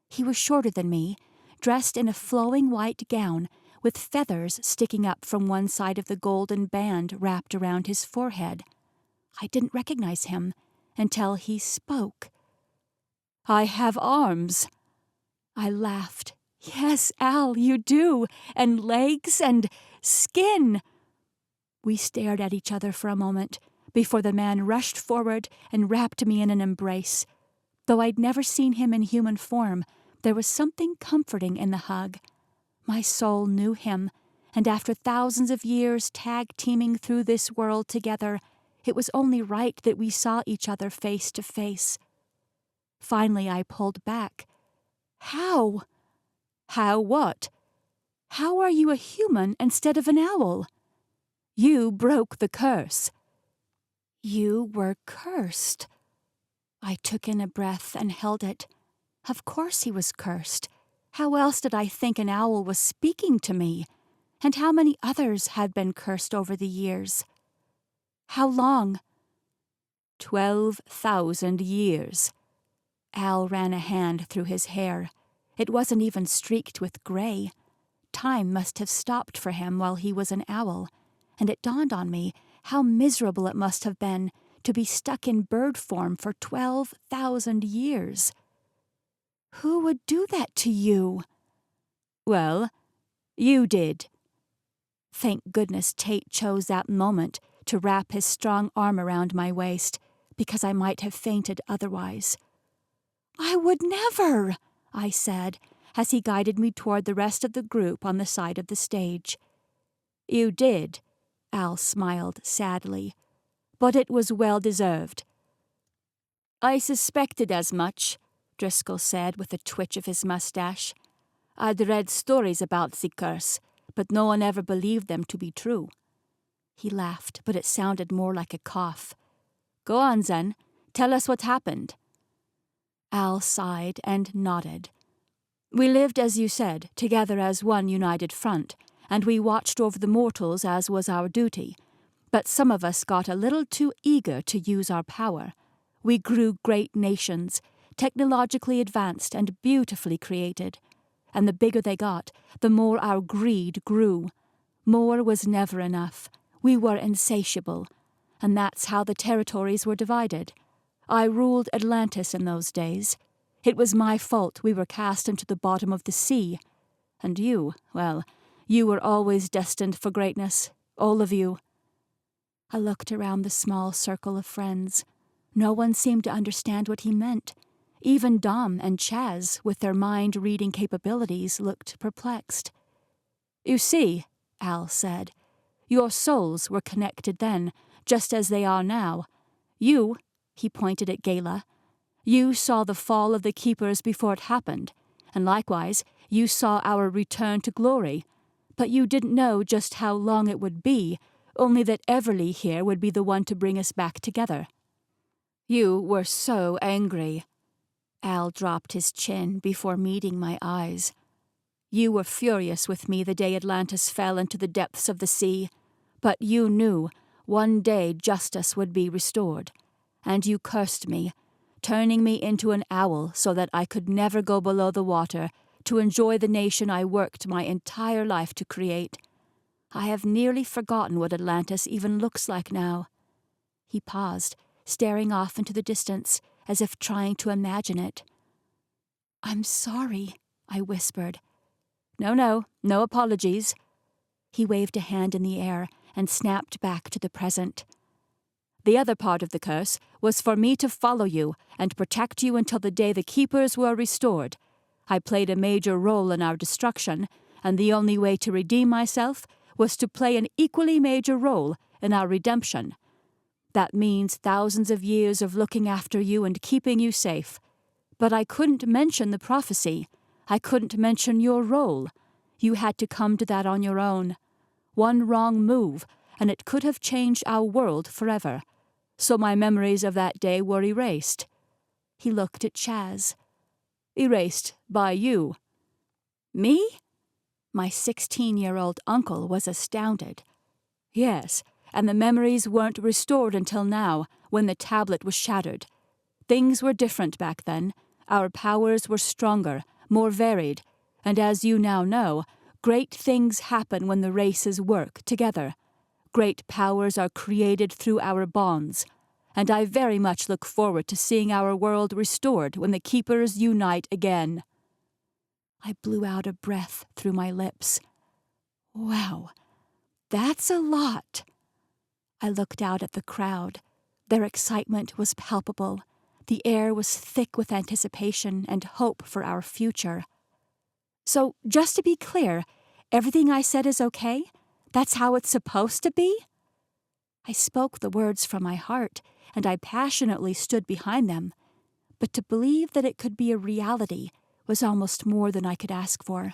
He was shorter than me, dressed in a flowing white gown, with feathers sticking up from one side of the golden band wrapped around his forehead. I didn't recognize him until he spoke. "I have arms." I laughed. "Yes, Al, you do, and legs and skin." We stared at each other for a moment before the man rushed forward and wrapped me in an embrace. Though I'd never seen him in human form, there was something comforting in the hug. My soul knew him, and after thousands of years tag-teaming through this world together, it was only right that we saw each other face to face. Finally, I pulled back. "How?" "How what?" "How are you a human instead of an owl?" "You broke the curse." "You were cursed." I took in a breath and held it. Of course he was cursed. How else did I think an owl was speaking to me? And how many others had been cursed over the years? "How long?" 12,000 years. Al ran a hand through his hair. It wasn't even streaked with gray. Time must have stopped for him while he was an owl, and it dawned on me how miserable it must have been to be stuck in bird form for 12,000 years. "Who would do that to you?" "Well, you did." Thank goodness Tate chose that moment to wrap his strong arm around my waist, because I might have fainted otherwise. "I would never," I said, as he guided me toward the rest of the group on the side of the stage. "You did," Al smiled sadly, "but it was well deserved." "I suspected as much," Driscoll said with a twitch of his mustache. "I'd read stories about the curse, but no one ever believed them to be true." He laughed, but it sounded more like a cough. "Go on, then. Tell us what happened." Al sighed and nodded. "We lived, as you said, together as one united front, and we watched over the mortals as was our duty. But some of us got a little too eager to use our power. We grew great nations, technologically advanced and beautifully created. And the bigger they got, the more our greed grew. More was never enough. We were insatiable. And that's how the territories were divided. I ruled Atlantis in those days. It was my fault we were cast into the bottom of the sea. And you, well, you were always destined for greatness, all of you." I looked around the small circle of friends. No one seemed to understand what he meant. Even Dom and Chaz, with their mind-reading capabilities, looked perplexed. You see, Al said, your souls were connected then, just as they are now. You, he pointed at Gala, you saw the fall of the keepers before it happened, and likewise, you saw our return to glory. But you didn't know just how long it would be, only that Everly here would be the one to bring us back together. You were so angry. Al dropped his chin before meeting my eyes. You were furious with me the day Atlantis fell into the depths of the sea, but you knew one day justice would be restored, and you cursed me, turning me into an owl so that I could never go below the water to enjoy the nation I worked my entire life to create. I have nearly forgotten what Atlantis even looks like now. He paused, staring off into the distance, as if trying to imagine it. I'm sorry, I whispered. No apologies. He waved a hand in the air and snapped back to the present. The other part of the curse was for me to follow you and protect you until the day the keepers were restored. I played a major role in our destruction, and the only way to redeem myself was to play an equally major role in our redemption. That means thousands of years of looking after you and keeping you safe. But I couldn't mention the prophecy. I couldn't mention your role. You had to come to that on your own. One wrong move, and it could have changed our world forever. So my memories of that day were erased. He looked at Chaz. Erased by you. Me? My 16-year-old uncle was astounded. Yes, and the memories weren't restored until now, when the tablet was shattered. Things were different back then. Our powers were stronger, more varied, and as you now know, great things happen when the races work together. Great powers are created through our bonds, and I very much look forward to seeing our world restored when the keepers unite again. I blew out a breath through my lips. Wow, that's a lot. I looked out at the crowd. Their excitement was palpable. The air was thick with anticipation and hope for our future. So, just to be clear, everything I said is okay? That's how it's supposed to be? I spoke the words from my heart, and I passionately stood behind them. But to believe that it could be a reality was almost more than I could ask for.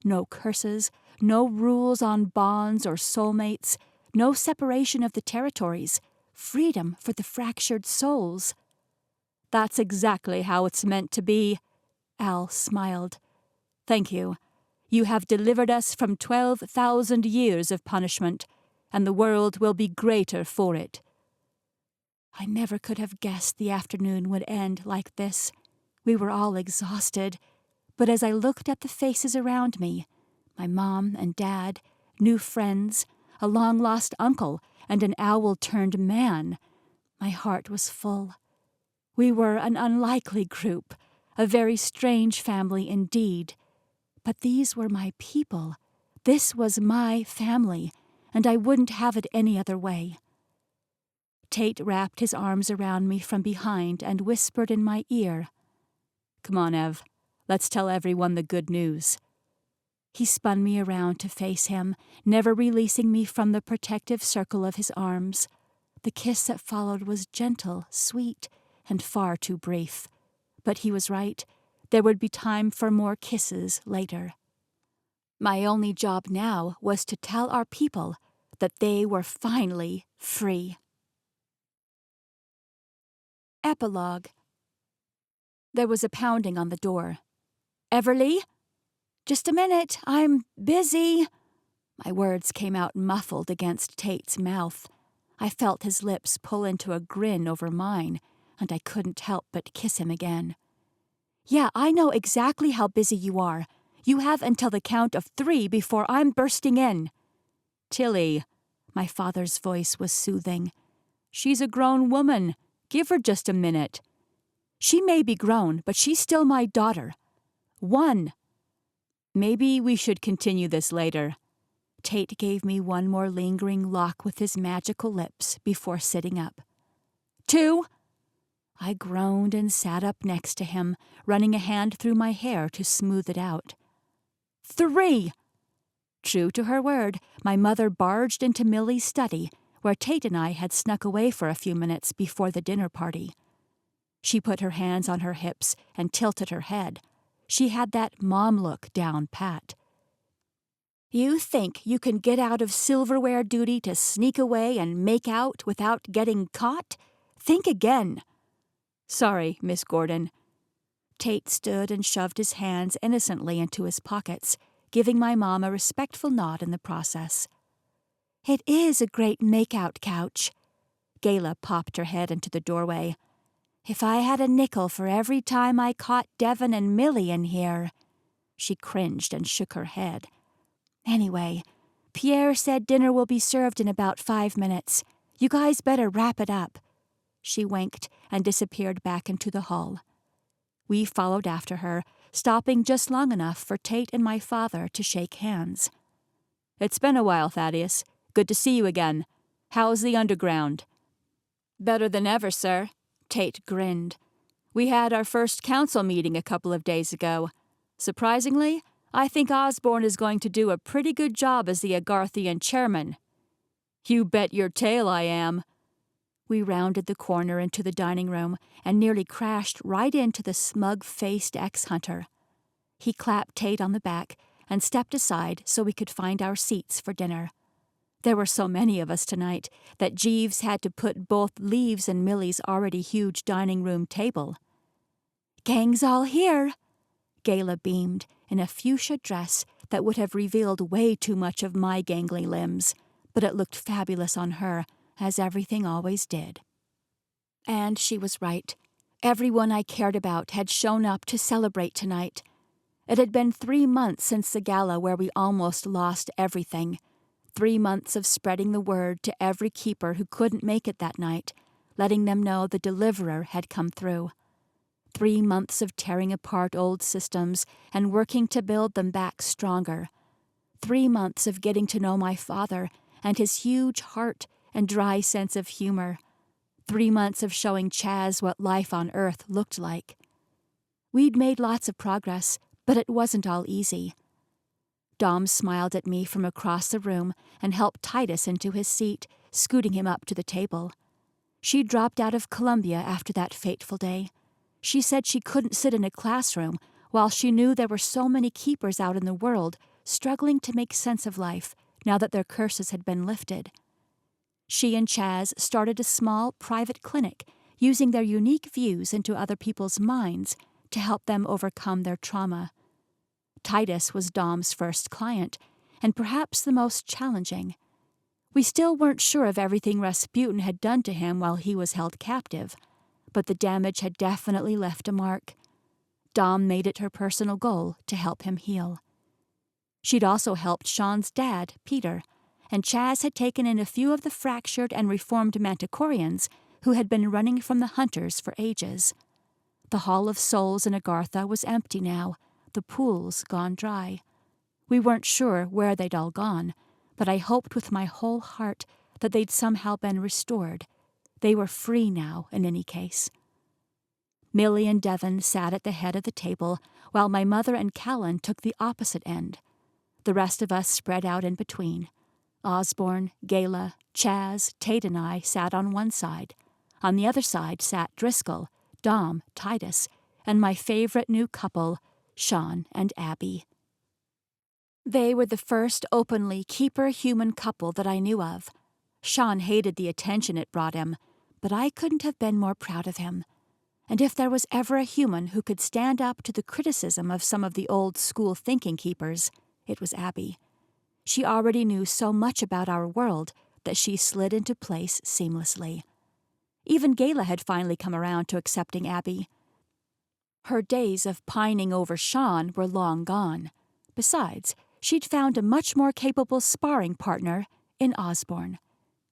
No curses, no rules on bonds or soulmates, no separation of the territories, freedom for the fractured souls. That's exactly how it's meant to be, Al smiled. Thank you. You have delivered us from 12,000 years of punishment, and the world will be greater for it. I never could have guessed the afternoon would end like this. We were all exhausted, but as I looked at the faces around me, my mom and dad, new friends, a long-lost uncle, and an owl-turned man, my heart was full. We were an unlikely group, a very strange family indeed. But these were my people. This was my family, and I wouldn't have it any other way. Tate wrapped his arms around me from behind and whispered in my ear, Come on, Ev. Let's tell everyone the good news. He spun me around to face him, never releasing me from the protective circle of his arms. The kiss that followed was gentle, sweet, and far too brief. But he was right. There would be time for more kisses later. My only job now was to tell our people that they were finally free. Epilogue. There was a pounding on the door. Everly? Just a minute, I'm busy. My words came out muffled against Tate's mouth. I felt his lips pull into a grin over mine, and I couldn't help but kiss him again. Yeah, I know exactly how busy you are. You have until the count of 3 before I'm bursting in. Tilly, my father's voice was soothing. She's a grown woman. Give her just a minute. She may be grown, but she's still my daughter. 1. Maybe we should continue this later. Tate gave me one more lingering lock with his magical lips before sitting up. 2. I groaned and sat up next to him, running a hand through my hair to smooth it out. 3. True to her word, my mother barged into Millie's study, where Tate and I had snuck away for a few minutes before the dinner party. She put her hands on her hips and tilted her head. She had that mom look down pat. You think you can get out of silverware duty to sneak away and make out without getting caught? Think again. Sorry, Miss Gordon. Tate stood and shoved his hands innocently into his pockets, giving my mom a respectful nod in the process. It is a great make-out couch. Gala popped her head into the doorway. If I had a nickel for every time I caught Devon and Millie in here. She cringed and shook her head. Anyway, Pierre said dinner will be served in about 5 minutes. You guys better wrap it up. She winked and disappeared back into the hall. We followed after her, stopping just long enough for Tate and my father to shake hands. It's been a while, Thaddeus. Good to see you again. How's the underground? Better than ever, sir. Tate grinned. We had our first council meeting a couple of days ago. Surprisingly, I think Osborne is going to do a pretty good job as the Agarthian chairman. You bet your tail I am. We rounded the corner into the dining room and nearly crashed right into the smug-faced ex-hunter. He clapped Tate on the back and stepped aside so we could find our seats for dinner. There were so many of us tonight that Jeeves had to put both Leaves and Millie's already huge dining room table. Gang's all here. Gala beamed in a fuchsia dress that would have revealed way too much of my gangly limbs, but it looked fabulous on her, as everything always did. And she was right. Everyone I cared about had shown up to celebrate tonight. It had been 3 months since the gala where we almost lost everything. 3 months of spreading the word to every keeper who couldn't make it that night, letting them know the deliverer had come through. 3 months of tearing apart old systems and working to build them back stronger. 3 months of getting to know my father and his huge heart and dry sense of humor. 3 months of showing Chaz what life on Earth looked like. We'd made lots of progress, but it wasn't all easy. Dom smiled at me from across the room and helped Titus into his seat, scooting him up to the table. She dropped out of Columbia after that fateful day. She said she couldn't sit in a classroom while she knew there were so many keepers out in the world struggling to make sense of life now that their curses had been lifted. She and Chaz started a small private clinic using their unique views into other people's minds to help them overcome their trauma. Titus was Dom's first client, and perhaps the most challenging. We still weren't sure of everything Rasputin had done to him while he was held captive, but the damage had definitely left a mark. Dom made it her personal goal to help him heal. She'd also helped Sean's dad, Peter, and Chaz had taken in a few of the fractured and reformed Manticorians who had been running from the hunters for ages. The Hall of Souls in Agartha was empty now, the pools gone dry. We weren't sure where they'd all gone, but I hoped with my whole heart that they'd somehow been restored. They were free now, in any case. Millie and Devon sat at the head of the table, while my mother and Callan took the opposite end. The rest of us spread out in between. Osborne, Gala, Chaz, Tate and I sat on one side. On the other side sat Driscoll, Dom, Titus, and my favorite new couple, Sean and Abby. They were the first openly keeper-human couple that I knew of. Sean hated the attention it brought him, but I couldn't have been more proud of him. And if there was ever a human who could stand up to the criticism of some of the old-school thinking keepers, it was Abby. She already knew so much about our world that she slid into place seamlessly. Even Gala had finally come around to accepting Abby. Her days of pining over Sean were long gone. Besides, she'd found a much more capable sparring partner in Osborne.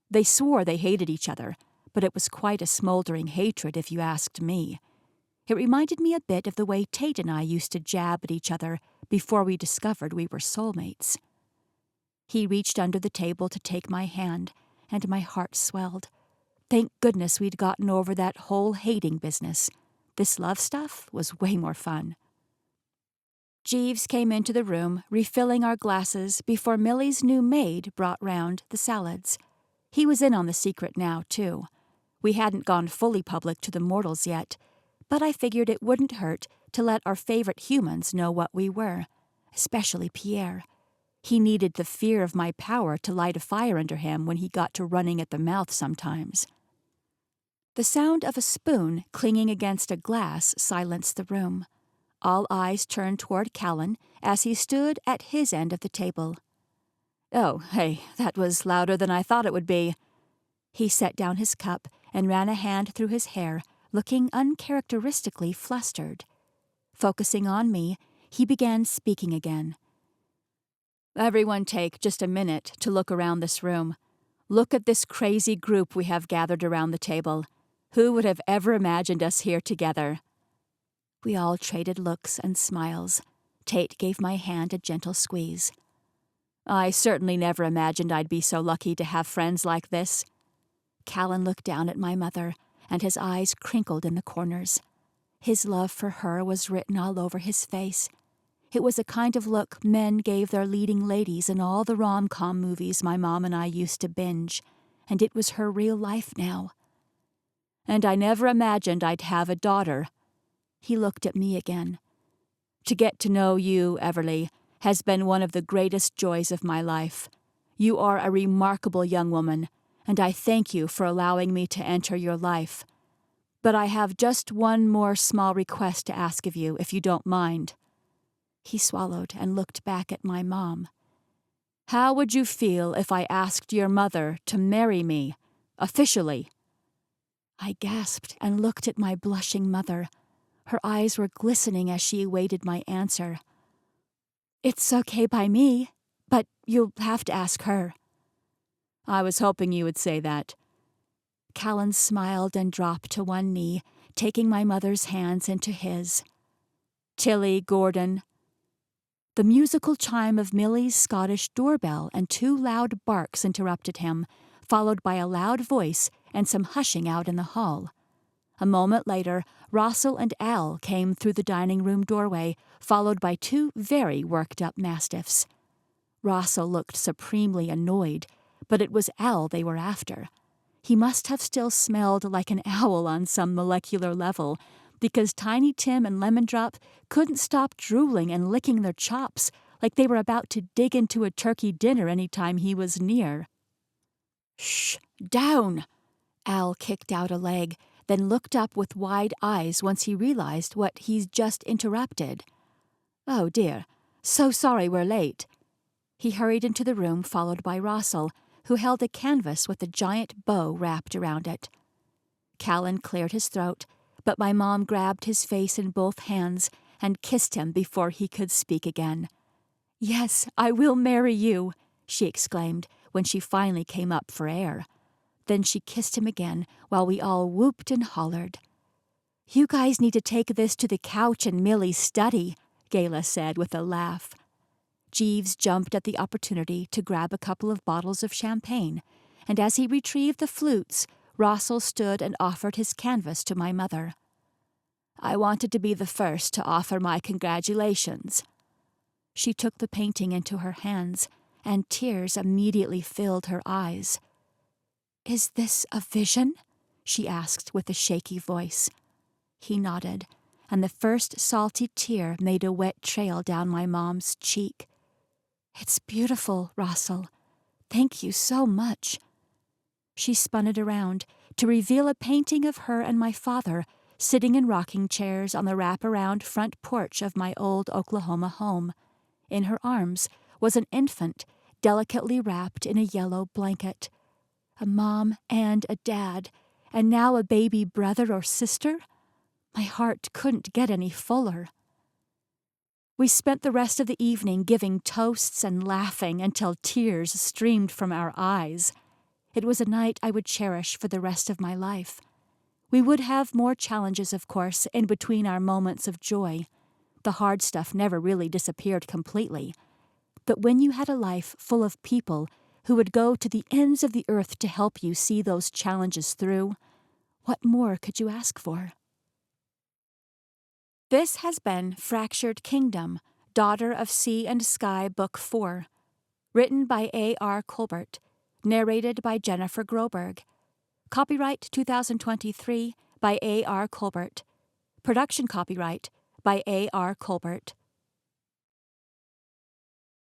They swore they hated each other, but it was quite a smoldering hatred if you asked me. It reminded me a bit of the way Tate and I used to jab at each other before we discovered we were soulmates. He reached under the table to take my hand, and my heart swelled. Thank goodness we'd gotten over that whole hating business. This love stuff was way more fun. Jeeves came into the room, refilling our glasses before Millie's new maid brought round the salads. He was in on the secret now, too. We hadn't gone fully public to the mortals yet, but I figured it wouldn't hurt to let our favorite humans know what we were, especially Pierre. He needed the fear of my power to light a fire under him when he got to running at the mouth sometimes. The sound of a spoon clinging against a glass silenced the room. All eyes turned toward Callan as he stood at his end of the table. "Oh, hey, that was louder than I thought it would be." He set down his cup and ran a hand through his hair, looking uncharacteristically flustered. Focusing on me, he began speaking again. "Everyone take just a minute to look around this room. Look at this crazy group we have gathered around the table. Who would have ever imagined us here together?" We all traded looks and smiles. Tate gave my hand a gentle squeeze. "I certainly never imagined I'd be so lucky to have friends like this." Callan looked down at my mother, and his eyes crinkled in the corners. His love for her was written all over his face. It was a kind of look men gave their leading ladies in all the rom-com movies my mom and I used to binge, and it was her real life now. "And I never imagined I'd have a daughter." He looked at me again. "To get to know you, Everly, has been one of the greatest joys of my life. You are a remarkable young woman, and I thank you for allowing me to enter your life. But I have just one more small request to ask of you, if you don't mind." He swallowed and looked back at my mom. "How would you feel if I asked your mother to marry me, officially?" I gasped and looked at my blushing mother. Her eyes were glistening as she awaited my answer. "It's okay by me, but you'll have to ask her." "I was hoping you would say that." Callan smiled and dropped to one knee, taking my mother's hands into his. "Tilly Gordon." The musical chime of Millie's Scottish doorbell and 2 loud barks interrupted him, followed by a loud voice and some hushing out in the hall. A moment later, Rossel and Al came through the dining room doorway, followed by 2 very worked-up mastiffs. Rossel looked supremely annoyed, but it was Al they were after. He must have still smelled like an owl on some molecular level, because Tiny Tim and Lemon Drop couldn't stop drooling and licking their chops like they were about to dig into a turkey dinner any time he was near. "Shh! Down!" Al kicked out a leg, then looked up with wide eyes once he realized what he'd just interrupted. "Oh dear, so sorry we're late." He hurried into the room, followed by Rossel, who held a canvas with a giant bow wrapped around it. Callan cleared his throat, but my mom grabbed his face in both hands and kissed him before he could speak again. "Yes, I will marry you," she exclaimed when she finally came up for air. Then she kissed him again while we all whooped and hollered. "You guys need to take this to the couch in Millie's study," Gala said with a laugh. Jeeves jumped at the opportunity to grab a couple of bottles of champagne, and as he retrieved the flutes, Rossel stood and offered his canvas to my mother. "I wanted to be the first to offer my congratulations." She took the painting into her hands, and tears immediately filled her eyes. "Is this a vision?" she asked with a shaky voice. He nodded, and the first salty tear made a wet trail down my mom's cheek. "It's beautiful, Rossel. Thank you so much." She spun it around to reveal a painting of her and my father sitting in rocking chairs on the wraparound front porch of my old Oklahoma home. In her arms was an infant, delicately wrapped in a yellow blanket. A mom and a dad, and now a baby brother or sister? My heart couldn't get any fuller. We spent the rest of the evening giving toasts and laughing until tears streamed from our eyes. It was a night I would cherish for the rest of my life. We would have more challenges, of course, in between our moments of joy. The hard stuff never really disappeared completely. But when you had a life full of people who would go to the ends of the earth to help you see those challenges through, what more could you ask for? This has been Fractured Kingdom, Daughter of Sea and Sky, Book 4. Written by AR Colbert. Narrated by Jennifer Groberg. Copyright 2023 by AR Colbert. Production copyright by AR Colbert.